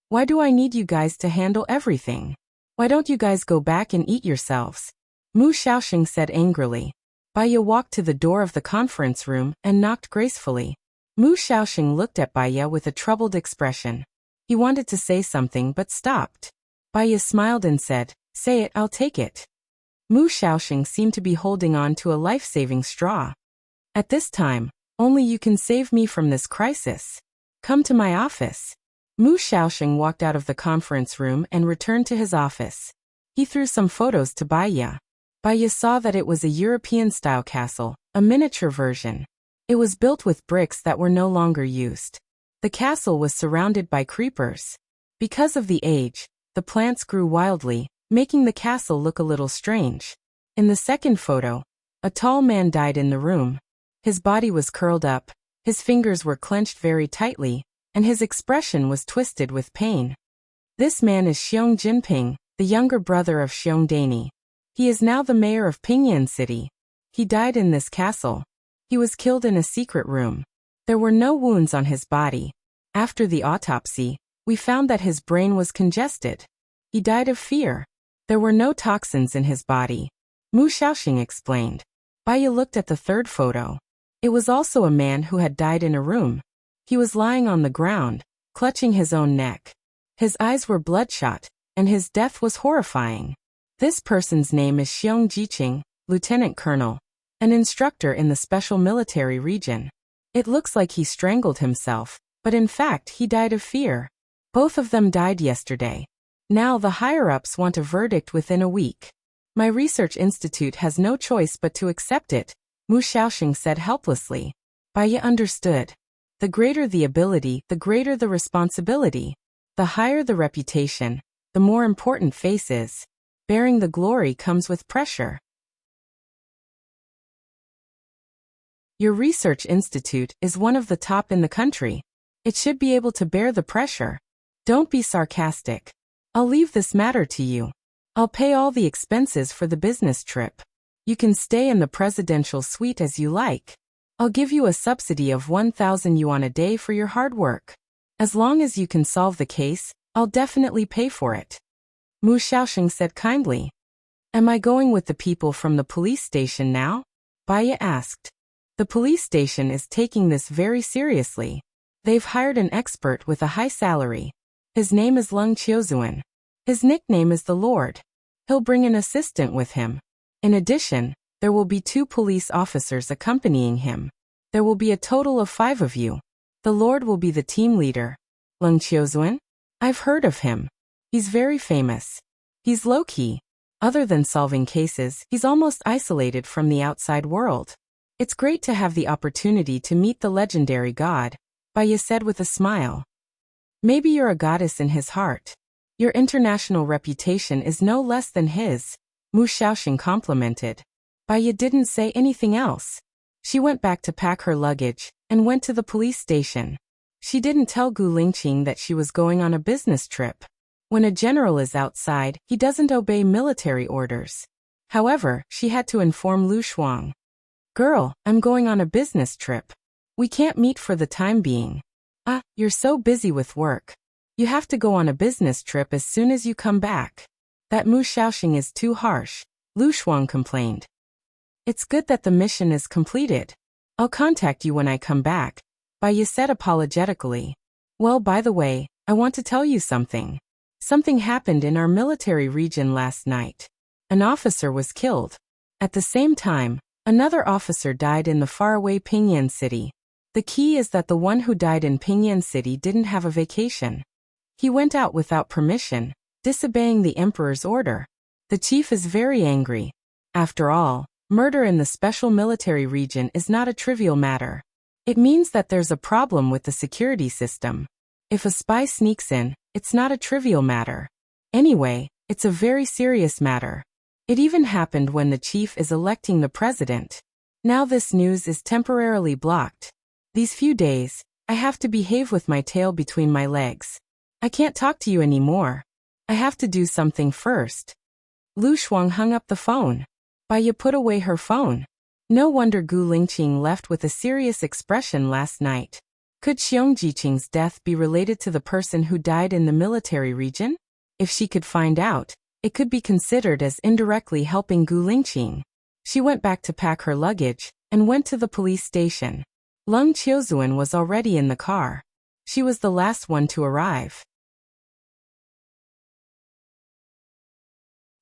Why do I need you guys to handle everything? Why don't you guys go back and eat yourselves? Mu Xiaoxing said angrily. Baya walked to the door of the conference room and knocked gracefully. Mu Xiaoxing looked at Baya with a troubled expression. He wanted to say something but stopped. Baya smiled and said, Say it, I'll take it. Mu Xiaoxing seemed to be holding on to a life-saving straw. At this time, only you can save me from this crisis. Come to my office. Mu Xiaoxing walked out of the conference room and returned to his office. He threw some photos to Baya. Baya saw that it was a European-style castle, a miniature version. It was built with bricks that were no longer used. The castle was surrounded by creepers. Because of the age, the plants grew wildly, making the castle look a little strange. In the second photo, a tall man died in the room. His body was curled up, his fingers were clenched very tightly, and his expression was twisted with pain. This man is Xiong Jinping, the younger brother of Xiong Daini. He is now the mayor of Pingyan City. He died in this castle. He was killed in a secret room. There were no wounds on his body. After the autopsy, we found that his brain was congested. He died of fear. There were no toxins in his body. Mu Xiaoxing explained. Baya looked at the third photo. It was also a man who had died in a room. He was lying on the ground, clutching his own neck. His eyes were bloodshot, and his death was horrifying. This person's name is Xiong Jiqing, Lieutenant Colonel, an instructor in the Special Military Region. It looks like he strangled himself, but in fact he died of fear. Both of them died yesterday. Now the higher-ups want a verdict within a week. My research institute has no choice but to accept it, Mu Xiaoxing said helplessly. Baiya understood. The greater the ability, the greater the responsibility. The higher the reputation, the more important face is. Bearing the glory comes with pressure. Your research institute is one of the top in the country. It should be able to bear the pressure. Don't be sarcastic. I'll leave this matter to you. I'll pay all the expenses for the business trip. You can stay in the presidential suite as you like. I'll give you a subsidy of 1,000 yuan a day for your hard work. As long as you can solve the case, I'll definitely pay for it. Mu Xiaoxing said kindly. Am I going with the people from the police station now? Baiya asked. The police station is taking this very seriously. They've hired an expert with a high salary. His name is Leng Qiuzuan. His nickname is the Lord. He'll bring an assistant with him. In addition, there will be 2 police officers accompanying him. There will be a total of 5 of you. The Lord will be the team leader. Leng Qiuzuan? I've heard of him. He's very famous. He's low-key. Other than solving cases, he's almost isolated from the outside world. It's great to have the opportunity to meet the legendary god, Baiya said with a smile. Maybe you're a goddess in his heart. Your international reputation is no less than his, Mu Xiaoxing complimented. Baiya didn't say anything else. She went back to pack her luggage and went to the police station. She didn't tell Gu Lingqing that she was going on a business trip. When a general is outside, he doesn't obey military orders. However, she had to inform Lu Shuang. Girl, I'm going on a business trip. We can't meet for the time being. You're so busy with work. You have to go on a business trip as soon as you come back. That Mu Xiaoxing is too harsh, Lu Shuang complained. It's good that the mission is completed. I'll contact you when I come back, Baiya said apologetically. Well, by the way, I want to tell you something. Something happened in our military region last night. An officer was killed. At the same time, another officer died in the faraway Pingyan city. The key is that the one who died in Pingyan city didn't have a vacation. He went out without permission, disobeying the emperor's order. The chief is very angry. After all, murder in the special military region is not a trivial matter. It means that there's a problem with the security system. If a spy sneaks in, it's not a trivial matter. Anyway, it's a very serious matter. It even happened when the chief is electing the president. Now this news is temporarily blocked. These few days, I have to behave with my tail between my legs. I can't talk to you anymore. I have to do something first. Lu Shuang hung up the phone. Baiya put away her phone. No wonder Gu Lingqing left with a serious expression last night. Could Xiong Jiqing's death be related to the person who died in the military region? If she could find out, it could be considered as indirectly helping Gu Lingqing. She went back to pack her luggage and went to the police station. Leng Qiuzuan was already in the car. She was the last one to arrive.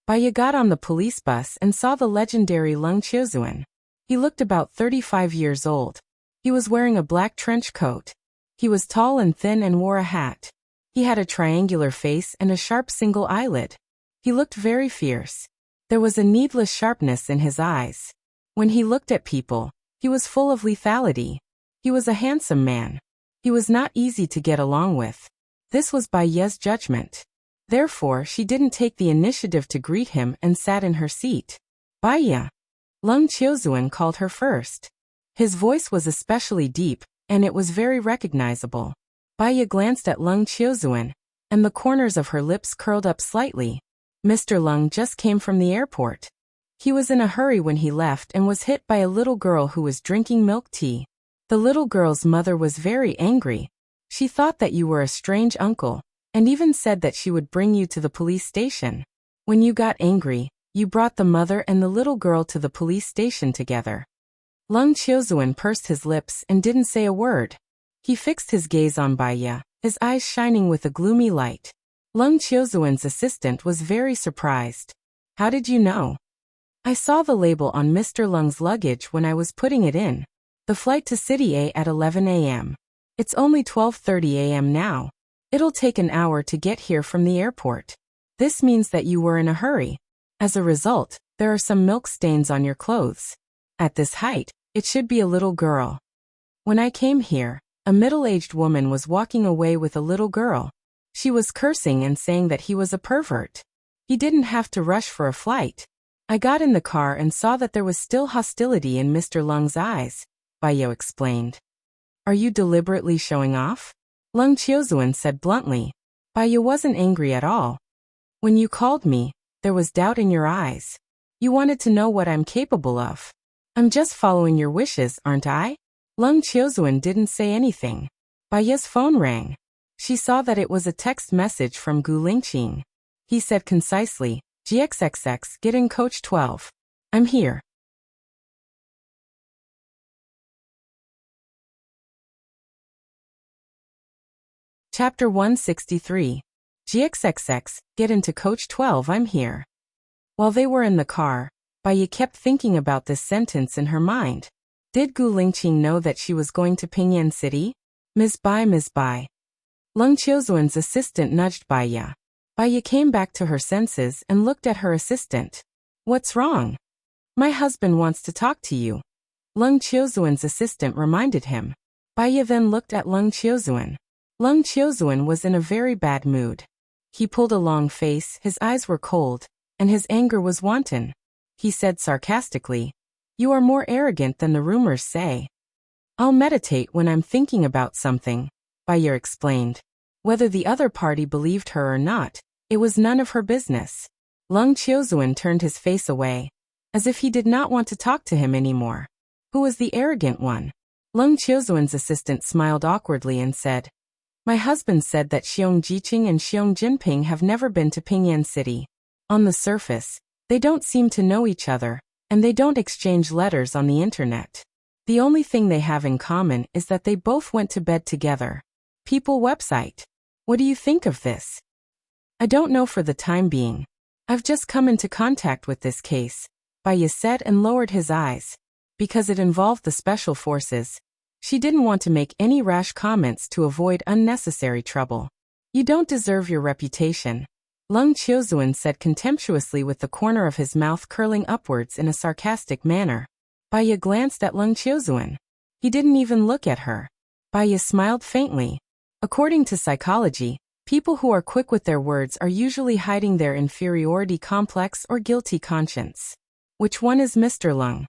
Baiya got on the police bus and saw the legendary Leng Qiuzuan. He looked about 35 years old. He was wearing a black trench coat. He was tall and thin and wore a hat. He had a triangular face and a sharp single eyelid. He looked very fierce. There was a needless sharpness in his eyes. When he looked at people, he was full of lethality. He was a handsome man. He was not easy to get along with. This was Baiya's judgment. Therefore, she didn't take the initiative to greet him and sat in her seat. Baiya. Leng Qiuzuan called her first. His voice was especially deep, and it was very recognizable. Baiya glanced at Leng Qiuzuan, and the corners of her lips curled up slightly. Mr. Leng just came from the airport. He was in a hurry when he left and was hit by a little girl who was drinking milk tea. The little girl's mother was very angry. She thought that you were a strange uncle, and even said that she would bring you to the police station. When you got angry, you brought the mother and the little girl to the police station together. Leng Qiuzuan pursed his lips and didn't say a word. He fixed his gaze on Baiya, his eyes shining with a gloomy light. Leng Qiuzuan's assistant was very surprised. How did you know? I saw the label on Mr. Leng's luggage when I was putting it in. The flight to City A at 11 a.m. It's only 12:30 a.m. now. It'll take an hour to get here from the airport. This means that you were in a hurry. As a result, there are some milk stains on your clothes. At this height, it should be a little girl. When I came here, a middle-aged woman was walking away with a little girl. She was cursing and saying that he was a pervert. He didn't have to rush for a flight. I got in the car and saw that there was still hostility in Mr. Lung's eyes, Bayo explained. Are you deliberately showing off? Lung Qiuzuan said bluntly. Bayo wasn't angry at all. When you called me, there was doubt in your eyes. You wanted to know what I'm capable of. I'm just following your wishes, aren't I? Lung Qiuzuan didn't say anything. Bayo's phone rang. She saw that it was a text message from Gu Lingqing. He said concisely, GXXX, get in coach 12. I'm here. Chapter 163. GXXX, get into coach 12, I'm here. While they were in the car, Baye kept thinking about this sentence in her mind. Did Gu Lingqing know that she was going to Pingyuan City? Ms. Bai. Lung Qiuzuan's assistant nudged Baye. Baye came back to her senses and looked at her assistant. What's wrong? My husband wants to talk to you. Lung Qiuzuan's assistant reminded him. Baye then looked at Lung Qiuzuan. Lung Qiuzuan was in a very bad mood. He pulled a long face, his eyes were cold, and his anger was wanton. He said sarcastically, You are more arrogant than the rumors say. I'll meditate when I'm thinking about something, Baye explained. Whether the other party believed her or not, it was none of her business. Lung Qiuzuan turned his face away, as if he did not want to talk to him anymore. Who was the arrogant one? Lung Qiuzuan's assistant smiled awkwardly and said, My husband said that Xiong Jiqing and Xiong Jinping have never been to Pingyuan City. On the surface, they don't seem to know each other, and they don't exchange letters on the internet. The only thing they have in common is that they both went to bed together. People website. What do you think of this? I don't know for the time being. I've just come into contact with this case, Baye said and lowered his eyes. Because it involved the special forces, she didn't want to make any rash comments to avoid unnecessary trouble. You don't deserve your reputation, Lung Qiuzuan said contemptuously with the corner of his mouth curling upwards in a sarcastic manner. Baye glanced at Lung Qiuzuan. He didn't even look at her. Baye smiled faintly. According to psychology, people who are quick with their words are usually hiding their inferiority complex or guilty conscience. Which one is Mr. Lung?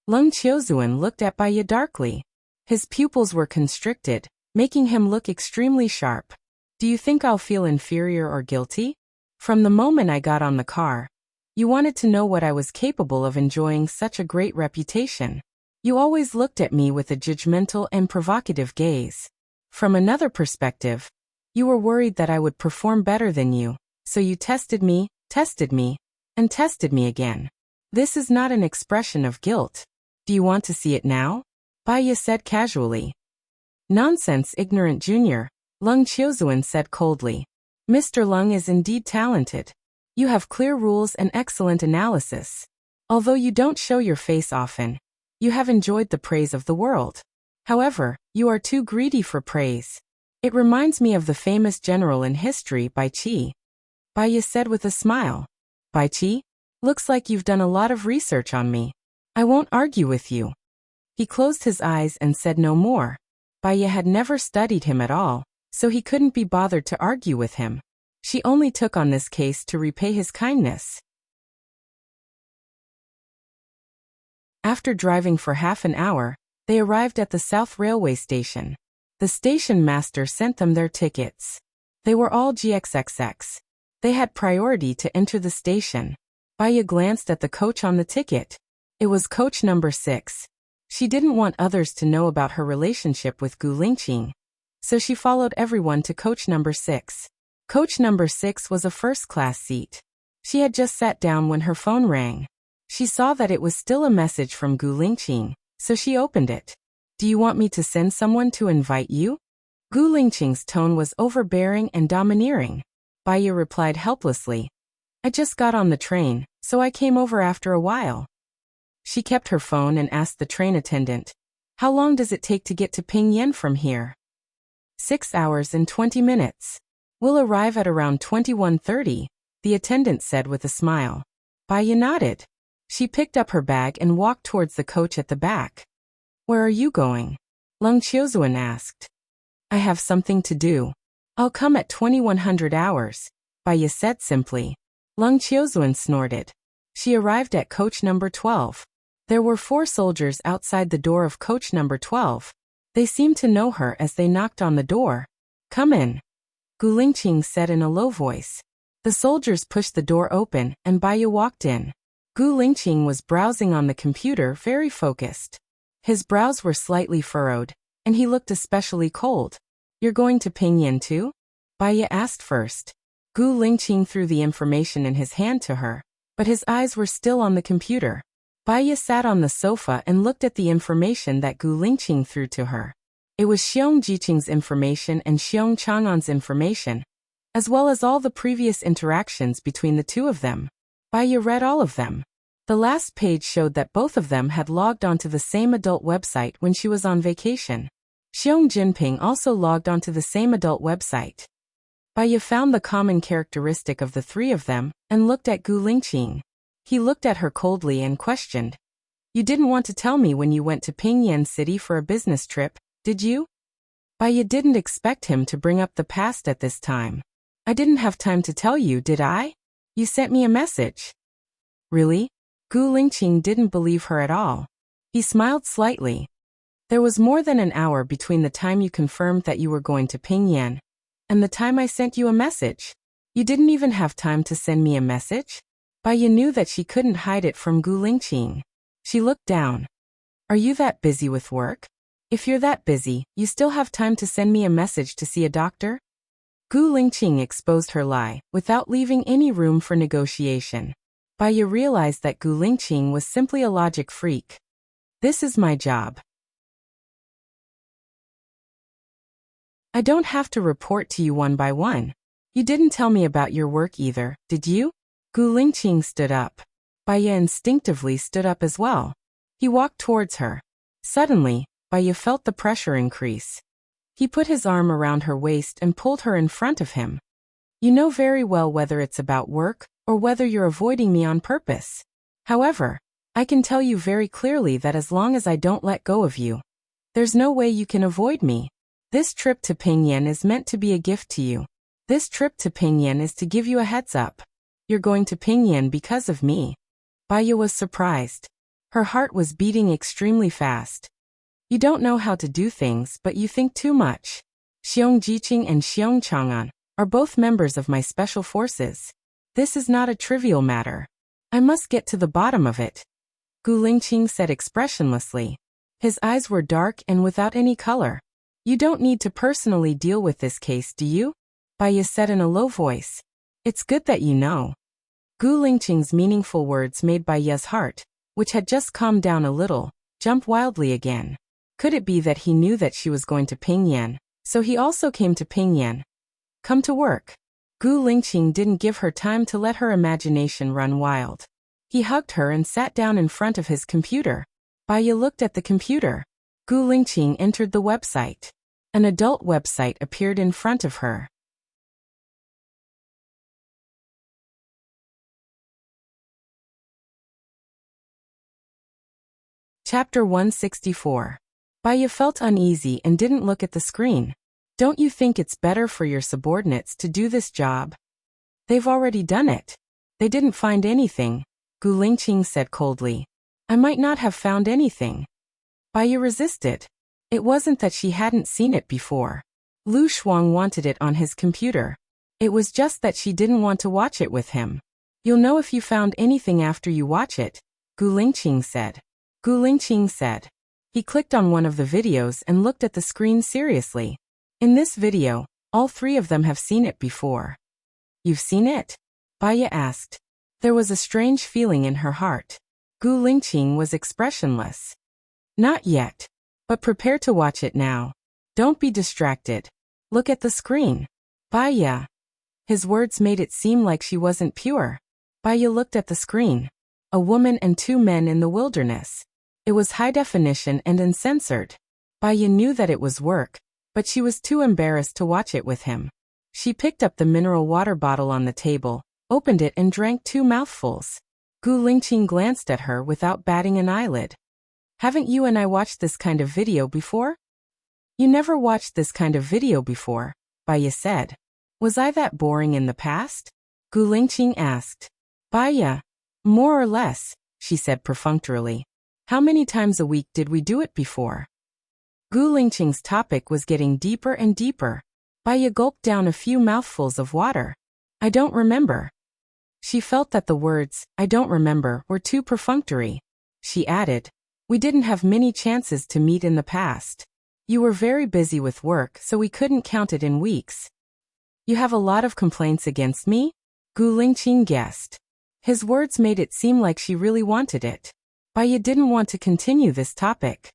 Lung Qiuzuan looked at Baye darkly. His pupils were constricted, making him look extremely sharp. Do you think I'll feel inferior or guilty? From the moment I got on the car, you wanted to know what I was capable of enjoying such a great reputation. You always looked at me with a judgmental and provocative gaze. From another perspective, you were worried that I would perform better than you, so you tested me, and tested me again. This is not an expression of guilt. Do you want to see it now? Baye said casually. Nonsense, ignorant junior, Lung Qiuzuan said coldly. Mr. Lung is indeed talented. You have clear rules and excellent analysis. Although you don't show your face often, you have enjoyed the praise of the world. However, you are too greedy for praise. It reminds me of the famous general in history, Bai Qi. Baye said with a smile. Bai Qi? Looks like you've done a lot of research on me. I won't argue with you. He closed his eyes and said no more. Baye had never studied him at all, so he couldn't be bothered to argue with him. She only took on this case to repay his kindness. After driving for half an hour, they arrived at the South Railway Station. The station master sent them their tickets. They were all GXXX. They had priority to enter the station. Baye glanced at the coach on the ticket. It was coach number 6. She didn't want others to know about her relationship with Gu Lingqing, so she followed everyone to coach number 6. Coach number 6 was a first-class seat. She had just sat down when her phone rang. She saw that it was still a message from Gu Lingqing, so she opened it. Do you want me to send someone to invite you? Gu Lingqing's tone was overbearing and domineering. Baye replied helplessly. I just got on the train, so I came over after a while. She kept her phone and asked the train attendant, How long does it take to get to Pingyuan from here? 6 hours and 20 minutes. We'll arrive at around 21:30, the attendant said with a smile. Baya nodded. She picked up her bag and walked towards the coach at the back. Where are you going? Leng Qiuzuan asked. I have something to do. I'll come at 2100 hours, Baya said simply. Leng Qiuzuan snorted. She arrived at coach number 12. There were 4 soldiers outside the door of coach number 12. They seemed to know her as they knocked on the door. Come in, Gu Lingqing said in a low voice. The soldiers pushed the door open and Baya walked in. Gu Lingqing was browsing on the computer, very focused. His brows were slightly furrowed, and he looked especially cold. You're going to Pinyin too? Baya asked first. Gu Lingqing threw the information in his hand to her, but his eyes were still on the computer. Baya sat on the sofa and looked at the information that Gu Lingqing threw to her. It was Xiong Jiqing's information and Xiong Chang'an's information, as well as all the previous interactions between the two of them. Baya read all of them. The last page showed that both of them had logged onto the same adult website when she was on vacation. Xiong Jinping also logged onto the same adult website. Baya found the common characteristic of the 3 of them and looked at Gu Lingqing. He looked at her coldly and questioned. You didn't want to tell me when you went to Pinyin City for a business trip, did you? Baya didn't expect him to bring up the past at this time. I didn't have time to tell you, did I? You sent me a message. Really? Gu Lingqing didn't believe her at all. He smiled slightly. There was more than an hour between the time you confirmed that you were going to Pinyin and the time I sent you a message. You didn't even have time to send me a message? Baya knew that she couldn't hide it from Gu Lingqing. She looked down. Are you that busy with work? If you're that busy, you still have time to send me a message to see a doctor? Gu Lingqing exposed her lie, without leaving any room for negotiation. Baya realized that Gu Lingqing was simply a logic freak. This is my job. I don't have to report to you one by one. You didn't tell me about your work either, did you? Gu Lingqing stood up. Baya instinctively stood up as well. He walked towards her. Suddenly, Baya felt the pressure increase. He put his arm around her waist and pulled her in front of him. You know very well whether it's about work or whether you're avoiding me on purpose. However, I can tell you very clearly that as long as I don't let go of you, there's no way you can avoid me. This trip to Pinyin is meant to be a gift to you. This trip to Pinyin is to give you a heads up. You're going to Pinyin because of me. Baya was surprised. Her heart was beating extremely fast. You don't know how to do things, but you think too much. Xiong Jiqing and Xiong Chang'an are both members of my special forces. This is not a trivial matter. I must get to the bottom of it. Gu Lingqing said expressionlessly. His eyes were dark and without any color. You don't need to personally deal with this case, do you? Baya said in a low voice. It's good that you know. Gu Lingqing's meaningful words made Baya's heart, which had just calmed down a little, jump wildly again. Could it be that he knew that she was going to Pinyin, so he also came to Pinyin? Come to work. Gu Lingqing didn't give her time to let her imagination run wild. He hugged her and sat down in front of his computer. Baya looked at the computer. Gu Lingqing entered the website. An adult website appeared in front of her. Chapter 164. Baya felt uneasy and didn't look at the screen. Don't you think it's better for your subordinates to do this job? They've already done it. They didn't find anything, Gu Lingqing said coldly. I might not have found anything. Baya resisted. It wasn't that she hadn't seen it before. Lu Shuang wanted it on his computer. It was just that she didn't want to watch it with him. You'll know if you found anything after you watch it, Gu Lingqing said. Gu Lingqing said. He clicked on one of the videos and looked at the screen seriously. In this video, all 3 of them have seen it before. You've seen it? Baya asked. There was a strange feeling in her heart. Gu Lingqing was expressionless. Not yet. But prepare to watch it now. Don't be distracted. Look at the screen. Baya. His words made it seem like she wasn't pure. Baya looked at the screen. A woman and 2 men in the wilderness. It was high definition and uncensored. Baya knew that it was work, but she was too embarrassed to watch it with him. She picked up the mineral water bottle on the table, opened it and drank 2 mouthfuls. Gu Lingqing glanced at her without batting an eyelid. Haven't you and I watched this kind of video before? You never watched this kind of video before, Baya said. Was I that boring in the past? Gu Lingqing asked. Baya. More or less, she said perfunctorily. How many times a week did we do it before? Gu Lingqing's topic was getting deeper and deeper. Baya gulped down a few mouthfuls of water. I don't remember. She felt that the words, I don't remember, were too perfunctory. She added, we didn't have many chances to meet in the past. You were very busy with work, so we couldn't count it in weeks. You have a lot of complaints against me? Gu Lingqing guessed. His words made it seem like she really wanted it. Baya didn't want to continue this topic.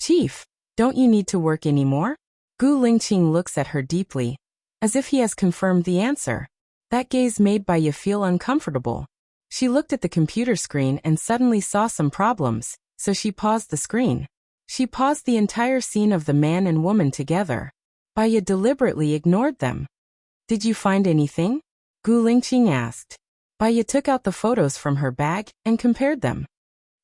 Chief, don't you need to work anymore? Gu Lingqing looks at her deeply, as if he has confirmed the answer. That gaze made Baya feel uncomfortable. She looked at the computer screen and suddenly saw some problems, so she paused the screen. She paused the entire scene of the man and woman together. Baya deliberately ignored them. Did you find anything? Gu Lingqing asked. Baya took out the photos from her bag and compared them.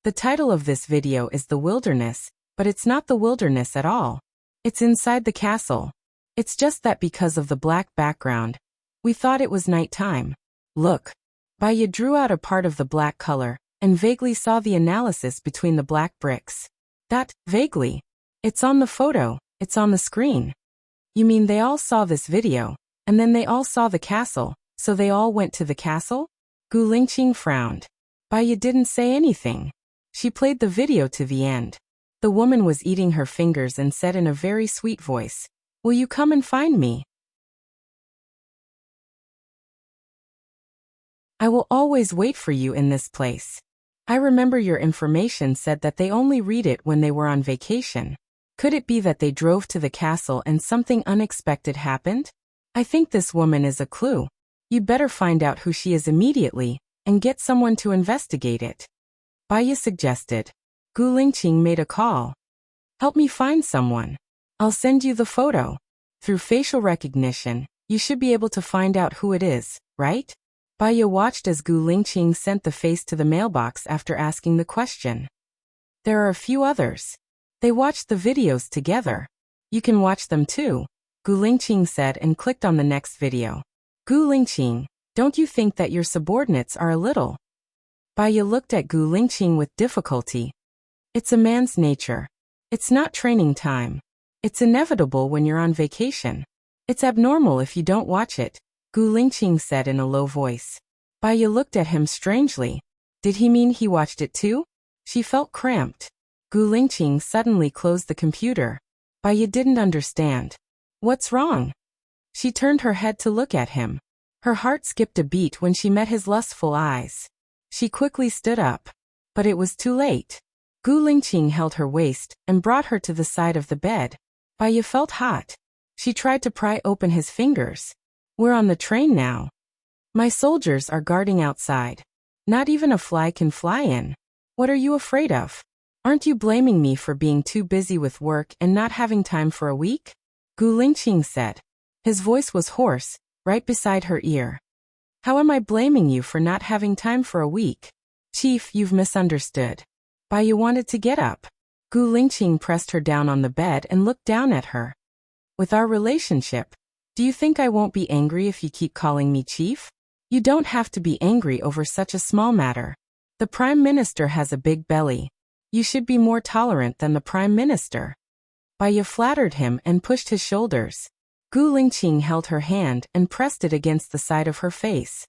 The title of this video is The Wilderness, but it's not the wilderness at all. It's inside the castle. It's just that because of the black background, we thought it was nighttime. Look. Baya drew out a part of the black color and vaguely saw the analysis between the black bricks. That, vaguely. It's on the photo, it's on the screen. You mean they all saw this video, and then they all saw the castle, so they all went to the castle? Gu Lingqing frowned. Baya didn't say anything. She played the video to the end. The woman was eating her fingers and said in a very sweet voice, will you come and find me? I will always wait for you in this place. I remember your information said that they only read it when they were on vacation. Could it be that they drove to the castle and something unexpected happened? I think this woman is a clue. You'd better find out who she is immediately, and get someone to investigate it. Baya suggested. Gu Lingqing made a call. Help me find someone. I'll send you the photo. Through facial recognition, you should be able to find out who it is, right? Baya watched as Gu Lingqing sent the face to the mailbox after asking the question. There are a few others. They watched the videos together. You can watch them too, Gu Lingqing said and clicked on the next video. Gu Lingqing, don't you think that your subordinates are a little? Baya looked at Gu Lingqing with difficulty. It's a man's nature. It's not training time. It's inevitable when you're on vacation. It's abnormal if you don't watch it, Gu Lingqing said in a low voice. Baya looked at him strangely. Did he mean he watched it too? She felt cramped. Gu Lingqing suddenly closed the computer. Baya didn't understand. What's wrong? She turned her head to look at him. Her heart skipped a beat when she met his lustful eyes. She quickly stood up. But it was too late. Gu Lingqing held her waist and brought her to the side of the bed. Baya felt hot. She tried to pry open his fingers. We're on the train now. My soldiers are guarding outside. Not even a fly can fly in. What are you afraid of? Aren't you blaming me for being too busy with work and not having time for a week? Gu Lingqing said. His voice was hoarse, right beside her ear. How am I blaming you for not having time for a week? Chief, you've misunderstood. Baya wanted to get up. Gu Lingqing pressed her down on the bed and looked down at her. With our relationship, do you think I won't be angry if you keep calling me chief? You don't have to be angry over such a small matter. The Prime Minister has a big belly. You should be more tolerant than the Prime Minister. Baya flattered him and pushed his shoulders. Gu Lingqing held her hand and pressed it against the side of her face.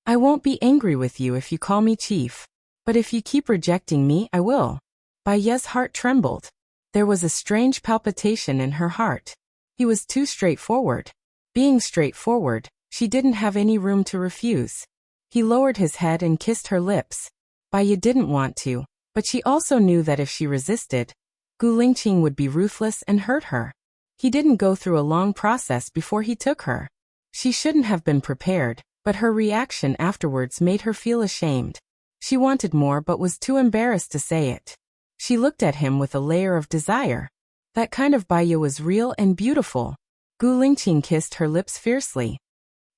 I won't be angry with you if you call me chief. But if you keep rejecting me, I will. Baya's heart trembled. There was a strange palpitation in her heart. He was too straightforward. Being straightforward, she didn't have any room to refuse. He lowered his head and kissed her lips. Baya didn't want to, but she also knew that if she resisted, Gu Lingqing would be ruthless and hurt her. He didn't go through a long process before he took her. She shouldn't have been prepared, but her reaction afterwards made her feel ashamed. She wanted more but was too embarrassed to say it. She looked at him with a layer of desire. That kind of Baya was real and beautiful. Gu Lingqing kissed her lips fiercely.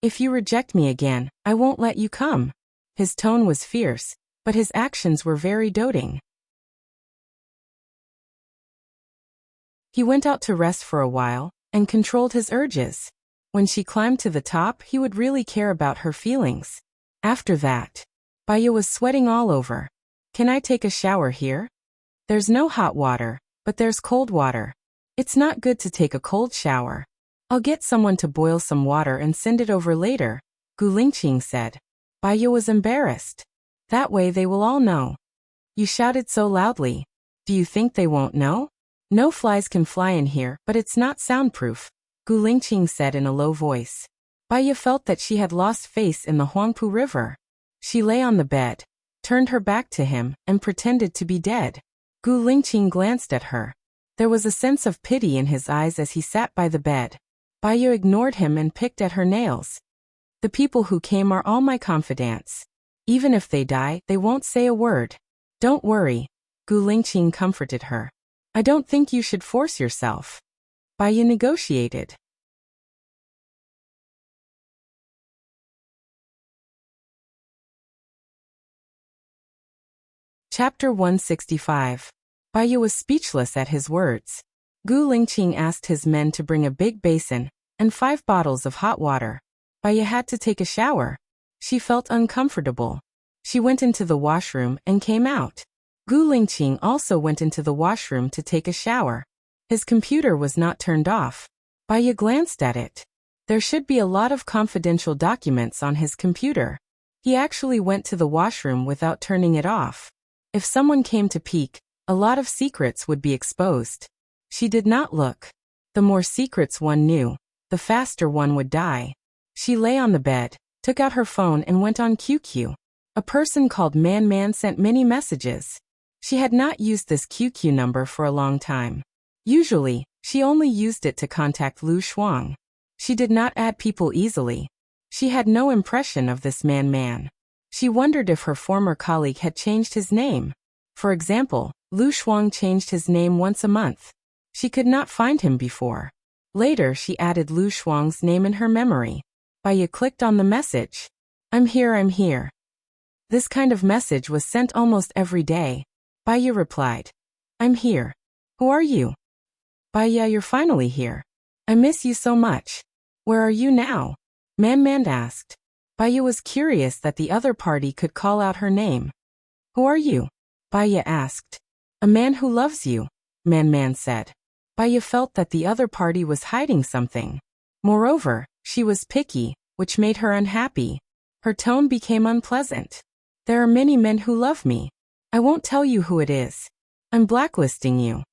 If you reject me again, I won't let you come. His tone was fierce, but his actions were very doting. He went out to rest for a while, and controlled his urges. When she climbed to the top, he would really care about her feelings. After that, Baya was sweating all over. Can I take a shower here? There's no hot water, but there's cold water. It's not good to take a cold shower. I'll get someone to boil some water and send it over later, Gu Lingqing said. Baya was embarrassed. That way they will all know. You shouted so loudly. Do you think they won't know? No flies can fly in here, but it's not soundproof, Gu Lingqing said in a low voice. Baya felt that she had lost face in the Huangpu River. She lay on the bed, turned her back to him, and pretended to be dead. Gu Lingqing glanced at her. There was a sense of pity in his eyes as he sat by the bed. Baya ignored him and picked at her nails. The people who came are all my confidants. Even if they die, they won't say a word. Don't worry, Gu Lingqing comforted her. I don't think you should force yourself. Baya negotiated. Chapter 165. Baya was speechless at his words. Gu Lingqing asked his men to bring a big basin and 5 bottles of hot water. Baya had to take a shower. She felt uncomfortable. She went into the washroom and came out. Gu Lingqing also went into the washroom to take a shower. His computer was not turned off. Baya glanced at it. There should be a lot of confidential documents on his computer. He actually went to the washroom without turning it off. If someone came to peek, a lot of secrets would be exposed. She did not look. The more secrets one knew, the faster one would die. She lay on the bed, took out her phone and went on QQ. A person called Man sent many messages. She had not used this QQ number for a long time. Usually, she only used it to contact Lu Shuang. She did not add people easily. She had no impression of this Man. She wondered if her former colleague had changed his name. For example, Lu Shuang changed his name once a month. She could not find him before. Later she added Lu Shuang's name in her memory. Baya clicked on the message. I'm here. This kind of message was sent almost every day. Baya replied. I'm here. Who are you? Baya, you're finally here. I miss you so much. Where are you now? Man asked. Baya was curious that the other party could call out her name. Who are you? Baya asked. A man who loves you, Man said. Baya felt that the other party was hiding something. Moreover, she was picky, which made her unhappy. Her tone became unpleasant. There are many men who love me. I won't tell you who it is. I'm blacklisting you.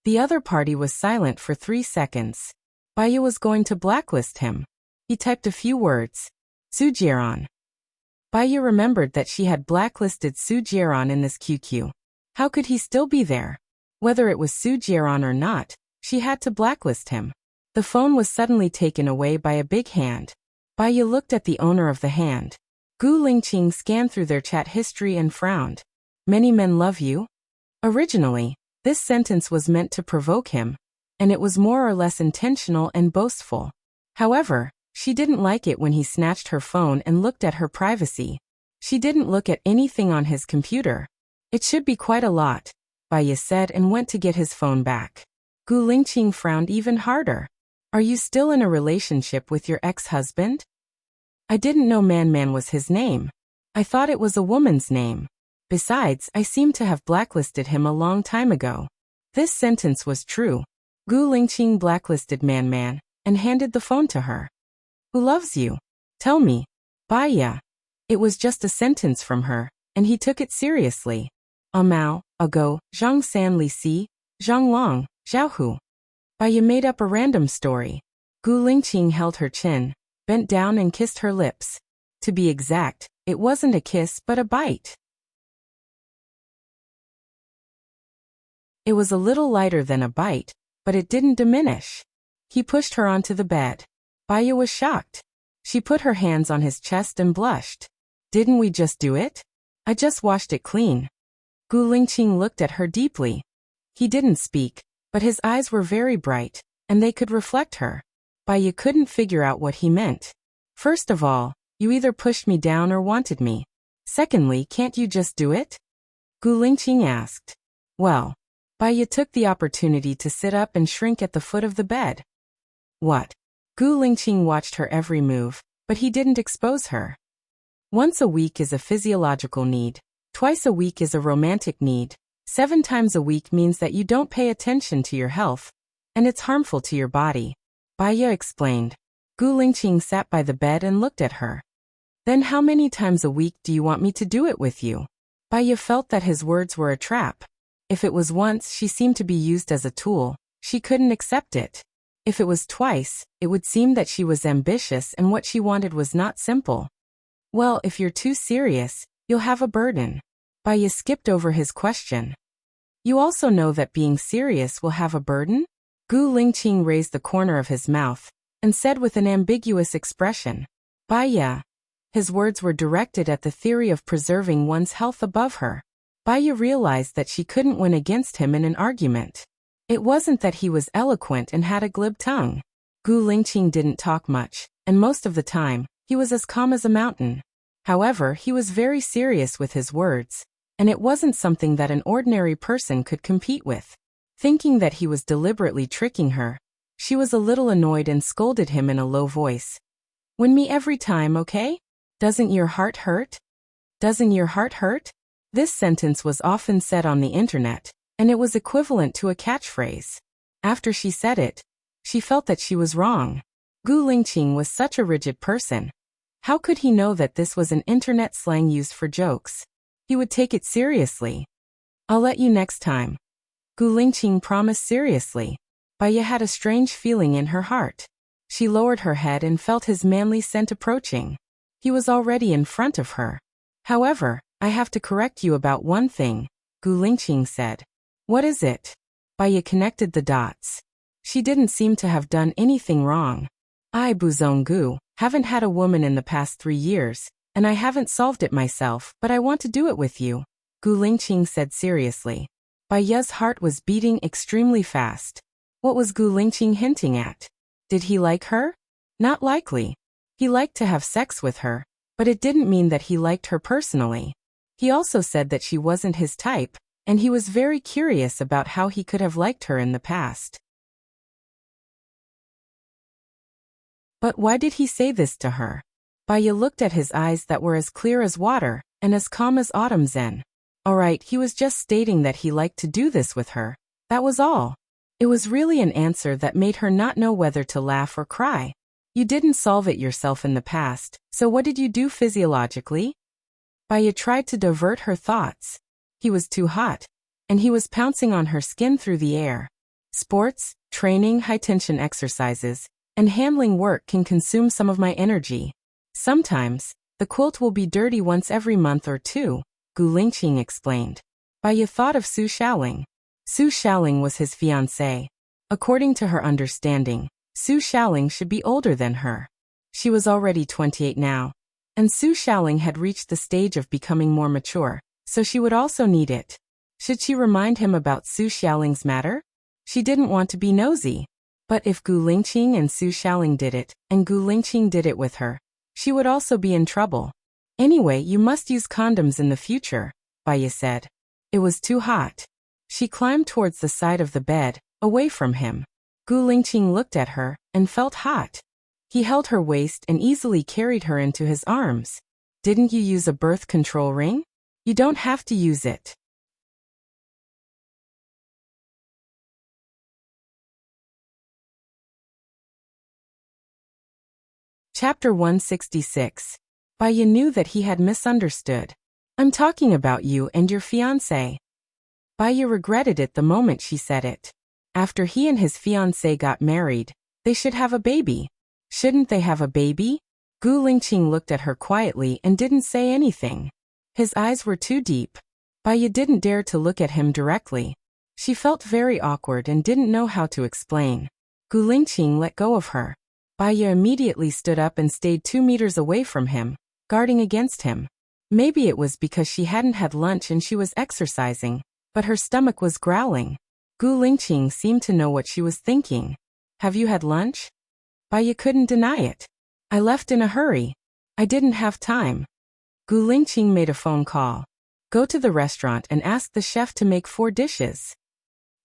The other party was silent for 3 seconds. Baya was going to blacklist him. He typed a few words. Su Jieran. Baya remembered that she had blacklisted Su Jieran in this QQ. How could he still be there? Whether it was Su Jieran or not, she had to blacklist him. The phone was suddenly taken away by a big hand. Baya looked at the owner of the hand. Gu Lingqing scanned through their chat history and frowned. Many men love you? Originally, this sentence was meant to provoke him, and it was more or less intentional and boastful. However, she didn't like it when he snatched her phone and looked at her privacy. She didn't look at anything on his computer. It should be quite a lot, Baya said and went to get his phone back. Gu Lingqing frowned even harder. Are you still in a relationship with your ex-husband? I didn't know Man was his name. I thought it was a woman's name. Besides, I seem to have blacklisted him a long time ago. This sentence was true. Gu Lingqing blacklisted Man and handed the phone to her. Who loves you? Tell me. Baya. It was just a sentence from her, and he took it seriously. Amao, ago, Zhang San Li Si, Zhang Long, Zhaohu. Baya made up a random story. Gu Lingqing held her chin, bent down and kissed her lips. To be exact, it wasn't a kiss but a bite. It was a little lighter than a bite, but it didn't diminish. He pushed her onto the bed. Baya was shocked. She put her hands on his chest and blushed. Didn't we just do it? I just washed it clean. Gu Lingqing looked at her deeply. He didn't speak, but his eyes were very bright, and they could reflect her. Baya couldn't figure out what he meant. First of all, you either pushed me down or wanted me. Secondly, can't you just do it? Gu Lingqing asked. Well, Baiya took the opportunity to sit up and shrink at the foot of the bed. What? Gu Lingqing watched her every move, but he didn't expose her. Once a week is a physiological need. Twice a week is a romantic need. 7 times a week means that you don't pay attention to your health, and it's harmful to your body. Baiya explained. Gu Lingqing sat by the bed and looked at her. Then how many times a week do you want me to do it with you? Baiya felt that his words were a trap. If it was once, she seemed to be used as a tool. She couldn't accept it. If it was twice, it would seem that she was ambitious and what she wanted was not simple. Well, if you're too serious, you'll have a burden. Baiya skipped over his question. You also know that being serious will have a burden? Gu Lingqing raised the corner of his mouth and said with an ambiguous expression. Baiya. His words were directed at the theory of preserving one's health above her. Baiya realized that she couldn't win against him in an argument. It wasn't that he was eloquent and had a glib tongue. Gu Lingqing didn't talk much, and most of the time, he was as calm as a mountain. However, he was very serious with his words, and it wasn't something that an ordinary person could compete with. Thinking that he was deliberately tricking her, she was a little annoyed and scolded him in a low voice. Win me every time, okay? Doesn't your heart hurt? Doesn't your heart hurt? This sentence was often said on the internet, and it was equivalent to a catchphrase. After she said it, she felt that she was wrong. Gu Lingqing was such a rigid person. How could he know that this was an internet slang used for jokes? He would take it seriously. I'll let you next time. Gu Lingqing promised seriously. Baiya had a strange feeling in her heart. She lowered her head and felt his manly scent approaching. He was already in front of her. However, I have to correct you about one thing, Gu Lingqing said. What is it? Baiya connected the dots. She didn't seem to have done anything wrong. I, Buzong-gu, haven't had a woman in the past 3 years, and I haven't solved it myself, but I want to do it with you, Gu Lingqing said seriously. Baiya's heart was beating extremely fast. What was Gu Lingqing hinting at? Did he like her? Not likely. He liked to have sex with her, but it didn't mean that he liked her personally. He also said that she wasn't his type, and he was very curious about how he could have liked her in the past. But why did he say this to her? Baiya looked at his eyes that were as clear as water and as calm as autumn zen. Alright, he was just stating that he liked to do this with her. That was all. It was really an answer that made her not know whether to laugh or cry. You didn't solve it yourself in the past, so what did you do physiologically? Baiya tried to divert her thoughts. He was too hot, and he was pouncing on her skin through the air. Sports, training, high-tension exercises, and handling work can consume some of my energy. Sometimes, the quilt will be dirty once every month or 2, Gu Lingqing explained. Baiya thought of Su Xiaoling. Su Xiaoling was his fiancée. According to her understanding, Su Xiaoling should be older than her. She was already 28 now, and Su Xiaoling had reached the stage of becoming more mature, so she would also need it. Should she remind him about Su Xiaoling's matter? She didn't want to be nosy. But if Gu Lingqing and Su Xiaoling did it, and Gu Lingqing did it with her, she would also be in trouble. Anyway, you must use condoms in the future, Baiya said. It was too hot. She climbed towards the side of the bed, away from him. Gu Lingqing looked at her and felt hot. He held her waist and easily carried her into his arms. Didn't you use a birth control ring? You don't have to use it. Chapter 166. Baiya knew that he had misunderstood. I'm talking about you and your fiancé. Baiya regretted it the moment she said it. After he and his fiancée got married, they should have a baby. Shouldn't they have a baby? Gu Lingqing looked at her quietly and didn't say anything. His eyes were too deep. Baiya didn't dare to look at him directly. She felt very awkward and didn't know how to explain. Gu Lingqing let go of her. Baiya immediately stood up and stayed 2 meters away from him, guarding against him. Maybe it was because she hadn't had lunch and she was exercising, but her stomach was growling. Gu Lingqing seemed to know what she was thinking. Have you had lunch? Baiya couldn't deny it. I left in a hurry. I didn't have time. Gu Lingqing made a phone call. Go to the restaurant and ask the chef to make 4 dishes.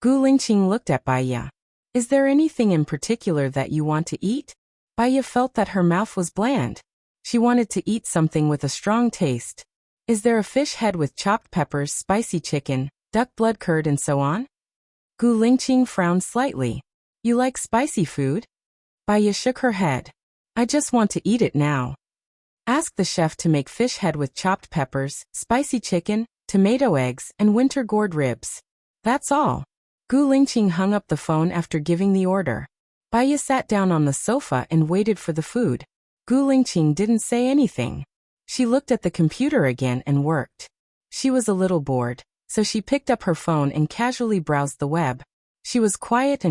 Gu Lingqing looked at Baiya. Is there anything in particular that you want to eat? Baiya felt that her mouth was bland. She wanted to eat something with a strong taste. Is there a fish head with chopped peppers, spicy chicken, duck blood curd and so on? Gu Lingqing frowned slightly. You like spicy food? Baiya shook her head. I just want to eat it now. Ask the chef to make fish head with chopped peppers, spicy chicken, tomato eggs, and winter gourd ribs. That's all. Gu Lingqing hung up the phone after giving the order. Baiya sat down on the sofa and waited for the food. Gu Lingqing didn't say anything. She looked at the computer again and worked. She was a little bored, so she picked up her phone and casually browsed the web. She was quiet,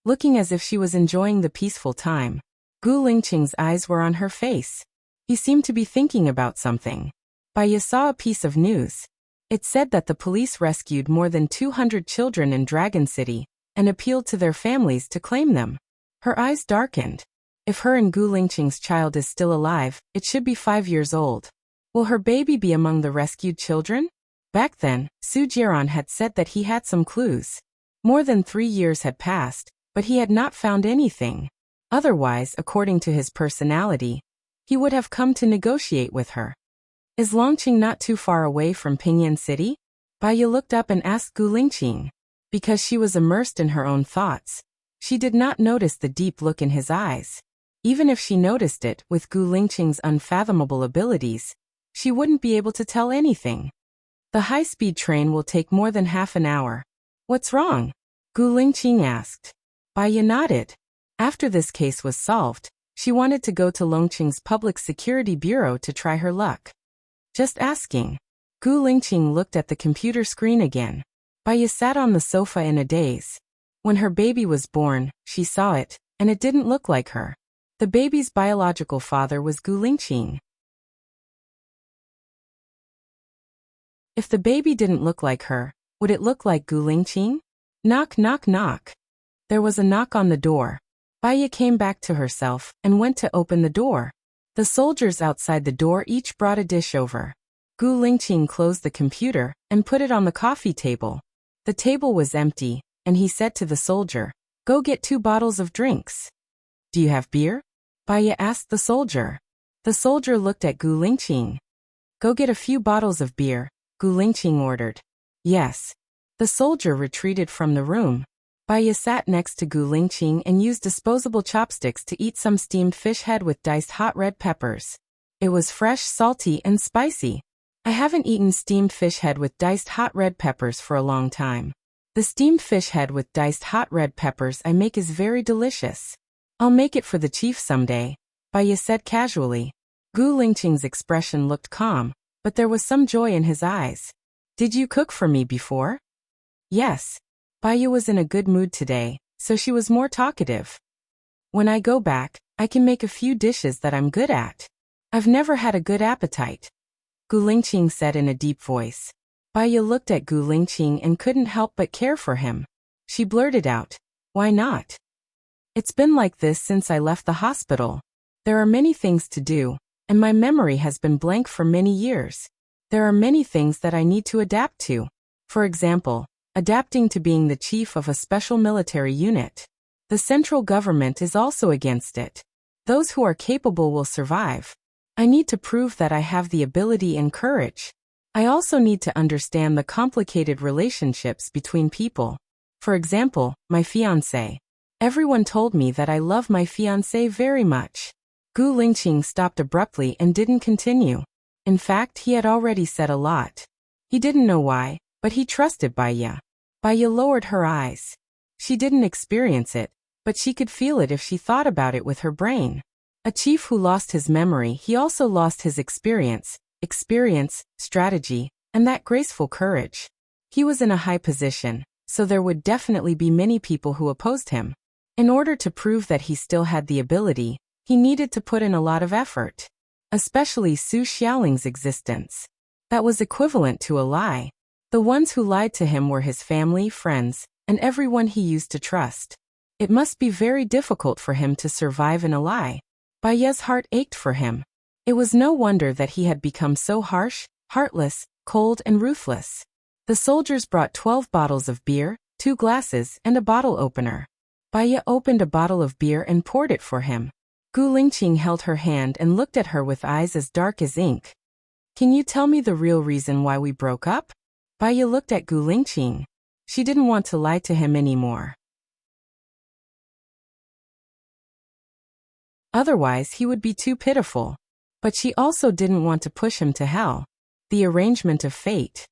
looking as if she was enjoying the peaceful time. Gu Lingqing's eyes were on her face. He seemed to be thinking about something. Baiya saw a piece of news. It said that the police rescued more than 200 children in Dragon City and appealed to their families to claim them. Her eyes darkened. If her and Gu Lingqing's child is still alive, it should be 5 years old. Will her baby be among the rescued children? Back then, Su Jiran had said that he had some clues. More than 3 years had passed, but he had not found anything. Otherwise, according to his personality, he would have come to negotiate with her. Is Longqing not too far away from Pingyuan City? Baiya looked up and asked Gu Lingqing. Because she was immersed in her own thoughts, she did not notice the deep look in his eyes. Even if she noticed it, with Gu Lingqing's unfathomable abilities, she wouldn't be able to tell anything. The high-speed train will take more than half an hour. What's wrong? Gu Lingqing asked. Baiya nodded. After this case was solved, she wanted to go to Longqing's Public Security Bureau to try her luck. Just asking. Gu Lingqing looked at the computer screen again. Baiya sat on the sofa in a daze. When her baby was born, she saw it, and it didn't look like her. The baby's biological father was Gu Lingqing. If the baby didn't look like her, would it look like Gu Lingqing? Knock, knock, knock. There was a knock on the door. Baiya came back to herself and went to open the door. The soldiers outside the door each brought a dish over. Gu Lingqing closed the computer and put it on the coffee table. The table was empty, and he said to the soldier, "Go get 2 bottles of drinks." "Do you have beer?" Baiya asked the soldier. The soldier looked at Gu Lingqing. "Go get a few bottles of beer," Gu Lingqing ordered. "Yes." The soldier retreated from the room. Baiya sat next to Gu Lingqing and used disposable chopsticks to eat some steamed fish head with diced hot red peppers. It was fresh, salty, and spicy. I haven't eaten steamed fish head with diced hot red peppers for a long time. The steamed fish head with diced hot red peppers I make is very delicious. I'll make it for the chief someday, Baiya said casually. Gu Lingqing's expression looked calm, but there was some joy in his eyes. Did you cook for me before? Yes. Baiya was in a good mood today, so she was more talkative. When I go back, I can make a few dishes that I'm good at. I've never had a good appetite, Gu Lingqing said in a deep voice. Baiya looked at Gu Lingqing and couldn't help but care for him. She blurted out, "Why not? It's been like this since I left the hospital. There are many things to do, and my memory has been blank for many years. There are many things that I need to adapt to. For example, adapting to being the chief of a special military unit. The central government is also against it. Those who are capable will survive. I need to prove that I have the ability and courage. I also need to understand the complicated relationships between people. For example, my fiancé. Everyone told me that I love my fiancé very much." Gu Lingqing stopped abruptly and didn't continue. In fact, he had already said a lot. He didn't know why, but he trusted Baiya. Baiya lowered her eyes. She didn't experience it, but she could feel it if she thought about it with her brain. A chief who lost his memory, he also lost his experience, strategy, and that graceful courage. He was in a high position, so there would definitely be many people who opposed him. In order to prove that he still had the ability, he needed to put in a lot of effort. Especially Su Xiaoling's existence. That was equivalent to a lie. The ones who lied to him were his family, friends, and everyone he used to trust. It must be very difficult for him to survive in a lie. Baiya's heart ached for him. It was no wonder that he had become so harsh, heartless, cold and ruthless. The soldiers brought 12 bottles of beer, 2 glasses, and a bottle opener. Baya opened a bottle of beer and poured it for him. Gu Lingqing held her hand and looked at her with eyes as dark as ink. Can you tell me the real reason why we broke up? Baya looked at Gu Lingqing. She didn't want to lie to him anymore. Otherwise he would be too pitiful. But she also didn't want to push him to hell. The arrangement of fate.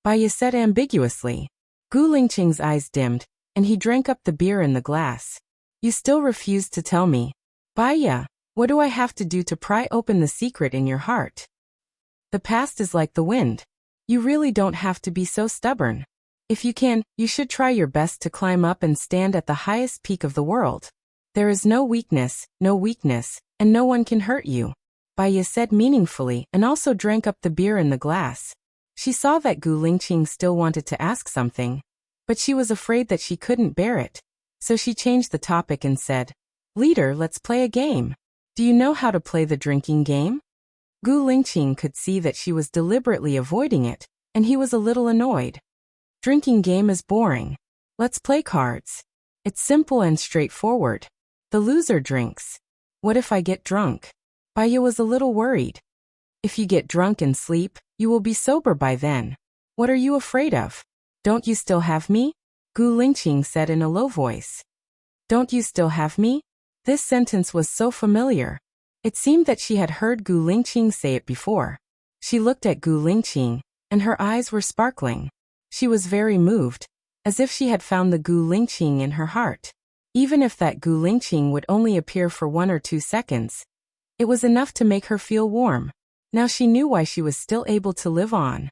Baya said ambiguously. Gu Lingqing's eyes dimmed, and he drank up the beer in the glass. You still refuse to tell me. Baya, what do I have to do to pry open the secret in your heart? The past is like the wind. You really don't have to be so stubborn. If you can, you should try your best to climb up and stand at the highest peak of the world. There is no weakness, and no one can hurt you. Baya said meaningfully and also drank up the beer in the glass. She saw that Gu Lingqing still wanted to ask something, but she was afraid that she couldn't bear it. So she changed the topic and said, Leader, let's play a game. Do you know how to play the drinking game? Gu Lingqing could see that she was deliberately avoiding it, and he was a little annoyed. Drinking game is boring. Let's play cards. It's simple and straightforward. The loser drinks. What if I get drunk? Baya was a little worried. If you get drunk and sleep, you will be sober by then. What are you afraid of? Don't you still have me? Gu Lingqing said in a low voice. Don't you still have me? This sentence was so familiar. It seemed that she had heard Gu Lingqing say it before. She looked at Gu Lingqing, and her eyes were sparkling. She was very moved, as if she had found the Gu Lingqing in her heart. Even if that Gu Lingqing would only appear for 1 or 2 seconds, it was enough to make her feel warm. Now she knew why she was still able to live on.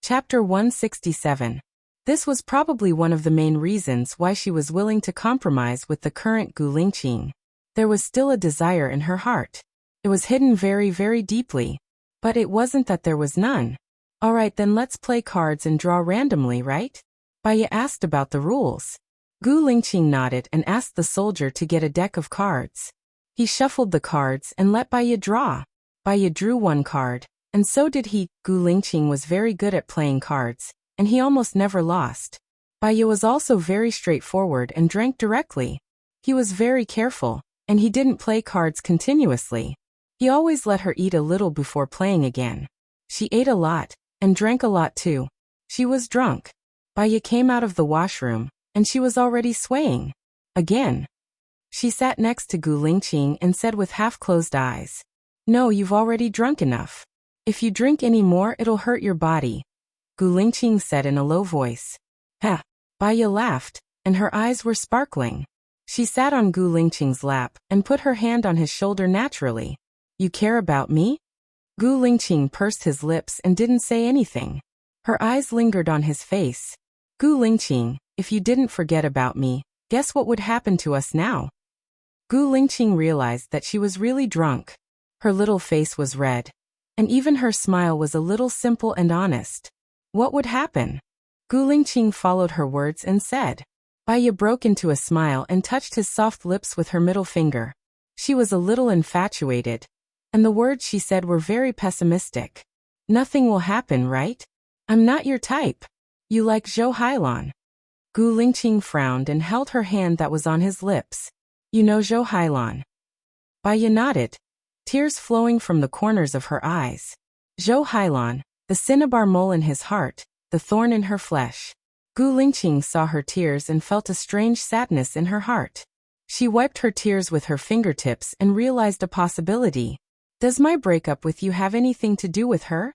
Chapter 167. This was probably one of the main reasons why she was willing to compromise with the current Gu Lingqing. There was still a desire in her heart. It was hidden very, very deeply. But it wasn't that there was none. Alright, then let's play cards and draw randomly, right? Baya asked about the rules. Gu Lingqing nodded and asked the soldier to get a deck of cards. He shuffled the cards and let Baya draw. Baya drew 1 card, and so did he. Gu Lingqing was very good at playing cards, and he almost never lost. Baya was also very straightforward and drank directly. He was very careful, and he didn't play cards continuously. He always let her eat a little before playing again. She ate a lot, and drank a lot too. She was drunk. Baya came out of the washroom, and she was already swaying. Again. She sat next to Gu Lingqing and said with half-closed eyes, No, you've already drunk enough. If you drink any more, it'll hurt your body. Gu Lingqing said in a low voice. Ha! Baya laughed, and her eyes were sparkling. She sat on Gu Lingqing's lap and put her hand on his shoulder naturally. You care about me? Gu Lingqing pursed his lips and didn't say anything. Her eyes lingered on his face. Gu Lingqing, if you didn't forget about me, guess what would happen to us now? Gu Lingqing realized that she was really drunk. Her little face was red. And even her smile was a little simple and honest. What would happen? Gu Lingqing followed her words and said. Baya broke into a smile and touched his soft lips with her middle finger. She was a little infatuated. And the words she said were very pessimistic. Nothing will happen, right? I'm not your type. You like Zhou Hailan. Gu Lingqing frowned and held her hand that was on his lips. You know Zhou Hailan. Baya nodded, tears flowing from the corners of her eyes. Zhou Hailan, the cinnabar mole in his heart, the thorn in her flesh. Gu Lingqing saw her tears and felt a strange sadness in her heart. She wiped her tears with her fingertips and realized a possibility. Does my breakup with you have anything to do with her?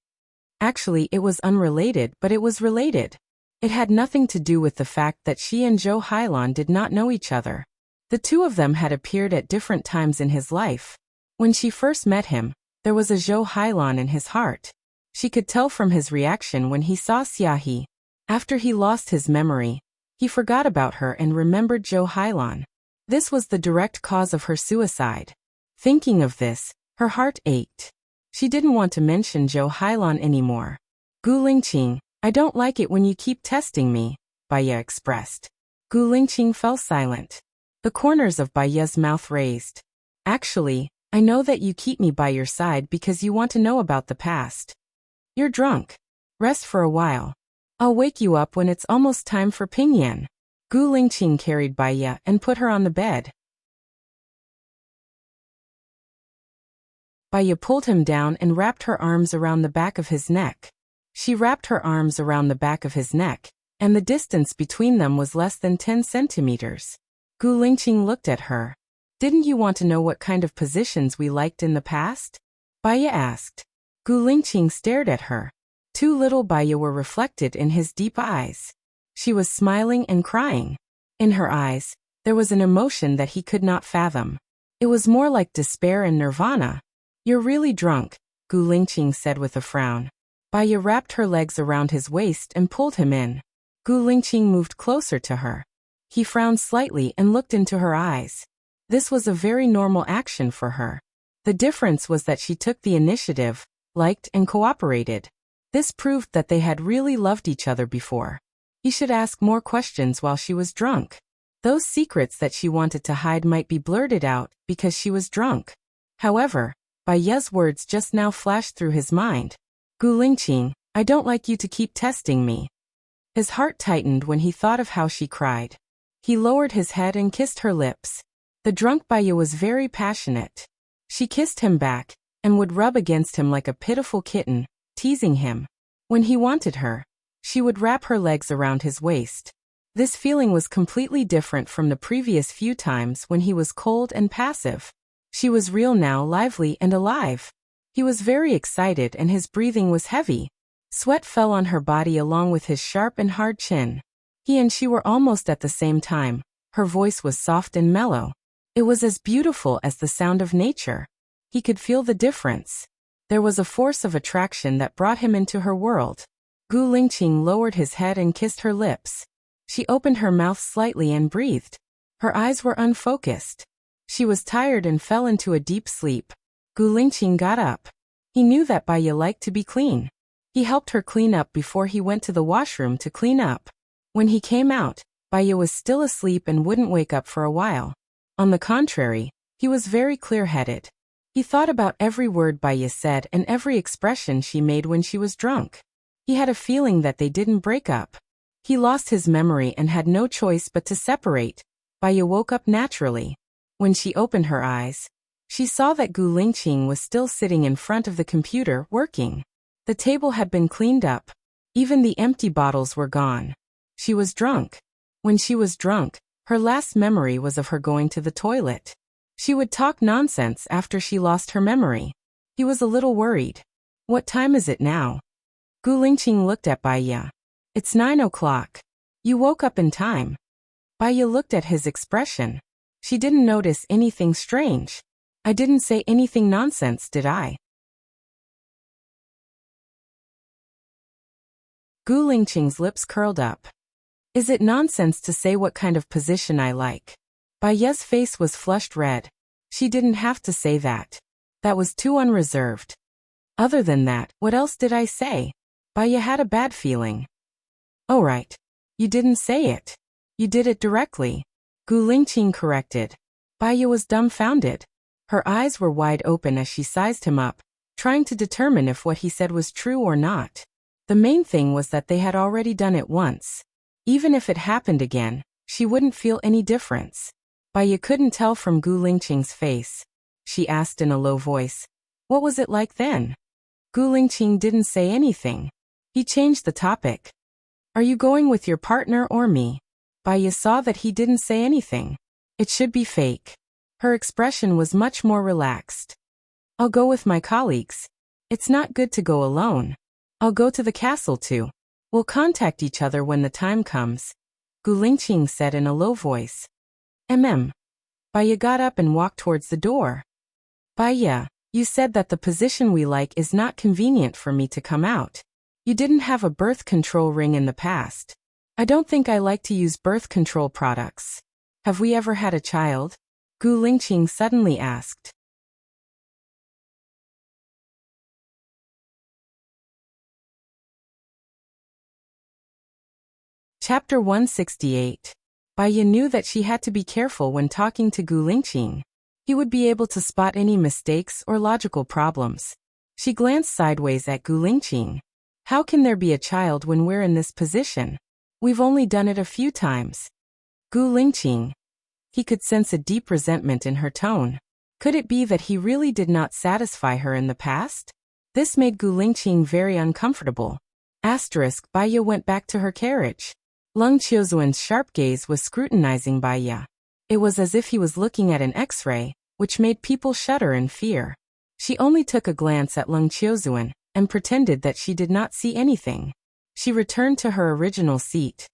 Actually, it was unrelated, but it was related. It had nothing to do with the fact that she and Zhou Hailan did not know each other. The two of them had appeared at different times in his life. When she first met him, there was a Zhou Hailan in his heart. She could tell from his reaction when he saw Xiaohe. After he lost his memory, he forgot about her and remembered Zhou Hailan. This was the direct cause of her suicide. Thinking of this, her heart ached. She didn't want to mention Zhou Hailan anymore. Gu Lingqing, I don't like it when you keep testing me. Baya expressed. Gu Lingqing fell silent. The corners of Baya's mouth raised. Actually, I know that you keep me by your side because you want to know about the past. You're drunk. Rest for a while. I'll wake you up when it's almost time for Pingyan. Gu Lingqing carried Baya and put her on the bed. Baya pulled him down and wrapped her arms around the back of his neck. She wrapped her arms around the back of his neck, and the distance between them was less than 10 centimeters. Gu Lingqing looked at her. Didn't you want to know what kind of positions we liked in the past? Baya asked. Gu Lingqing stared at her. Two little Baya were reflected in his deep eyes. She was smiling and crying. In her eyes, there was an emotion that he could not fathom. It was more like despair and nirvana. You're really drunk, Gu Lingqing said with a frown. Baya wrapped her legs around his waist and pulled him in. Gu Lingqing moved closer to her. He frowned slightly and looked into her eyes. This was a very normal action for her. The difference was that she took the initiative, liked and cooperated. This proved that they had really loved each other before. He should ask more questions while she was drunk. Those secrets that she wanted to hide might be blurted out because she was drunk. However, Baya's words just now flashed through his mind. Gu Lingqing, I don't like you to keep testing me. His heart tightened when he thought of how she cried. He lowered his head and kissed her lips. The drunk Baya was very passionate. She kissed him back, and would rub against him like a pitiful kitten, teasing him. When he wanted her, she would wrap her legs around his waist. This feeling was completely different from the previous few times when he was cold and passive. She was real now, lively and alive. He was very excited and his breathing was heavy. Sweat fell on her body along with his sharp and hard chin. He and she were almost at the same time. Her voice was soft and mellow. It was as beautiful as the sound of nature. He could feel the difference. There was a force of attraction that brought him into her world. Gu Lingqing lowered his head and kissed her lips. She opened her mouth slightly and breathed. Her eyes were unfocused. She was tired and fell into a deep sleep. Gu Lingqing got up. He knew that Baya liked to be clean. He helped her clean up before he went to the washroom to clean up. When he came out, Baya was still asleep and wouldn't wake up for a while. On the contrary, he was very clear-headed. He thought about every word Baya said and every expression she made when she was drunk. He had a feeling that they didn't break up. He lost his memory and had no choice but to separate. Baya woke up naturally. When she opened her eyes, she saw that Gu Lingqing was still sitting in front of the computer, working. The table had been cleaned up. Even the empty bottles were gone. She was drunk. When she was drunk, her last memory was of her going to the toilet. She would talk nonsense after she lost her memory. He was a little worried. What time is it now? Gu Lingqing looked at Baya. It's 9 o'clock. You woke up in time. Baya looked at his expression. She didn't notice anything strange. I didn't say anything nonsense, did I? Gu Lingqing's lips curled up. Is it nonsense to say what kind of position I like? Baya's face was flushed red. She didn't have to say that. That was too unreserved. Other than that, what else did I say? Baya had a bad feeling. Oh right. You didn't say it. You did it directly. Gu Lingqing corrected. Baya was dumbfounded. Her eyes were wide open as she sized him up, trying to determine if what he said was true or not. The main thing was that they had already done it once. Even if it happened again, she wouldn't feel any difference. Baya couldn't tell from Gu Lingqing's face. She asked in a low voice, what was it like then? Gu Lingqing didn't say anything. He changed the topic. Are you going with your partner or me? Baya saw that he didn't say anything. It should be fake. Her expression was much more relaxed. I'll go with my colleagues. It's not good to go alone. I'll go to the castle too. We'll contact each other when the time comes. Gu Lingqing said in a low voice. Baya got up and walked towards the door. Baya, you said that the position we like is not convenient for me to come out. You didn't have a birth control ring in the past. I don't think I like to use birth control products. Have we ever had a child? Gu Lingqing suddenly asked. Chapter 168. Baiya knew that she had to be careful when talking to Gu Lingqing. He would be able to spot any mistakes or logical problems. She glanced sideways at Gu Lingqing. How can there be a child when we're in this position? We've only done it a few times. Gu Lingqing. He could sense a deep resentment in her tone. Could it be that he really did not satisfy her in the past? This made Gu Lingqing very uncomfortable. Baiya went back to her carriage. Leng Qiuzuan's sharp gaze was scrutinizing Baiya. It was as if he was looking at an X-ray, which made people shudder in fear. She only took a glance at Leng Qiuzuan and pretended that she did not see anything. She returned to her original seat.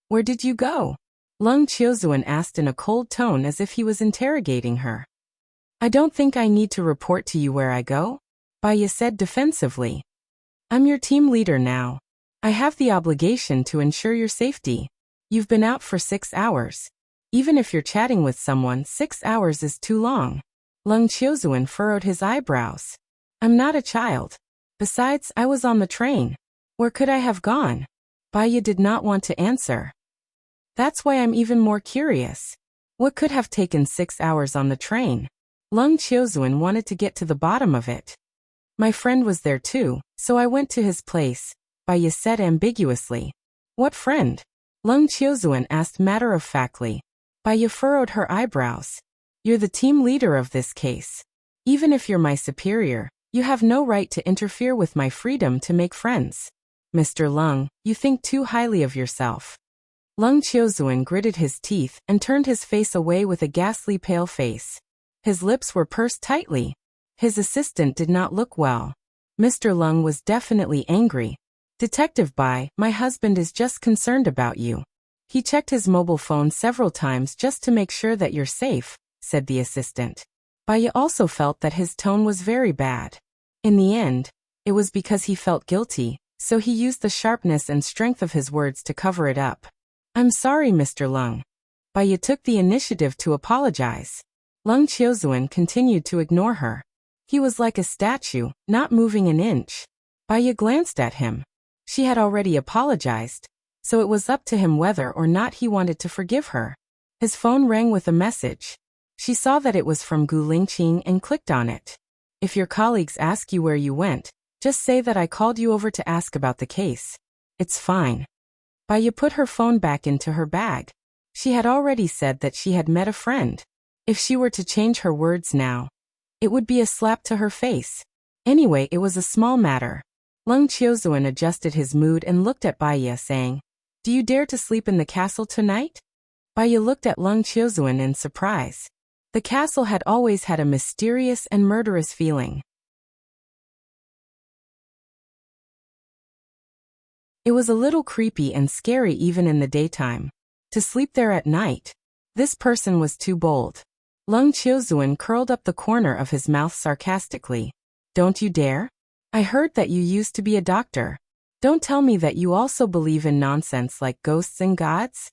Where did you go? Leng Qiuzuan asked in a cold tone as if he was interrogating her. I don't think I need to report to you where I go, Baiya said defensively. I'm your team leader now. I have the obligation to ensure your safety. You've been out for 6 hours. Even if you're chatting with someone, 6 hours is too long. Leng Qiuzuan furrowed his eyebrows. I'm not a child. Besides, I was on the train. Where could I have gone? Baiya did not want to answer. That's why I'm even more curious. What could have taken 6 hours on the train? Leng Qiuzuan wanted to get to the bottom of it. My friend was there too, so I went to his place, Baiya said ambiguously. What friend? Leng Qiuzuan asked matter-of-factly. Baiya furrowed her eyebrows. You're the team leader of this case. Even if you're my superior, you have no right to interfere with my freedom to make friends. Mr. Leng, you think too highly of yourself. Leng Qiuzuan gritted his teeth and turned his face away with a ghastly pale face. His lips were pursed tightly. His assistant did not look well. Mr. Leng was definitely angry. Detective Bai, my husband is just concerned about you. He checked his mobile phone several times just to make sure that you're safe, said the assistant. Baiya also felt that his tone was very bad. In the end, it was because he felt guilty, so he used the sharpness and strength of his words to cover it up. I'm sorry, Mr. Leng. Baiya took the initiative to apologize. Leng Qiuzuan continued to ignore her. He was like a statue, not moving an inch. Baiya glanced at him. She had already apologized, so it was up to him whether or not he wanted to forgive her. His phone rang with a message. She saw that it was from Gu Lingqing and clicked on it. If your colleagues ask you where you went, just say that I called you over to ask about the case. It's fine. Baiya put her phone back into her bag. She had already said that she had met a friend. If she were to change her words now, it would be a slap to her face. Anyway, it was a small matter. Leng Qiuzuan adjusted his mood and looked at Baiya, saying, Do you dare to sleep in the castle tonight? Baiya looked at Leng Qiuzuan in surprise. The castle had always had a mysterious and murderous feeling. It was a little creepy and scary even in the daytime. To sleep there at night, this person was too bold. Leng Qiuzuan curled up the corner of his mouth sarcastically. Don't you dare? I heard that you used to be a doctor. Don't tell me that you also believe in nonsense like ghosts and gods?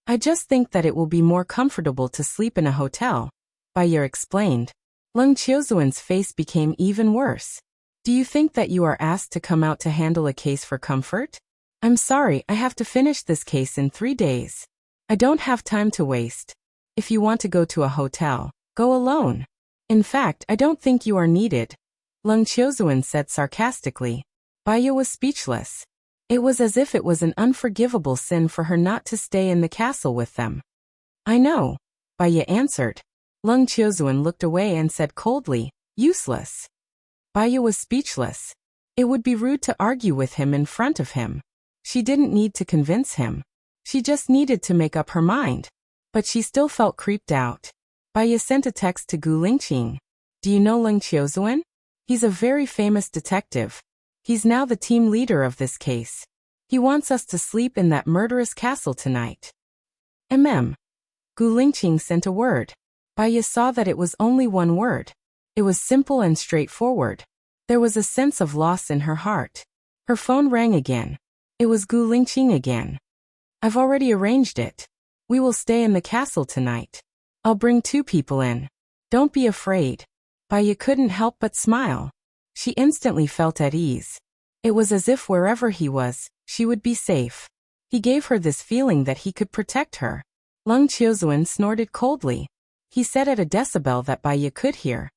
I just think that it will be more comfortable to sleep in a hotel, Baiya explained. Leng Qiuzuan's face became even worse. Do you think that you are asked to come out to handle a case for comfort? I'm sorry, I have to finish this case in 3 days. I don't have time to waste. If you want to go to a hotel, go alone. In fact, I don't think you are needed, Leng Qiuzuan said sarcastically. Baiya was speechless. It was as if it was an unforgivable sin for her not to stay in the castle with them. I know, Baiya answered. Leng Qiuzuan looked away and said coldly, Useless. Baiya was speechless. It would be rude to argue with him in front of him. She didn't need to convince him. She just needed to make up her mind. But she still felt creeped out. Baiya sent a text to Gu Lingqing. Do you know Leng Qiuzuan? He's a very famous detective. He's now the team leader of this case. He wants us to sleep in that murderous castle tonight. Gu Lingqing sent a word. Baiya saw that it was only one word. It was simple and straightforward. There was a sense of loss in her heart. Her phone rang again. It was Gu Lingqing again. I've already arranged it. We will stay in the castle tonight. I'll bring 2 people in. Don't be afraid. Baiya couldn't help but smile. She instantly felt at ease. It was as if wherever he was, she would be safe. He gave her this feeling that he could protect her. Leng Qiuzuan snorted coldly. He said at a decibel that Bai Ye could hear.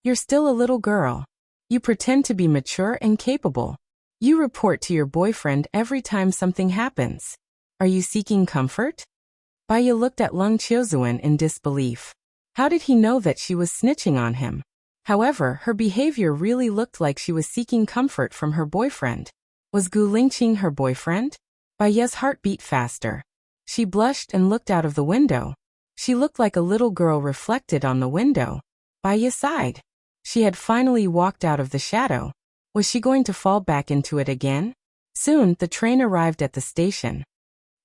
You're still a little girl. You pretend to be mature and capable. You report to your boyfriend every time something happens. Are you seeking comfort? Bai Ye looked at Leng Qiuzuan in disbelief. How did he know that she was snitching on him? However, her behavior really looked like she was seeking comfort from her boyfriend. Was Gu Lingqing her boyfriend? Bai Ye's heart beat faster. She blushed and looked out of the window. She looked like a little girl reflected on the window. Bai Ye sighed. She had finally walked out of the shadow. Was she going to fall back into it again? Soon, the train arrived at the station.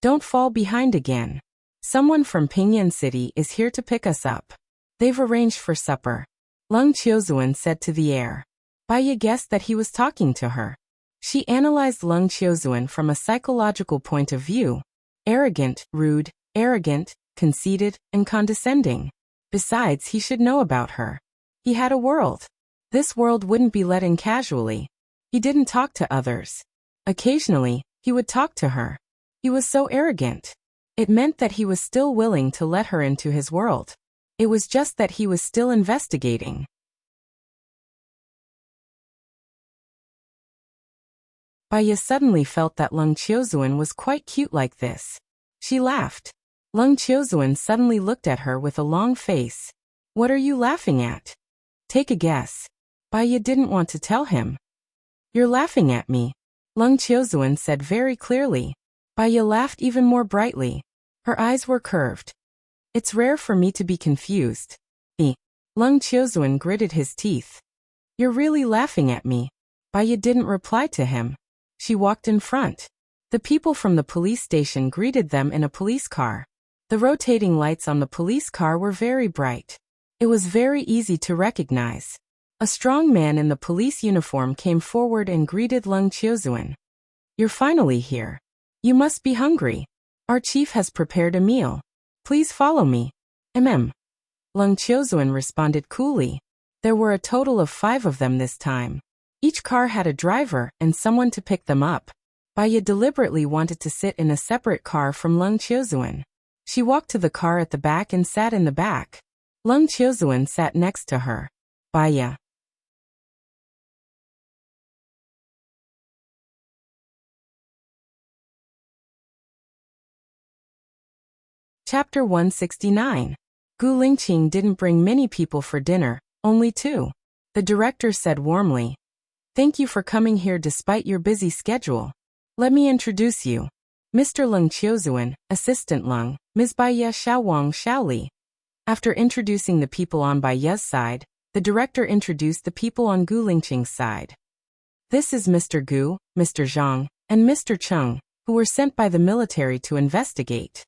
Don't fall behind again. Someone from Pingyuan City is here to pick us up. They've arranged for supper. Leng Qiuzuan said to the air. Bai Ye guessed that he was talking to her. She analyzed Leng Qiuzuan from a psychological point of view. Arrogant, rude, arrogant, conceited, and condescending. Besides, he should know about her. He had a world. This world wouldn't be let in casually. He didn't talk to others. Occasionally, he would talk to her. He was so arrogant. It meant that he was still willing to let her into his world. It was just that he was still investigating. Bai Ye suddenly felt that Leng Qiuzuan was quite cute like this. She laughed. Leng Qiuzuan suddenly looked at her with a long face. What are you laughing at? Take a guess. Bai Ye didn't want to tell him. You're laughing at me, Leng Qiuzuan said very clearly. Bai Ye laughed even more brightly. Her eyes were curved. It's rare for me to be confused. Leng Qiuzuan gritted his teeth. You're really laughing at me. Bai Ye didn't reply to him. She walked in front. The people from the police station greeted them in a police car. The rotating lights on the police car were very bright. It was very easy to recognize. A strong man in the police uniform came forward and greeted Leng Qiuzuan. You're finally here. You must be hungry. Our chief has prepared a meal. Please follow me. Leng Qiuzuan responded coolly. There were a total of 5 of them this time. Each car had a driver and someone to pick them up. Bai Ye deliberately wanted to sit in a separate car from Leng Qiuzuan. She walked to the car at the back and sat in the back. Leng Qiuzuan sat next to her. Bai Ye. Chapter 169. Gu Lingqing didn't bring many people for dinner, only 2. The director said warmly. Thank you for coming here despite your busy schedule. Let me introduce you. Mr. Leng Qiuzuan, Assistant Leng, Ms. Bai Ye Xiaowang Xiaoli. After introducing the people on Bai Ye's side, the director introduced the people on Gu Lingqing's side. This is Mr. Gu, Mr. Zhang, and Mr. Cheng, who were sent by the military to investigate.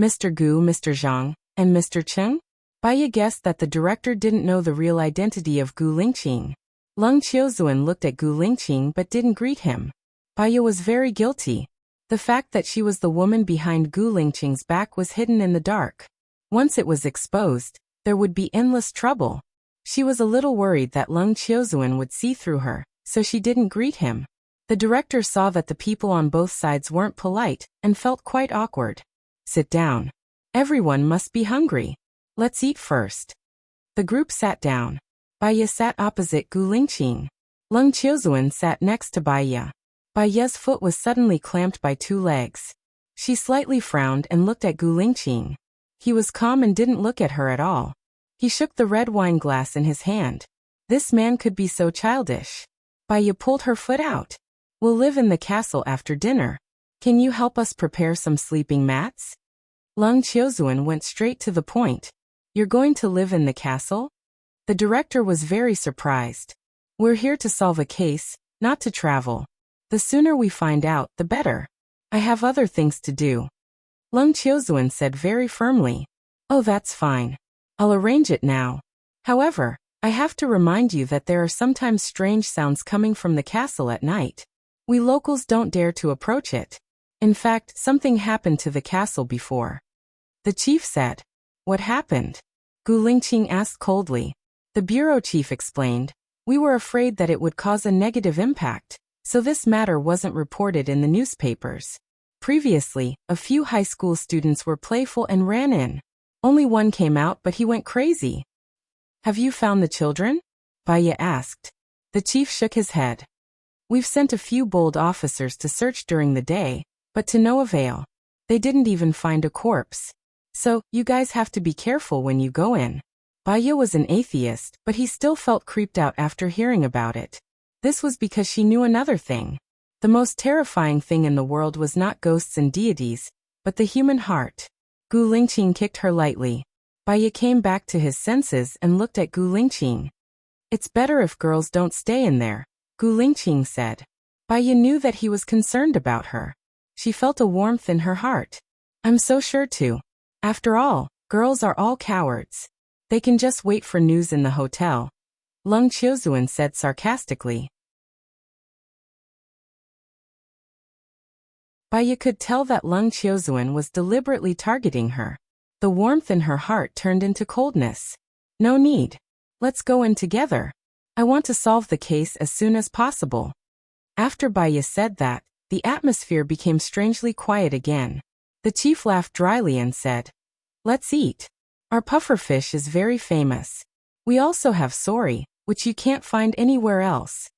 Mr. Gu, Mr. Zhang, and Mr. Cheng? Bai Ye guessed that the director didn't know the real identity of Gu Lingqing. Leng Qiuzuan looked at Gu Lingqing but didn't greet him. Bai Ye was very guilty. The fact that she was the woman behind Gu Lingqing's back was hidden in the dark. Once it was exposed, there would be endless trouble. She was a little worried that Leng Qiuzuan would see through her, so she didn't greet him. The director saw that the people on both sides weren't polite and felt quite awkward. Sit down. Everyone must be hungry. Let's eat first. The group sat down. Bai Ye sat opposite Gu Lingqing. Leng Qiuzuan sat next to Bai Ye. Bai Ye's foot was suddenly clamped by 2 legs. She slightly frowned and looked at Gu Lingqing. He was calm and didn't look at her at all. He shook the red wine glass in his hand. This man could be so childish. Bai Ye pulled her foot out. We'll live in the castle after dinner. Can you help us prepare some sleeping mats? Leng Qiuzuan went straight to the point. You're going to live in the castle? The director was very surprised. We're here to solve a case, not to travel. The sooner we find out, the better. I have other things to do. Leng Qiuzuan said very firmly. Oh, that's fine. I'll arrange it now. However, I have to remind you that there are sometimes strange sounds coming from the castle at night. We locals don't dare to approach it. In fact, something happened to the castle before. The chief said. What happened? Gu Lingqing asked coldly. The bureau chief explained. We were afraid that it would cause a negative impact, so this matter wasn't reported in the newspapers. Previously, a few high school students were playful and ran in. Only one came out, but he went crazy. Have you found the children? Baya asked. The chief shook his head. We've sent a few bold officers to search during the day, but to no avail. They didn't even find a corpse. So, you guys have to be careful when you go in. Baya was an atheist, but he still felt creeped out after hearing about it. This was because she knew another thing. The most terrifying thing in the world was not ghosts and deities, but the human heart. Gu Lingqing kicked her lightly. Baya came back to his senses and looked at Gu Lingqing. It's better if girls don't stay in there, Gu Lingqing said. Baya knew that he was concerned about her. She felt a warmth in her heart. I'm so sure too. After all, girls are all cowards. They can just wait for news in the hotel, Leng Qiuzuan said sarcastically. Baya could tell that Leng Qiuzuan was deliberately targeting her. The warmth in her heart turned into coldness. No need. Let's go in together. I want to solve the case as soon as possible. After Baya said that, the atmosphere became strangely quiet again. The chief laughed dryly and said, Let's eat. Our pufferfish is very famous. We also have sori, which you can't find anywhere else.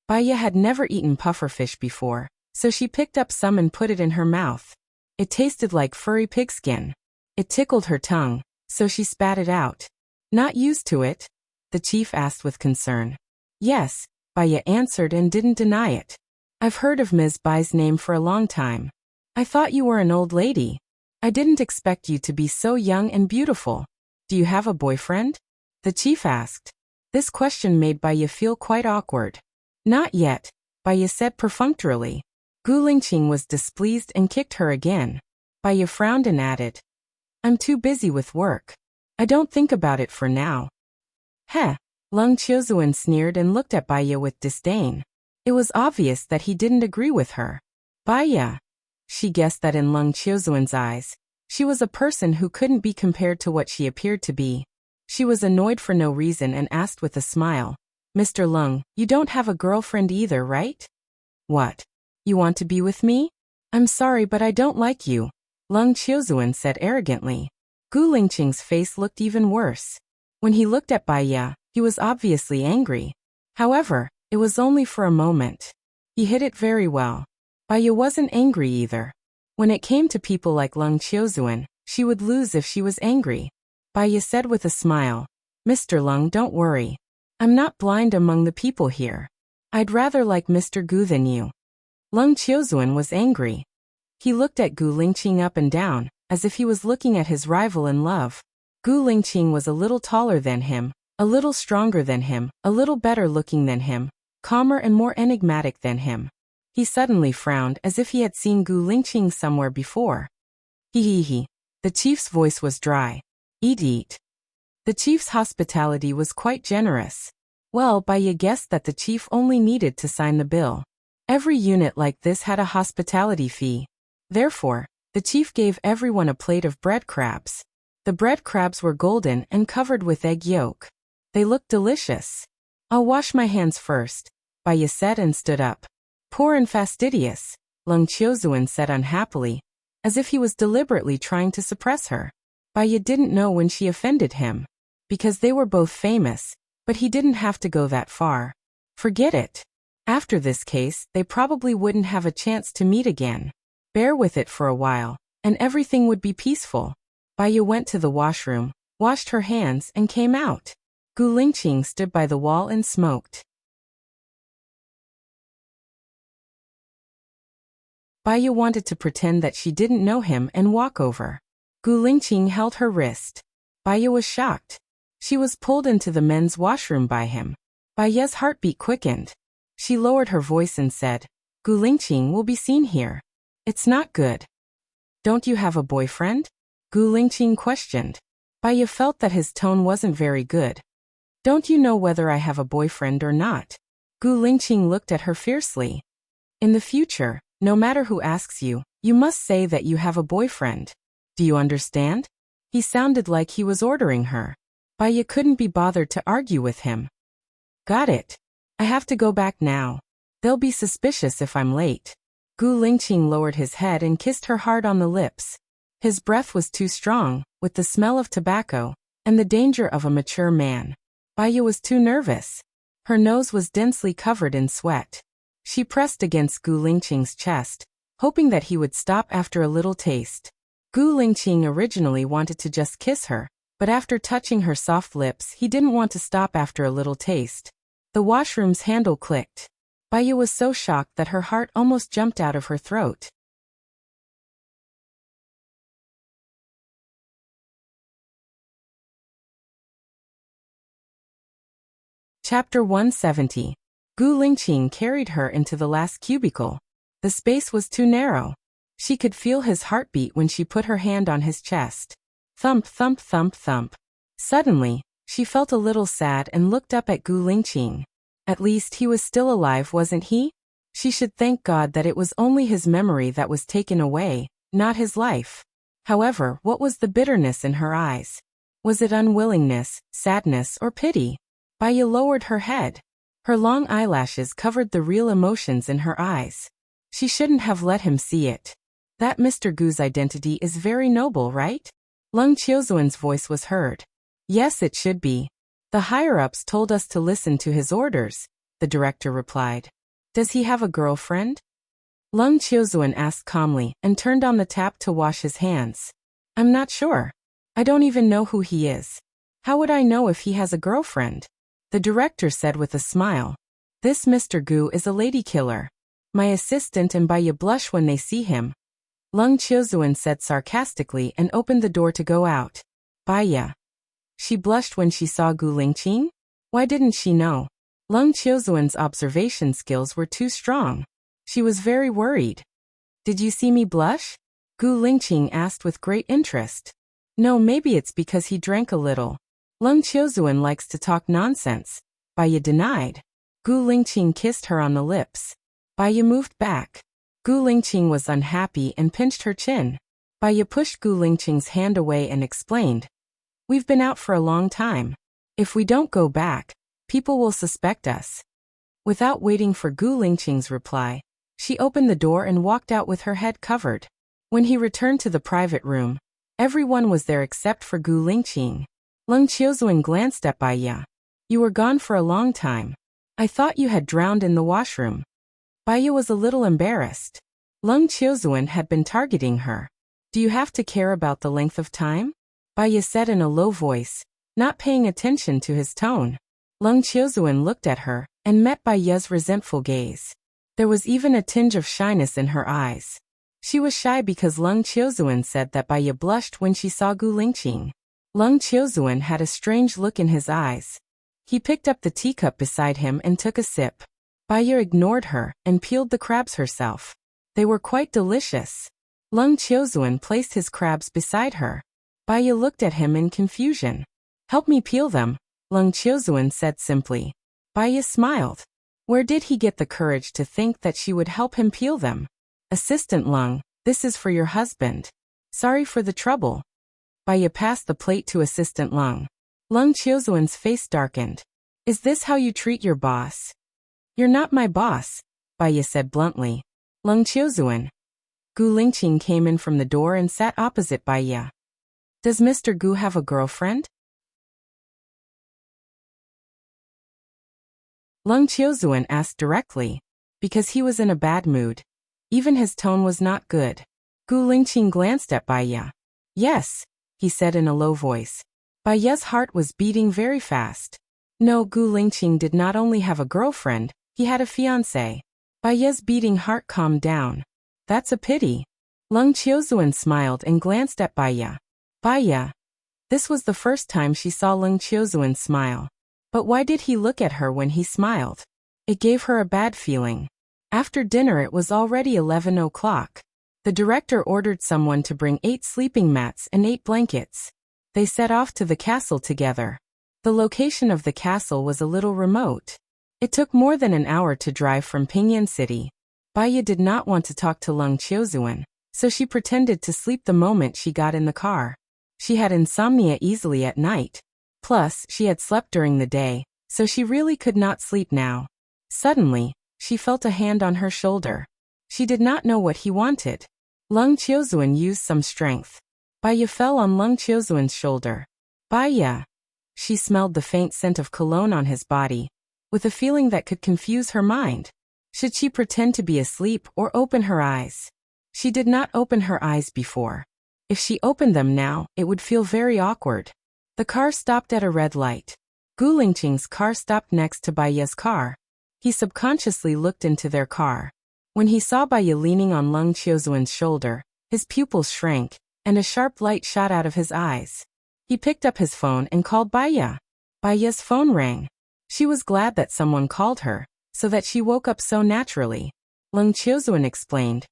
Baya had never eaten pufferfish before, so she picked up some and put it in her mouth. It tasted like furry pigskin. It tickled her tongue, so she spat it out. Not used to it? The chief asked with concern. Yes, Baya answered and didn't deny it. I've heard of Ms. Bai's name for a long time. I thought you were an old lady. I didn't expect you to be so young and beautiful. Do you have a boyfriend? The chief asked. This question made Baya feel quite awkward. Not yet, Baya said perfunctorily. Gu Lingqing was displeased and kicked her again. Baya frowned and added, I'm too busy with work. I don't think about it for now. Heh, Leng Qiuzuan sneered and looked at Baya with disdain. It was obvious that he didn't agree with her. Baya. She guessed that in Leng Qiuzuan's eyes, she was a person who couldn't be compared to what she appeared to be. She was annoyed for no reason and asked with a smile, Mr. Leng, you don't have a girlfriend either, right? What? You want to be with me? I'm sorry, but I don't like you, Leng Qiuzuan said arrogantly. Gu Lingqing's face looked even worse. When he looked at Baya, he was obviously angry. However, it was only for a moment. He hid it very well. Baya wasn't angry either. When it came to people like Leng Qiuzuan, she would lose if she was angry. Baya said with a smile, Mr. Leng, don't worry. I'm not blind among the people here. I'd rather like Mr. Gu than you. Leng Qiuzuan was angry. He looked at Gu Lingqing up and down, as if he was looking at his rival in love. Gu Lingqing was a little taller than him, a little stronger than him, a little better looking than him, calmer and more enigmatic than him. He suddenly frowned as if he had seen Gu Lingqing somewhere before. Hee. The chief's voice was dry. Eat. The chief's hospitality was quite generous. Well, Baya guessed that the chief only needed to sign the bill. Every unit like this had a hospitality fee. Therefore, the chief gave everyone a plate of bread crabs. The bread crabs were golden and covered with egg yolk. They looked delicious. I'll wash my hands first, Baya said and stood up. Poor and fastidious, Leng Qiuzuan said unhappily, as if he was deliberately trying to suppress her. Baya didn't know when she offended him. Because they were both famous, but he didn't have to go that far. Forget it. After this case, they probably wouldn't have a chance to meet again. Bear with it for a while, and everything would be peaceful. Baya went to the washroom, washed her hands and came out. Gu Lingqing stood by the wall and smoked. Baya wanted to pretend that she didn't know him and walk over. Gu Lingqing held her wrist. Baya was shocked. She was pulled into the men's washroom by him. Baya's heartbeat quickened. She lowered her voice and said, Gu Lingqing will be seen here. It's not good. Don't you have a boyfriend? Gu Lingqing questioned. Baya felt that his tone wasn't very good. Don't you know whether I have a boyfriend or not? Gu Lingqing looked at her fiercely. In the future, no matter who asks you, you must say that you have a boyfriend. Do you understand? He sounded like he was ordering her. Baya couldn't be bothered to argue with him. Got it. I have to go back now. They'll be suspicious if I'm late. Gu Lingqing lowered his head and kissed her hard on the lips. His breath was too strong, with the smell of tobacco, and the danger of a mature man. Baiya was too nervous. Her nose was densely covered in sweat. She pressed against Gu Lingqing's chest, hoping that he would stop after a little taste. Gu Lingqing originally wanted to just kiss her, but after touching her soft lips he didn't want to stop after a little taste. The washroom's handle clicked. Baiya was so shocked that her heart almost jumped out of her throat. Chapter 170. Gu Lingqing carried her into the last cubicle. The space was too narrow. She could feel his heartbeat when she put her hand on his chest. Thump, thump, thump, thump. Suddenly, she felt a little sad and looked up at Gu Lingqing. At least he was still alive, wasn't he? She should thank God that it was only his memory that was taken away, not his life. However, what was the bitterness in her eyes? Was it unwillingness, sadness, or pity? Baiya lowered her head. Her long eyelashes covered the real emotions in her eyes. She shouldn't have let him see it. That Mr. Gu's identity is very noble, right? Leng Qiuzuan's voice was heard. Yes, it should be. The higher-ups told us to listen to his orders, the director replied. Does he have a girlfriend? Leng Qiuzuan asked calmly and turned on the tap to wash his hands. I'm not sure. I don't even know who he is. How would I know if he has a girlfriend? The director said with a smile. This Mr. Gu is a lady killer. My assistant and Baiya blush when they see him. Leng Qiuzuan said sarcastically and opened the door to go out. Baiya. She blushed when she saw Gu Lingqing? Why didn't she know? Leng Qiuzuan's observation skills were too strong. She was very worried. Did you see me blush? Gu Lingqing asked with great interest. No, maybe it's because he drank a little. Leng Qiuzuan likes to talk nonsense. Baiya denied. Gu Lingqing kissed her on the lips. Baiya moved back. Gu Lingqing was unhappy and pinched her chin. Baiya pushed Gu Lingqing's hand away and explained. We've been out for a long time. If we don't go back, people will suspect us. Without waiting for Gu Lingqing's reply, she opened the door and walked out with her head covered. When he returned to the private room, everyone was there except for Gu Lingqing. Leng Qiuzuan glanced at Baiya. You were gone for a long time. I thought you had drowned in the washroom. Baiya was a little embarrassed. Leng Qiuzuan had been targeting her. Do you have to care about the length of time? Baiya said in a low voice, not paying attention to his tone. Leng Qiuzuan looked at her and met Baiya's resentful gaze. There was even a tinge of shyness in her eyes. She was shy because Leng Qiuzuan said that Baiya blushed when she saw Gu Lingqing. Leng Qiuzuan had a strange look in his eyes. He picked up the teacup beside him and took a sip. Baiya ignored her and peeled the crabs herself. They were quite delicious. Leng Qiuzuan placed his crabs beside her. Baiya looked at him in confusion. Help me peel them, Leng Qiuzuan said simply. Baiya smiled. Where did he get the courage to think that she would help him peel them? Assistant Leng, this is for your husband. Sorry for the trouble. Baiya passed the plate to Assistant Leng. Leng Qiuzuan's face darkened. Is this how you treat your boss? You're not my boss, Baiya said bluntly. Leng Qiuzuan. Gu Lingqing came in from the door and sat opposite Baiya. Does Mr. Gu have a girlfriend? Leng Qiuzuan asked directly. Because he was in a bad mood. Even his tone was not good. Gu Lingqing glanced at Baiya. Yes, he said in a low voice. Baiya's heart was beating very fast. No, Gu Lingqing did not only have a girlfriend, he had a fiancé. Baiya's beating heart calmed down. That's a pity. Leng Qiuzuan smiled and glanced at Baiya. Baiya. This was the first time she saw Leng Qiuzuan smile. But why did he look at her when he smiled? It gave her a bad feeling. After dinner it was already 11 o'clock. The director ordered someone to bring 8 sleeping mats and 8 blankets. They set off to the castle together. The location of the castle was a little remote. It took more than an hour to drive from Pingyuan City. Baiya did not want to talk to Leng Qiuzuan, so she pretended to sleep the moment she got in the car. She had insomnia easily at night. Plus, she had slept during the day, so she really could not sleep now. Suddenly, she felt a hand on her shoulder. She did not know what he wanted. Lung Qiuzuan used some strength. Baya fell on Lung Qiuzuan's shoulder. Baya. She smelled the faint scent of cologne on his body, with a feeling that could confuse her mind. Should she pretend to be asleep or open her eyes? She did not open her eyes before. If she opened them now, it would feel very awkward. The car stopped at a red light. Gu Lingqing's car stopped next to Baya's car. He subconsciously looked into their car. When he saw Baya leaning on Lung Qiuzuan's shoulder, his pupils shrank, and a sharp light shot out of his eyes. He picked up his phone and called Baya. Baya's phone rang. She was glad that someone called her, so that she woke up so naturally. Lung Qiuzuan explained.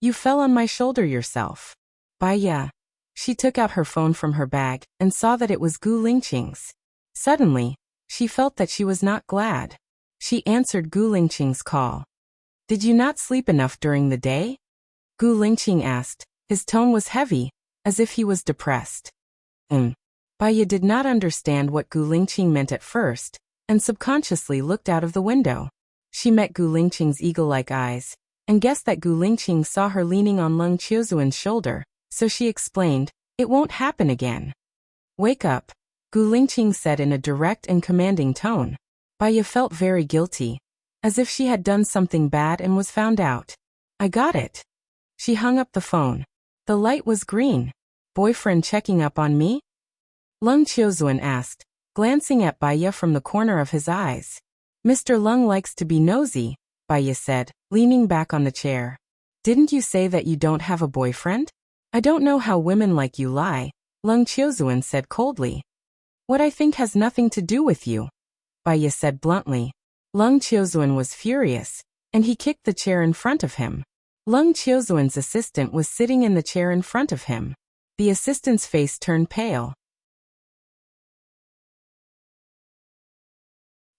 You fell on my shoulder yourself. Baya. She took out her phone from her bag and saw that it was Gu Lingqing's. Suddenly, she felt that she was not glad. She answered Gu Lingqing's call. Did you not sleep enough during the day? Gu Lingqing asked. His tone was heavy, as if he was depressed. Baya did not understand what Gu Lingqing meant at first, and subconsciously looked out of the window. She met Gu Lingqing's eagle-like eyes, and guessed that Gu Lingqing saw her leaning on Lung Qiuzuan's shoulder, so she explained, it won't happen again. Wake up, Gu Lingqing said in a direct and commanding tone. Baya felt very guilty, as if she had done something bad and was found out. I got it. She hung up the phone. The light was green. Boyfriend checking up on me? Lung Qiuzuan asked, glancing at Baya from the corner of his eyes. Mr. Lung likes to be nosy, Baya said, leaning back on the chair. Didn't you say that you don't have a boyfriend? I don't know how women like you lie, Lung Qiuzuan said coldly. What I think has nothing to do with you, Baya said bluntly. Lung Qiuzuan was furious, and he kicked the chair in front of him. Lung Qiuzuan's assistant was sitting in the chair in front of him. The assistant's face turned pale.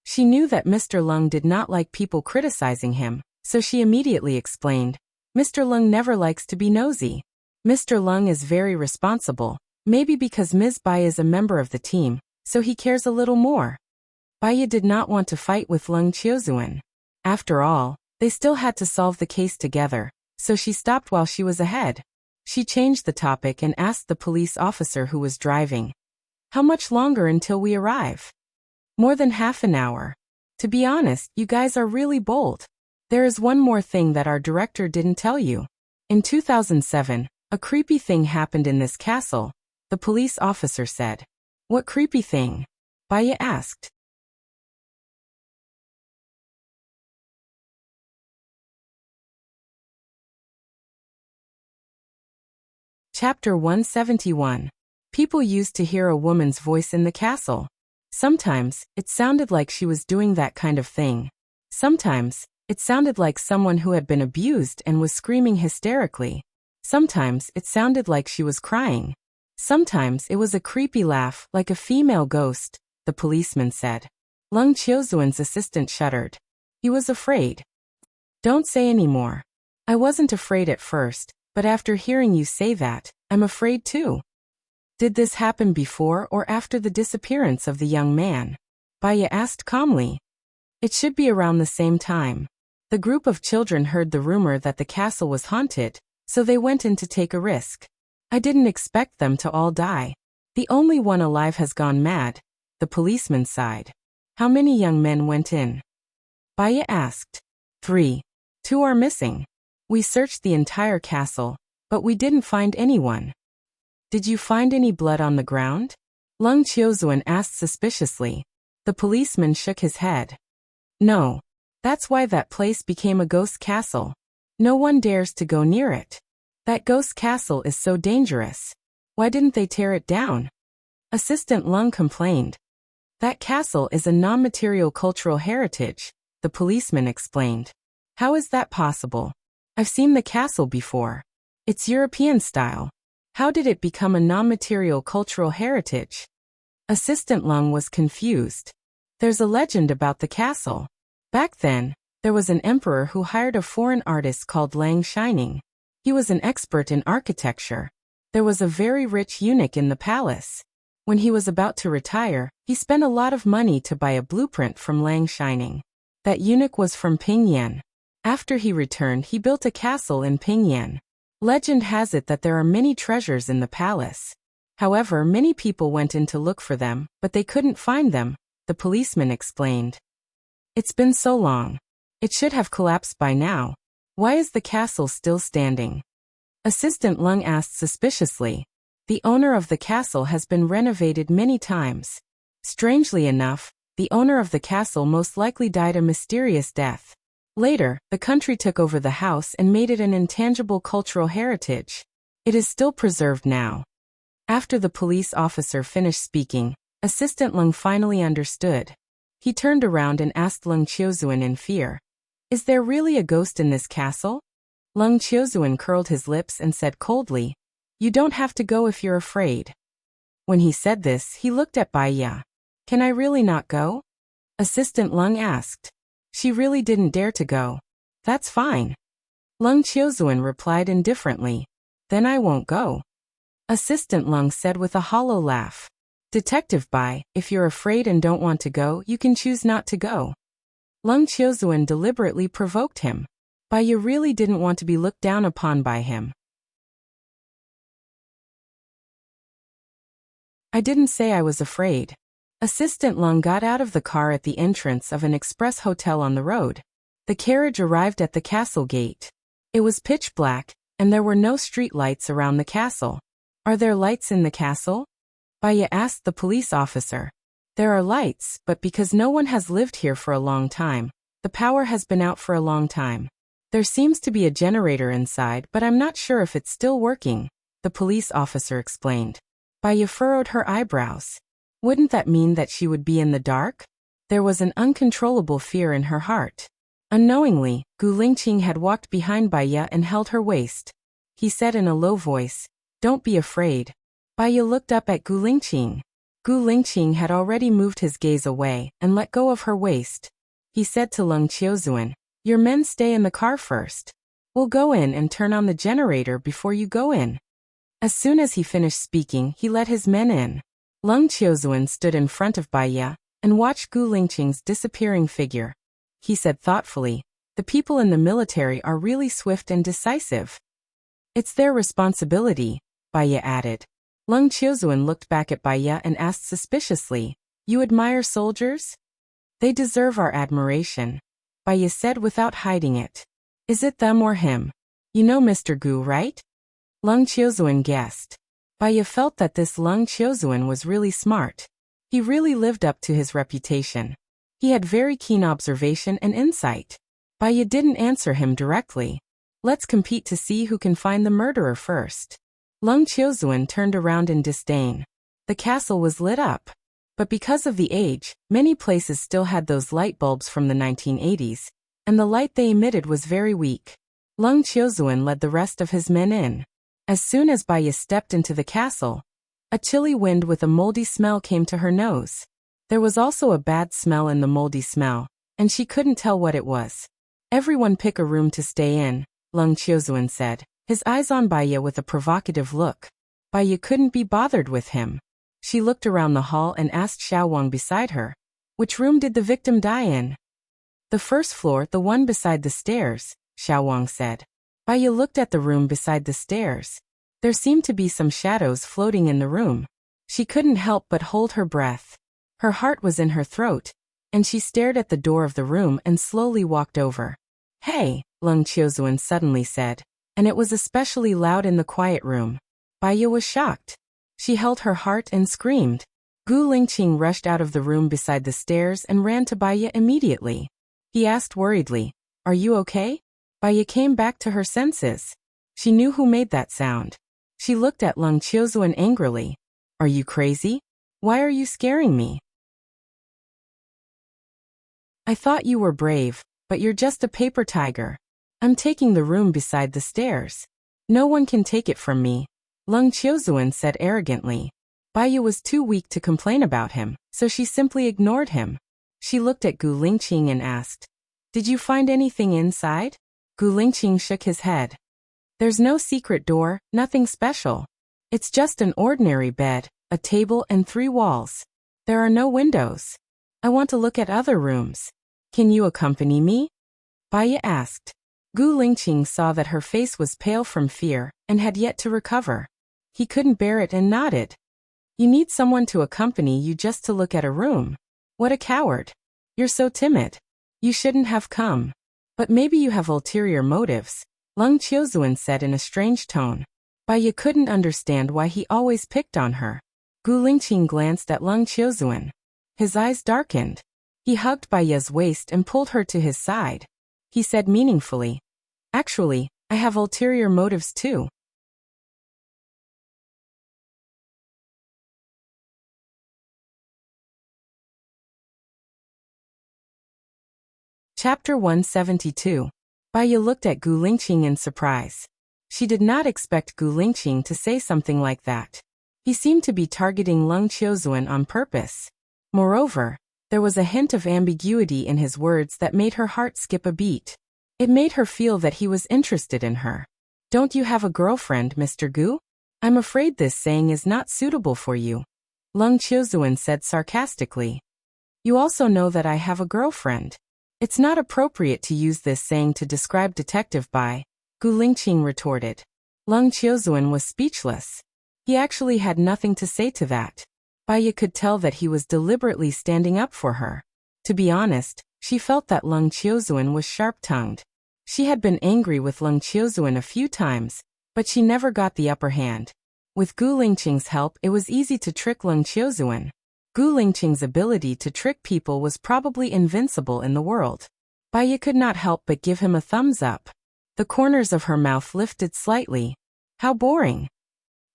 She knew that Mr. Lung did not like people criticizing him, so she immediately explained, Mr. Lung never likes to be nosy. Mr. Lung is very responsible, maybe because Ms. Bai is a member of the team, so he cares a little more. Baya did not want to fight with Lung Qiuzuan. After all, they still had to solve the case together, so she stopped while she was ahead. She changed the topic and asked the police officer who was driving. How much longer until we arrive? More than half an hour. To be honest, you guys are really bold. There is one more thing that our director didn't tell you. In 2007, a creepy thing happened in this castle, the police officer said. What creepy thing? Baya asked. Chapter 171. People used to hear a woman's voice in the castle. Sometimes, it sounded like she was doing that kind of thing. Sometimes, it sounded like someone who had been abused and was screaming hysterically. Sometimes, it sounded like she was crying. Sometimes, it was a creepy laugh, like a female ghost, the policeman said. Lung Qiuzuan's assistant shuddered. He was afraid. Don't say any more. I wasn't afraid at first, but after hearing you say that, I'm afraid too. Did this happen before or after the disappearance of the young man? Baya asked calmly. It should be around the same time. The group of children heard the rumor that the castle was haunted, so they went in to take a risk. I didn't expect them to all die. The only one alive has gone mad, the policeman sighed. How many young men went in? Baya asked. 3. 2 are missing. We searched the entire castle, but we didn't find anyone. Did you find any blood on the ground? Lung Qiuzuan asked suspiciously. The policeman shook his head. No. That's why that place became a ghost castle. No one dares to go near it. That ghost castle is so dangerous. Why didn't they tear it down? Assistant Lung complained. That castle is a non-material cultural heritage, the policeman explained. How is that possible? I've seen the castle before. It's European style. How did it become a non-material cultural heritage? Assistant Lung was confused. There's a legend about the castle. Back then, there was an emperor who hired a foreign artist called Lang Shining. He was an expert in architecture. There was a very rich eunuch in the palace. When he was about to retire, he spent a lot of money to buy a blueprint from Lang Shining. That eunuch was from Pingyan. After he returned, he built a castle in Pingyan. Legend has it that there are many treasures in the palace. However, many people went in to look for them, but they couldn't find them, the policeman explained. It's been so long. It should have collapsed by now. Why is the castle still standing? Assistant Lung asked suspiciously. The owner of the castle has been renovated many times. Strangely enough, the owner of the castle most likely died a mysterious death. Later, the country took over the house and made it an intangible cultural heritage. It is still preserved now. After the police officer finished speaking, Assistant Lung finally understood. He turned around and asked Lung Qiuzuan in fear. Is there really a ghost in this castle? Lung Qiuzuan curled his lips and said coldly, You don't have to go if you're afraid. When he said this, he looked at Bai Ya. Can I really not go? Assistant Lung asked. She really didn't dare to go. That's fine. Lung Qiuzuan replied indifferently. Then I won't go. Assistant Lung said with a hollow laugh. Detective Bai, if you're afraid and don't want to go, you can choose not to go. Lung Qiuzuan deliberately provoked him. Bai Ya really didn't want to be looked down upon by him. I didn't say I was afraid. Assistant Lung got out of the car at the entrance of an express hotel on the road. The carriage arrived at the castle gate. It was pitch black, and there were no street lights around the castle. Are there lights in the castle? Bai Ya asked the police officer. There are lights, but because no one has lived here for a long time, the power has been out for a long time. There seems to be a generator inside, but I'm not sure if it's still working, the police officer explained. Bai Ya furrowed her eyebrows. Wouldn't that mean that she would be in the dark? There was an uncontrollable fear in her heart. Unknowingly, Gu Lingqing had walked behind Bai Ya and held her waist. He said in a low voice, Don't be afraid. Bai Ya looked up at Gu Lingqing. Gu Lingqing had already moved his gaze away and let go of her waist. He said to Lung Qiuzuan, Your men stay in the car first. We'll go in and turn on the generator before you go in. As soon as he finished speaking, he let his men in. Lung Qiuzuan stood in front of Bai Ya and watched Gu Lingqing's disappearing figure. He said thoughtfully, The people in the military are really swift and decisive. It's their responsibility, Bai Ya added. Lung Qiuzuan looked back at Bai Ya and asked suspiciously, You admire soldiers? They deserve our admiration, Bai Ya said without hiding it. Is it them or him? You know Mr. Gu, right? Lung Qiuzuan guessed. Bai Ya felt that this Lung Qiuzuan was really smart. He really lived up to his reputation. He had very keen observation and insight. Bai Ya didn't answer him directly. Let's compete to see who can find the murderer first. Lung Qiuzuan turned around in disdain. The castle was lit up. But because of the age, many places still had those light bulbs from the 1980s, and the light they emitted was very weak. Lung Qiuzuan led the rest of his men in. As soon as Bai Ya stepped into the castle, a chilly wind with a moldy smell came to her nose. There was also a bad smell in the moldy smell, and she couldn't tell what it was. Everyone pick a room to stay in, Lung Qiuzuan said, his eyes on Bai Ya with a provocative look. Bai Ya couldn't be bothered with him. She looked around the hall and asked Xiao Wang beside her, Which room did the victim die in? The first floor, the one beside the stairs, Xiao Wang said. Bai Ya looked at the room beside the stairs. There seemed to be some shadows floating in the room. She couldn't help but hold her breath. Her heart was in her throat, and she stared at the door of the room and slowly walked over. Hey, Lung Qiuzuan suddenly said, and it was especially loud in the quiet room. Bai Ya was shocked. She held her heart and screamed. Gu Lingqing rushed out of the room beside the stairs and ran to Bai Ya immediately. He asked worriedly, Are you okay? Bai Ya came back to her senses. She knew who made that sound. She looked at Lung Qiuzuan angrily. Are you crazy? Why are you scaring me? I thought you were brave, but you're just a paper tiger. I'm taking the room beside the stairs. No one can take it from me, Lung Qiuzuan said arrogantly. Bai Ya was too weak to complain about him, so she simply ignored him. She looked at Gu Lingqing and asked, Did you find anything inside? Gu Lingqing shook his head. There's no secret door, nothing special. It's just an ordinary bed, a table and 3 walls. There are no windows. I want to look at other rooms. Can you accompany me? Baya asked. Gu Lingqing saw that her face was pale from fear and had yet to recover. He couldn't bear it and nodded. You need someone to accompany you just to look at a room. What a coward. You're so timid. You shouldn't have come. But maybe you have ulterior motives, Leng Qiuzuan said in a strange tone. Baya couldn't understand why he always picked on her. Gu Lingqing glanced at Leng Qiuzuan. His eyes darkened. He hugged Baya's waist and pulled her to his side. He said meaningfully, Actually, I have ulterior motives too. Chapter 172. Baya looked at Gu Lingqing in surprise. She did not expect Gu Lingqing to say something like that. He seemed to be targeting Leng Qiuzuan on purpose. Moreover, there was a hint of ambiguity in his words that made her heart skip a beat. It made her feel that he was interested in her. Don't you have a girlfriend, Mr. Gu? I'm afraid this saying is not suitable for you, Leng Qiuzuan said sarcastically. You also know that I have a girlfriend. It's not appropriate to use this saying to describe Detective Bai, Gu Lingqing retorted. Leng Qiuzuan was speechless. He actually had nothing to say to that. Baya could tell that he was deliberately standing up for her. To be honest, she felt that Leng Qiuzuan was sharp-tongued. She had been angry with Leng Qiuzuan a few times, but she never got the upper hand. With Gu Lingqing's help, it was easy to trick Leng Qiuzuan. Gu Lingqing's ability to trick people was probably invincible in the world. Baya could not help but give him a thumbs up. The corners of her mouth lifted slightly. How boring.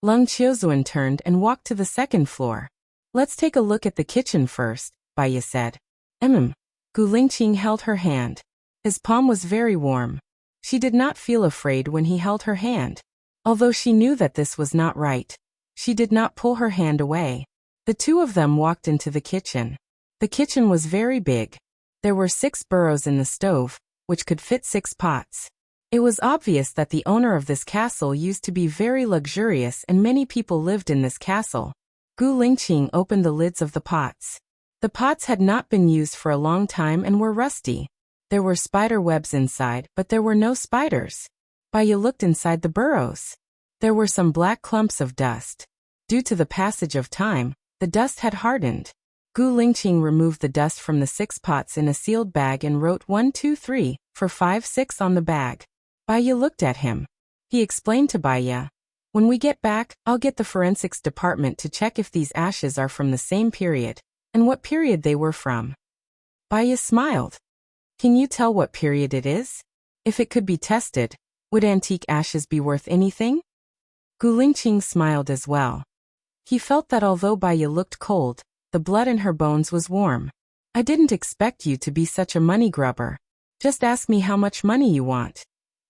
Leng Qiuzuan turned and walked to the second floor. Let's take a look at the kitchen first, Baya said. Gu Lingqing held her hand. His palm was very warm. She did not feel afraid when he held her hand. Although she knew that this was not right, she did not pull her hand away. The two of them walked into the kitchen. The kitchen was very big. There were 6 burrows in the stove, which could fit 6 pots. It was obvious that the owner of this castle used to be very luxurious and many people lived in this castle. Gu Lingqing opened the lids of the pots. The pots had not been used for a long time and were rusty. There were spider webs inside, but there were no spiders. Baya looked inside the burrows. There were some black clumps of dust. Due to the passage of time, the dust had hardened. Gu Lingqing removed the dust from the 6 pots in a sealed bag and wrote 1, 2, 3 for 5, 6 on the bag. Baya looked at him. He explained to Baya, when we get back, I'll get the forensics department to check if these ashes are from the same period, and what period they were from. Baya smiled. Can you tell what period it is? If it could be tested, would antique ashes be worth anything? Gu Lingqing smiled as well. He felt that although Baya looked cold, the blood in her bones was warm. I didn't expect you to be such a money grubber. Just ask me how much money you want,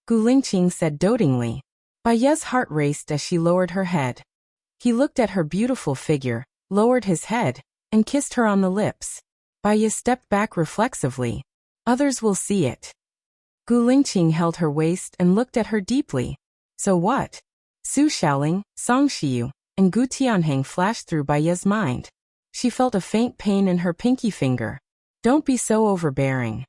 Gu Lingqing said dotingly. Baya's heart raced as she lowered her head. He looked at her beautiful figure, lowered his head, and kissed her on the lips. Baya stepped back reflexively. Others will see it. Gu Lingqing held her waist and looked at her deeply. So what? Su Xiaoling, Song Shiyu, and Gu Tianheng flashed through Baya's mind. She felt a faint pain in her pinky finger. Don't be so overbearing.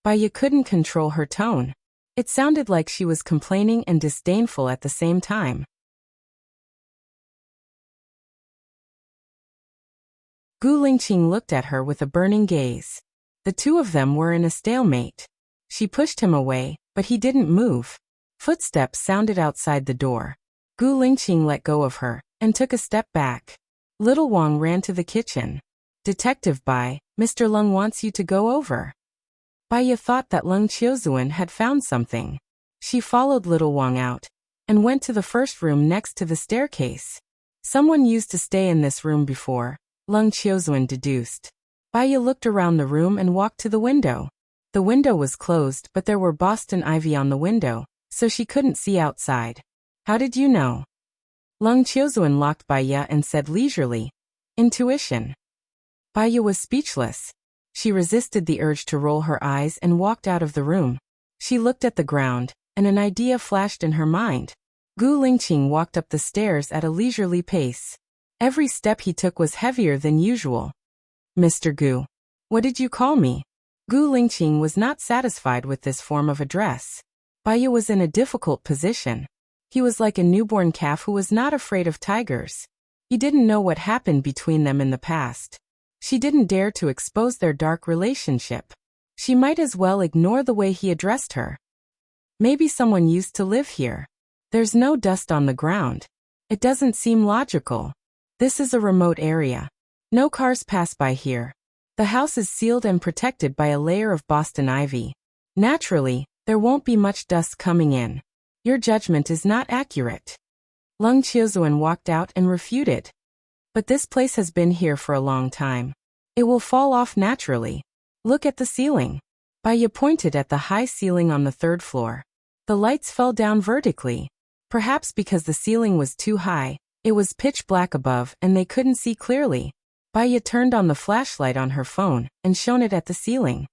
Baya couldn't control her tone. It sounded like she was complaining and disdainful at the same time. Gu Lingqing looked at her with a burning gaze. The two of them were in a stalemate. She pushed him away, but he didn't move. Footsteps sounded outside the door. Gu Lingqing let go of her and took a step back. Little Wang ran to the kitchen. Detective Bai, Mr. Leng wants you to go over. Baya thought that Leng Qiuzuan had found something. She followed Little Wang out and went to the first room next to the staircase. Someone used to stay in this room before, Leng Qiuzuan deduced. Baya looked around the room and walked to the window. The window was closed, but there were Boston ivy on the window, so she couldn't see outside. How did you know? Leng Qiuzuan locked Baya and said leisurely, Intuition. Baya was speechless. She resisted the urge to roll her eyes and walked out of the room. She looked at the ground, and an idea flashed in her mind. Gu Lingqing walked up the stairs at a leisurely pace. Every step he took was heavier than usual. Mr. Gu. What did you call me? Gu Lingqing was not satisfied with this form of address. Baiya was in a difficult position. He was like a newborn calf who was not afraid of tigers. He didn't know what happened between them in the past. She didn't dare to expose their dark relationship. She might as well ignore the way he addressed her. Maybe someone used to live here. There's no dust on the ground. It doesn't seem logical. This is a remote area. No cars pass by here. The house is sealed and protected by a layer of Boston ivy. Naturally, there won't be much dust coming in. Your judgment is not accurate. Leng Qiuzuan walked out and refuted. But this place has been here for a long time. It will fall off naturally. Look at the ceiling. Baiya pointed at the high ceiling on the third floor. The lights fell down vertically. Perhaps because the ceiling was too high, it was pitch black above and they couldn't see clearly. Baiya turned on the flashlight on her phone and shone it at the ceiling.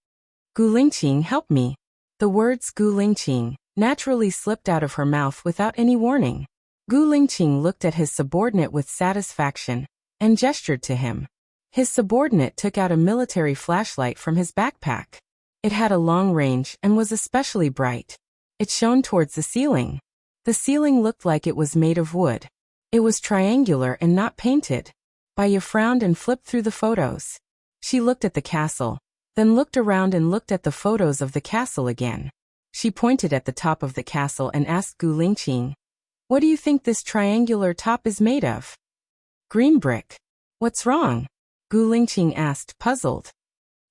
Gu Lingqing, help me. The words Gu Lingqing naturally slipped out of her mouth without any warning. Gu Lingqing looked at his subordinate with satisfaction and gestured to him. His subordinate took out a military flashlight from his backpack. It had a long range and was especially bright. It shone towards the ceiling. The ceiling looked like it was made of wood. It was triangular and not painted. Baiya frowned and flipped through the photos. She looked at the castle, then looked around and looked at the photos of the castle again. She pointed at the top of the castle and asked Gu Lingqing, "What do you think this triangular top is made of?" "Green brick." "What's wrong?" Gu Lingqing asked, puzzled.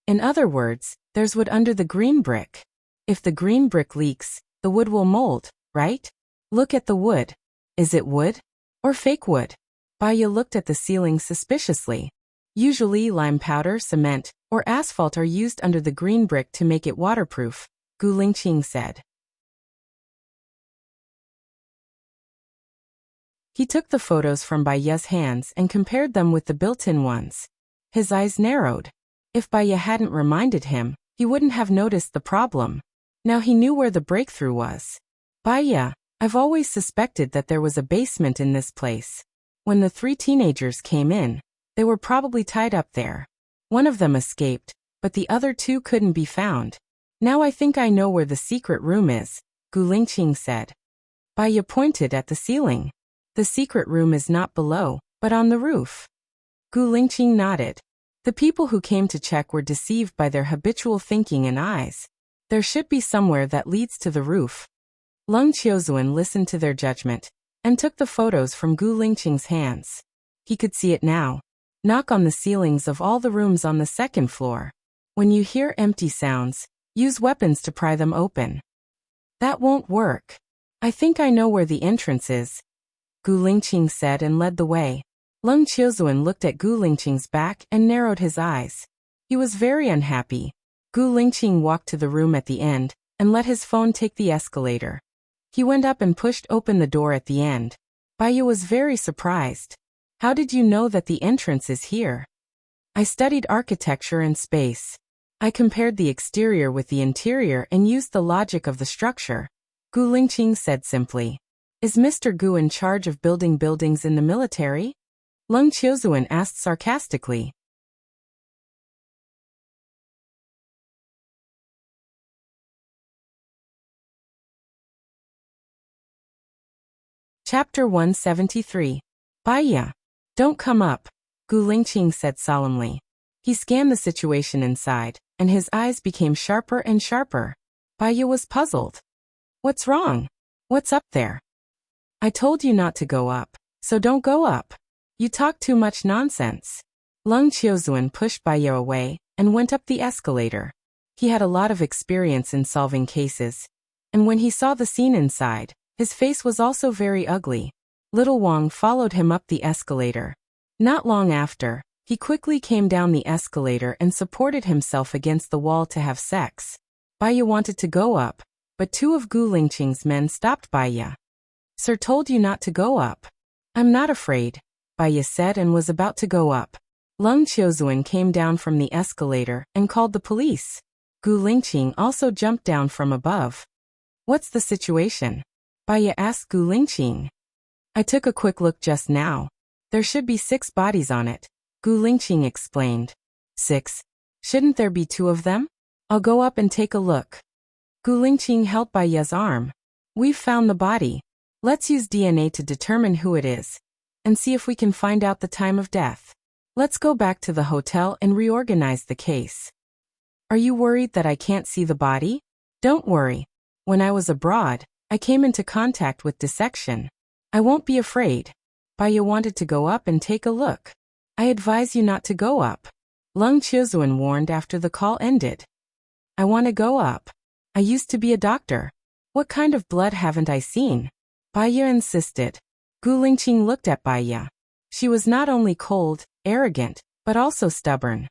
"In other words, there's wood under the green brick. If the green brick leaks, the wood will mold, right? Look at the wood. Is it wood? Or fake wood?" Baiya looked at the ceiling suspiciously. Usually lime powder, cement, or asphalt are used under the green brick to make it waterproof, Gu Lingqing said. He took the photos from Baiya's hands and compared them with the built-in ones. His eyes narrowed. If Baiya hadn't reminded him, he wouldn't have noticed the problem. Now he knew where the breakthrough was. "Baiya, I've always suspected that there was a basement in this place. When the 3 teenagers came in, they were probably tied up there. One of them escaped, but the other 2 couldn't be found. Now I think I know where the secret room is," Gu Lingqing said. Baiya pointed at the ceiling. "The secret room is not below, but on the roof." Gu Lingqing nodded. The people who came to check were deceived by their habitual thinking and eyes. There should be somewhere that leads to the roof. Leng Qiuzuan listened to their judgment and took the photos from Gu Lingqing's hands. He could see it now. Knock on the ceilings of all the rooms on the 2nd floor. When you hear empty sounds, use weapons to pry them open. "That won't work. I think I know where the entrance is," Gu Lingqing said and led the way. Leng Qiuzuan looked at Gu Lingqing's back and narrowed his eyes. He was very unhappy. Gu Lingqing walked to the room at the end and let his phone take the escalator. He went up and pushed open the door at the end. Baiya was very surprised. "How did you know that the entrance is here?" "I studied architecture and space. I compared the exterior with the interior and used the logic of the structure," Gu Lingqing said simply. "Is Mr. Gu in charge of building buildings in the military?" Leng Qiuzuan asked sarcastically. Chapter 173. Baiya. "Don't come up," Gu Lingqing said solemnly. He scanned the situation inside, and his eyes became sharper and sharper. Baiya was puzzled. "What's wrong? What's up there?" "I told you not to go up, so don't go up. You talk too much nonsense." Leng Qiuzuan pushed Baiya away and went up the escalator. He had a lot of experience in solving cases, and when he saw the scene inside, his face was also very ugly. Little Wang followed him up the escalator. Not long after, he quickly came down the escalator and supported himself against the wall to have sex. Baiya wanted to go up, but 2 of Gu Lingqing's men stopped Baiya. "Sir told you not to go up." "I'm not afraid," Baiya said and was about to go up. Leng Qiuzuan came down from the escalator and called the police. Gu Lingqing also jumped down from above. "What's the situation?" Baiya asked Gu Lingqing. "I took a quick look just now. There should be 6 bodies on it," Gu Lingqing explained. 6? Shouldn't there be 2 of them?" I'll go up and take a look. Gu Lingqing held Bai Ye's arm. We've found the body. Let's use DNA to determine who it is, and see if we can find out the time of death. Let's go back to the hotel and reorganize the case. Are you worried that I can't see the body? Don't worry. When I was abroad, I came into contact with dissection. I won't be afraid. Bai Ye wanted to go up and take a look. I advise you not to go up. Leng Qiuzuan warned after the call ended. I want to go up. I used to be a doctor. What kind of blood haven't I seen? Bai Ye insisted. Gu Lingqing looked at Bai Ye. She was not only cold, arrogant, but also stubborn.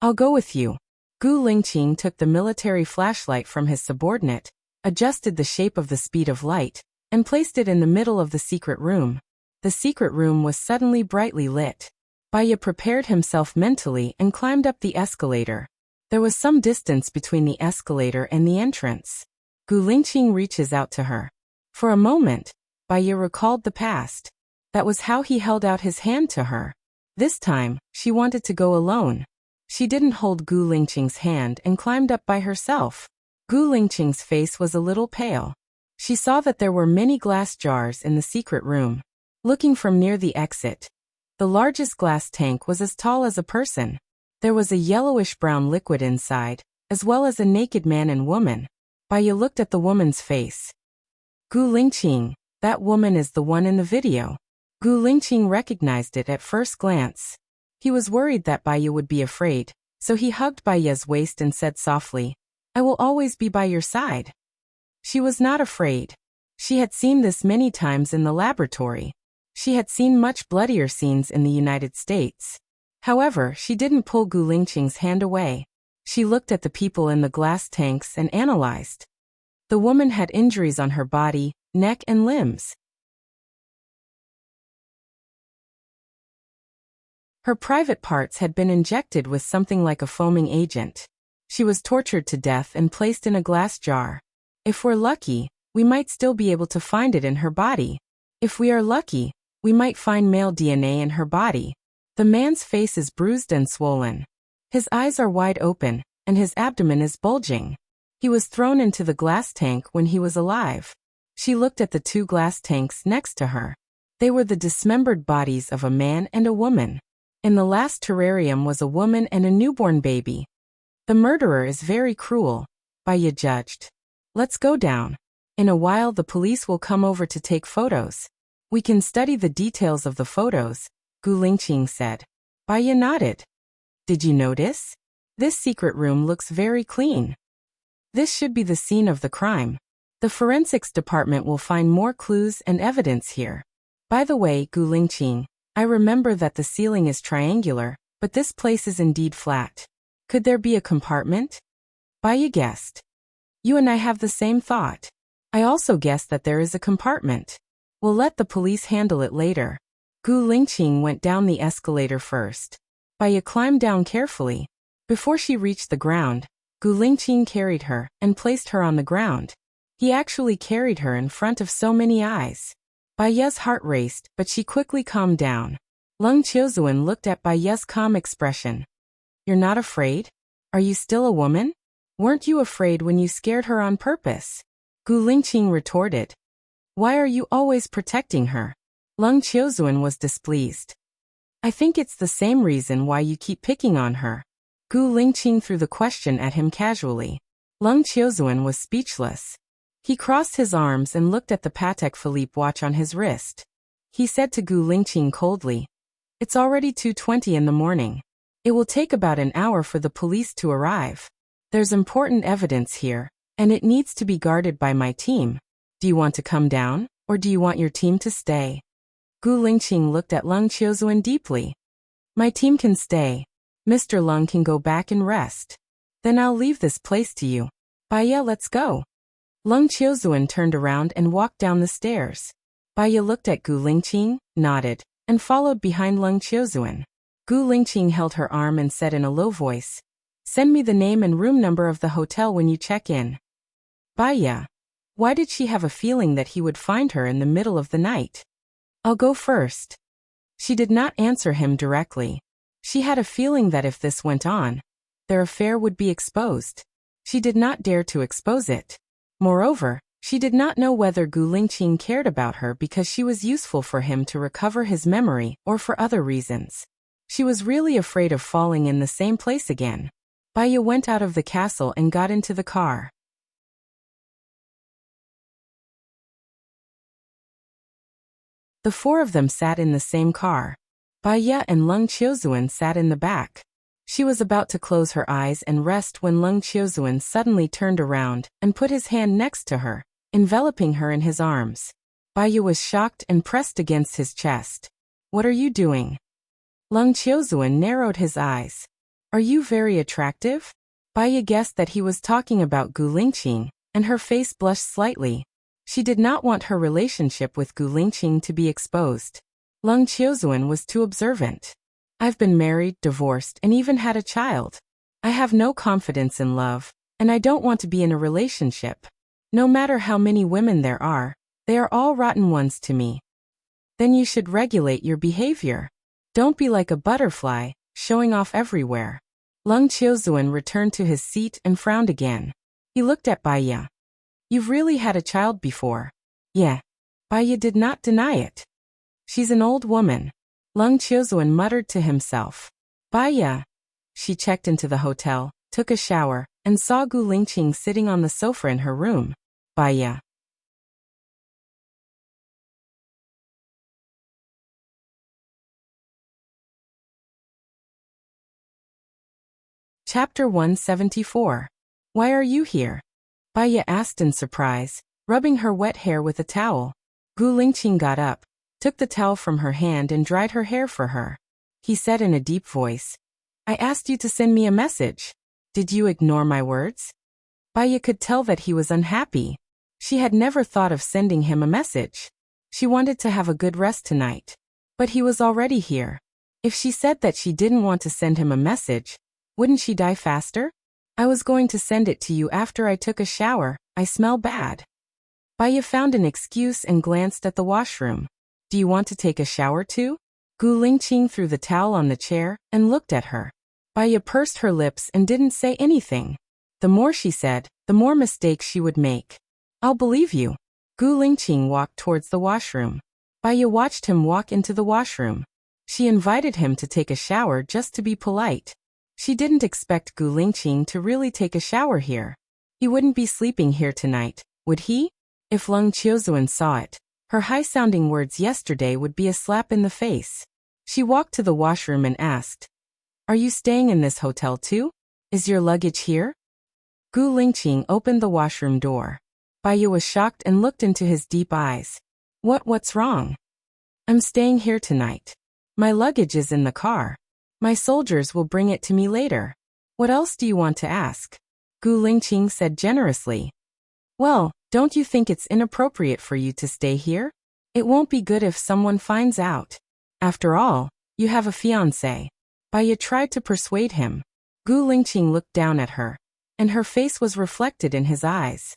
I'll go with you. Gu Lingqing took the military flashlight from his subordinate, adjusted the shape of the speed of light, and placed it in the middle of the secret room. The secret room was suddenly brightly lit. Bai Ye prepared himself mentally and climbed up the escalator. There was some distance between the escalator and the entrance. Gu Lingqing reaches out to her. For a moment, Bai Ye recalled the past. That was how he held out his hand to her. This time, she wanted to go alone. She didn't hold Gu Lingqing's hand and climbed up by herself. Gu Lingqing's face was a little pale. She saw that there were many glass jars in the secret room. Looking from near the exit, the largest glass tank was as tall as a person. There was a yellowish-brown liquid inside, as well as a naked man and woman. Bai Ye looked at the woman's face. Gu Lingqing, that woman is the one in the video. Gu Lingqing recognized it at first glance. He was worried that Bai Ye would be afraid, so he hugged Bai Ye's waist and said softly, I will always be by your side. She was not afraid. She had seen this many times in the laboratory. She had seen much bloodier scenes in the United States. However, she didn't pull Gu Lingqing's hand away. She looked at the people in the glass tanks and analyzed. The woman had injuries on her body, neck and limbs. Her private parts had been injected with something like a foaming agent. She was tortured to death and placed in a glass jar. If we're lucky, we might still be able to find it in her body. If we are lucky, we might find male DNA in her body. The man's face is bruised and swollen. His eyes are wide open, and his abdomen is bulging. He was thrown into the glass tank when he was alive. She looked at the two glass tanks next to her. They were the dismembered bodies of a man and a woman. In the last terrarium was a woman and a newborn baby. The murderer is very cruel, Bai Ye judged. Let's go down. In a while the police will come over to take photos. We can study the details of the photos, Gu Lingqing said. Bai Ye nodded. Did you notice? This secret room looks very clean. This should be the scene of the crime. The forensics department will find more clues and evidence here. By the way, Gu Lingqing, I remember that the ceiling is triangular, but this place is indeed flat. Could there be a compartment? Bai Ye guessed. You and I have the same thought. I also guess that there is a compartment. We'll let the police handle it later. Gu Lingqing went down the escalator first. Bai Ye climbed down carefully. Before she reached the ground, Gu Lingqing carried her and placed her on the ground. He actually carried her in front of so many eyes. Bai Ye's heart raced, but she quickly calmed down. Leng Qiuzuan looked at Bai Ye's calm expression. You're not afraid? Are you still a woman? Weren't you afraid when you scared her on purpose? Gu Lingqing retorted. Why are you always protecting her? Leng Qiuzuan was displeased. I think it's the same reason why you keep picking on her. Gu Lingqing threw the question at him casually. Leng Qiuzuan was speechless. He crossed his arms and looked at the Patek Philippe watch on his wrist. He said to Gu Lingqing coldly, It's already 2:20 in the morning. It will take about an hour for the police to arrive. There's important evidence here, and it needs to be guarded by my team. Do you want to come down, or do you want your team to stay? Gu Lingqing looked at Leng Qiuzuan deeply. My team can stay. Mr. Leng can go back and rest. Then I'll leave this place to you. Bai Ye, let's go. Leng Qiuzuan turned around and walked down the stairs. Bai Ye looked at Gu Lingqing, nodded, and followed behind Leng Qiuzuan. Gu Lingqing held her arm and said in a low voice, Send me the name and room number of the hotel when you check in. Bai Ye. Why did she have a feeling that he would find her in the middle of the night? I'll go first. She did not answer him directly. She had a feeling that if this went on, their affair would be exposed. She did not dare to expose it. Moreover, she did not know whether Gu Lingqing cared about her because she was useful for him to recover his memory or for other reasons. She was really afraid of falling in the same place again. Baiya went out of the castle and got into the car. The four of them sat in the same car. Baiya and Leng Qiuzuan sat in the back. She was about to close her eyes and rest when Leng Qiuzuan suddenly turned around and put his hand next to her, enveloping her in his arms. Baiya was shocked and pressed against his chest. "What are you doing?" Leng Qiuzuan narrowed his eyes. "Are you very attractive?" Baiya guessed that he was talking about Gu Lingqing, and her face blushed slightly. She did not want her relationship with Gu Lingqing to be exposed. Leng Qiuzuan was too observant. "I've been married, divorced, and even had a child. I have no confidence in love, and I don't want to be in a relationship. No matter how many women there are, they are all rotten ones to me." "Then you should regulate your behavior. Don't be like a butterfly, showing off everywhere." Leng Qiuzuan returned to his seat and frowned again. He looked at Baiya. "You've really had a child before?" "Yeah." Baiya did not deny it. "She's an old woman." Leng Qiuzuan muttered to himself. Baiya. She checked into the hotel, took a shower, and saw Gu Lingqing sitting on the sofa in her room. Baiya. Chapter 174. Why are you here? Baiya asked in surprise, rubbing her wet hair with a towel. Gu Lingqing got up, took the towel from her hand and dried her hair for her. He said in a deep voice, "I asked you to send me a message. Did you ignore my words?" Baiya could tell that he was unhappy. She had never thought of sending him a message. She wanted to have a good rest tonight. But he was already here. If she said that she didn't want to send him a message, wouldn't she die faster? "I was going to send it to you after I took a shower. I smell bad." Baiya found an excuse and glanced at the washroom. "Do you want to take a shower too?" Gu Lingqing threw the towel on the chair and looked at her. Baiya pursed her lips and didn't say anything. The more she said, the more mistakes she would make. "I'll believe you." Gu Lingqing walked towards the washroom. Baiya watched him walk into the washroom. She invited him to take a shower just to be polite. She didn't expect Gu Lingqing to really take a shower here. He wouldn't be sleeping here tonight, would he? If Leng Qiuzuan saw it, her high-sounding words yesterday would be a slap in the face. She walked to the washroom and asked, "Are you staying in this hotel too? Is your luggage here?" Gu Lingqing opened the washroom door. Baiya was shocked and looked into his deep eyes. What's wrong?" "I'm staying here tonight. My luggage is in the car. My soldiers will bring it to me later. What else do you want to ask?" Gu Lingqing said generously. "Well, don't you think it's inappropriate for you to stay here? It won't be good if someone finds out. After all, you have a fiancé." Baiya tried to persuade him. Gu Lingqing looked down at her, and her face was reflected in his eyes.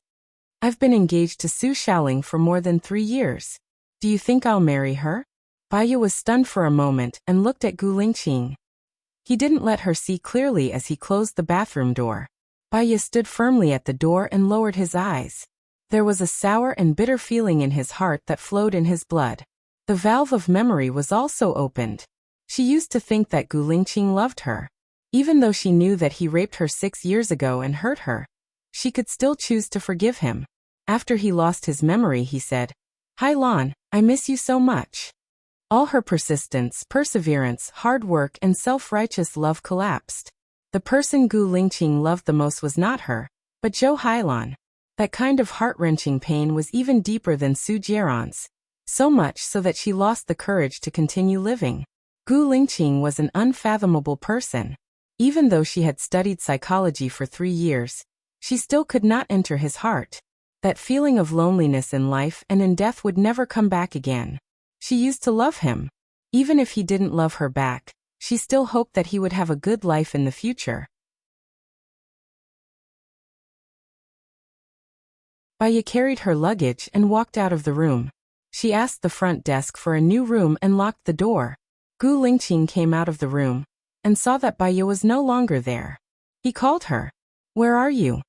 "I've been engaged to Su Xiaoling for more than 3 years. Do you think I'll marry her?" Baiya was stunned for a moment and looked at Gu Lingqing. He didn't let her see clearly as he closed the bathroom door. Baiya stood firmly at the door and lowered his eyes. There was a sour and bitter feeling in his heart that flowed in his blood. The valve of memory was also opened. She used to think that Gu Lingqing loved her. Even though she knew that he raped her 6 years ago and hurt her, she could still choose to forgive him. After he lost his memory, he said, "Hai Lan, I miss you so much." All her persistence, perseverance, hard work, and self-righteous love collapsed. The person Gu Lingqing loved the most was not her, but Zhou Hailan. That kind of heart-wrenching pain was even deeper than Su Jieran's. So much so that she lost the courage to continue living. Gu Lingqing was an unfathomable person. Even though she had studied psychology for 3 years, she still could not enter his heart. That feeling of loneliness in life and in death would never come back again. She used to love him. Even if he didn't love her back, she still hoped that he would have a good life in the future. Baiya carried her luggage and walked out of the room. She asked the front desk for a new room and locked the door. Gu Lingqing came out of the room and saw that Baiya was no longer there. He called her. "Where are you?"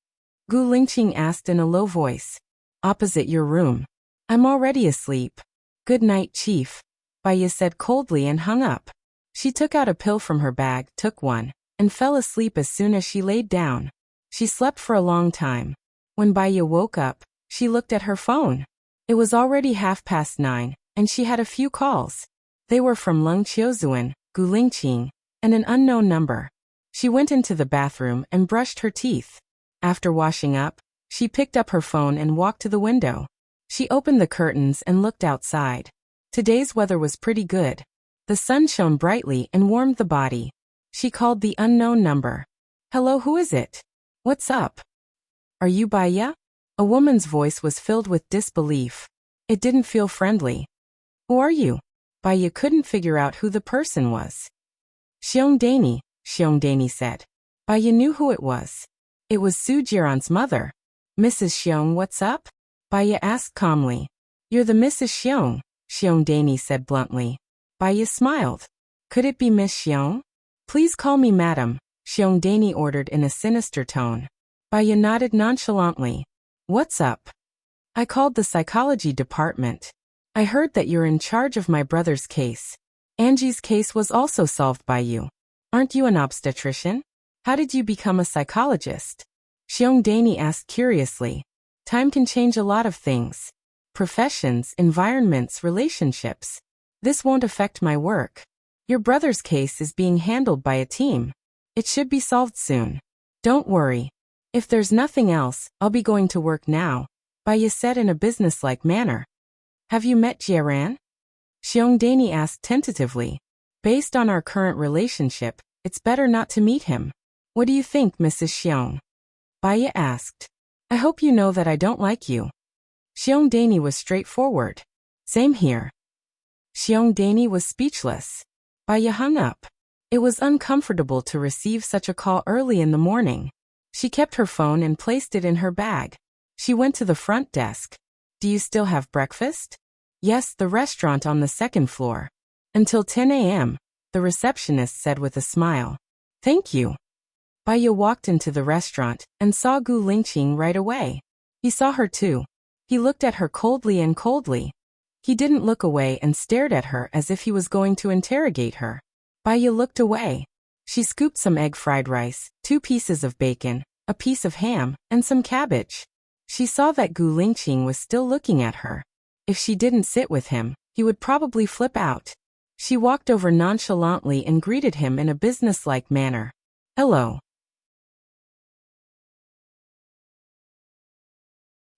Gu Lingqing asked in a low voice. Opposite your room. I'm already asleep. Good night, Chief, Baya said coldly and hung up. She took out a pill from her bag, took one, and fell asleep as soon as she laid down. She slept for a long time. When Baya woke up, she looked at her phone. It was already 9:30, and she had a few calls. They were from Leng Qiuzuan, Gu Lingqing, and an unknown number. She went into the bathroom and brushed her teeth. After washing up, she picked up her phone and walked to the window. She opened the curtains and looked outside. Today's weather was pretty good. The sun shone brightly and warmed the body. She called the unknown number. Hello, who is it? What's up? Are you Baya? A woman's voice was filled with disbelief. It didn't feel friendly. Who are you? Baya couldn't figure out who the person was. Xiong Dani said. Baya knew who it was. It was Su Jiran's mother. Mrs. Xiong, what's up? Baya asked calmly. You're the Mrs. Xiong, Dani said bluntly. Baya smiled. Could it be Miss Xiong? Please call me Madam, Dani ordered in a sinister tone. Baya nodded nonchalantly. What's up? I called the psychology department. I heard that you're in charge of my brother's case. Angie's case was also solved by you. Aren't you an obstetrician? How did you become a psychologist? Dani asked curiously. Time can change a lot of things. Professions, environments, relationships. This won't affect my work. Your brother's case is being handled by a team. It should be solved soon. Don't worry. If there's nothing else, I'll be going to work now, Baya said in a businesslike manner. Have you met Jiran? Dani asked tentatively. Based on our current relationship, it's better not to meet him. What do you think, Mrs. Xiong? Baya asked. I hope you know that I don't like you. Dani was straightforward. Same here. Dani was speechless. Baya hung up. It was uncomfortable to receive such a call early in the morning. She kept her phone and placed it in her bag. She went to the front desk. Do you still have breakfast? Yes, the restaurant on the second floor. Until 10 a.m., the receptionist said with a smile. Thank you. Baya walked into the restaurant and saw Gu Lingqing right away. He saw her too. He looked at her coldly and coldly. He didn't look away and stared at her as if he was going to interrogate her. Baya looked away. She scooped some egg fried rice, 2 pieces of bacon, a piece of ham, and some cabbage. She saw that Gu Lingqing was still looking at her. If she didn't sit with him, he would probably flip out. She walked over nonchalantly and greeted him in a businesslike manner. Hello.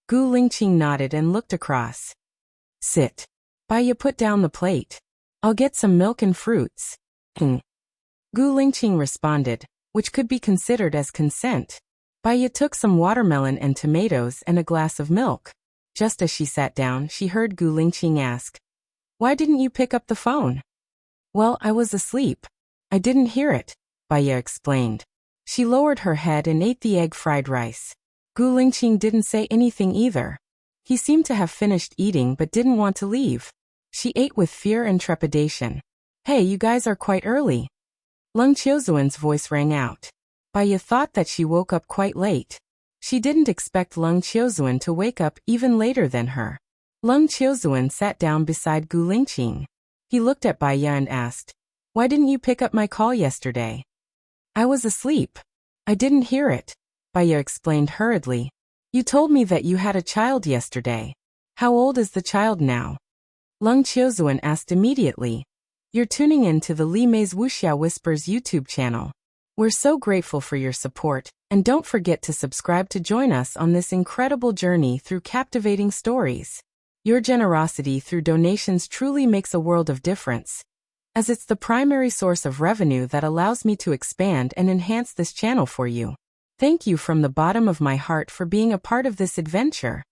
Gu Lingqing nodded and looked across. Sit. Baya put down the plate. I'll get some milk and fruits. Gu Lingqing responded, which could be considered as consent. Baya took some watermelon and tomatoes and a glass of milk. Just as she sat down, she heard Gu Lingqing ask, Why didn't you pick up the phone? Well, I was asleep. I didn't hear it, Baya explained. She lowered her head and ate the egg fried rice. Gu Lingqing didn't say anything either. He seemed to have finished eating but didn't want to leave. She ate with fear and trepidation. Hey, you guys are quite early. Leng Qiuzuan's voice rang out. Baya thought that she woke up quite late. She didn't expect Leng Qiuzuan to wake up even later than her. Leng Qiuzuan sat down beside Gu Lingqing. He looked at Baya and asked, Why didn't you pick up my call yesterday? I was asleep. I didn't hear it, Baya explained hurriedly. You told me that you had a child yesterday. How old is the child now? Leng Qiuzuan asked immediately. You're tuning in to the Li Mei's Wuxia Whispers YouTube channel. We're so grateful for your support, and don't forget to subscribe to join us on this incredible journey through captivating stories. Your generosity through donations truly makes a world of difference, as it's the primary source of revenue that allows me to expand and enhance this channel for you. Thank you from the bottom of my heart for being a part of this adventure.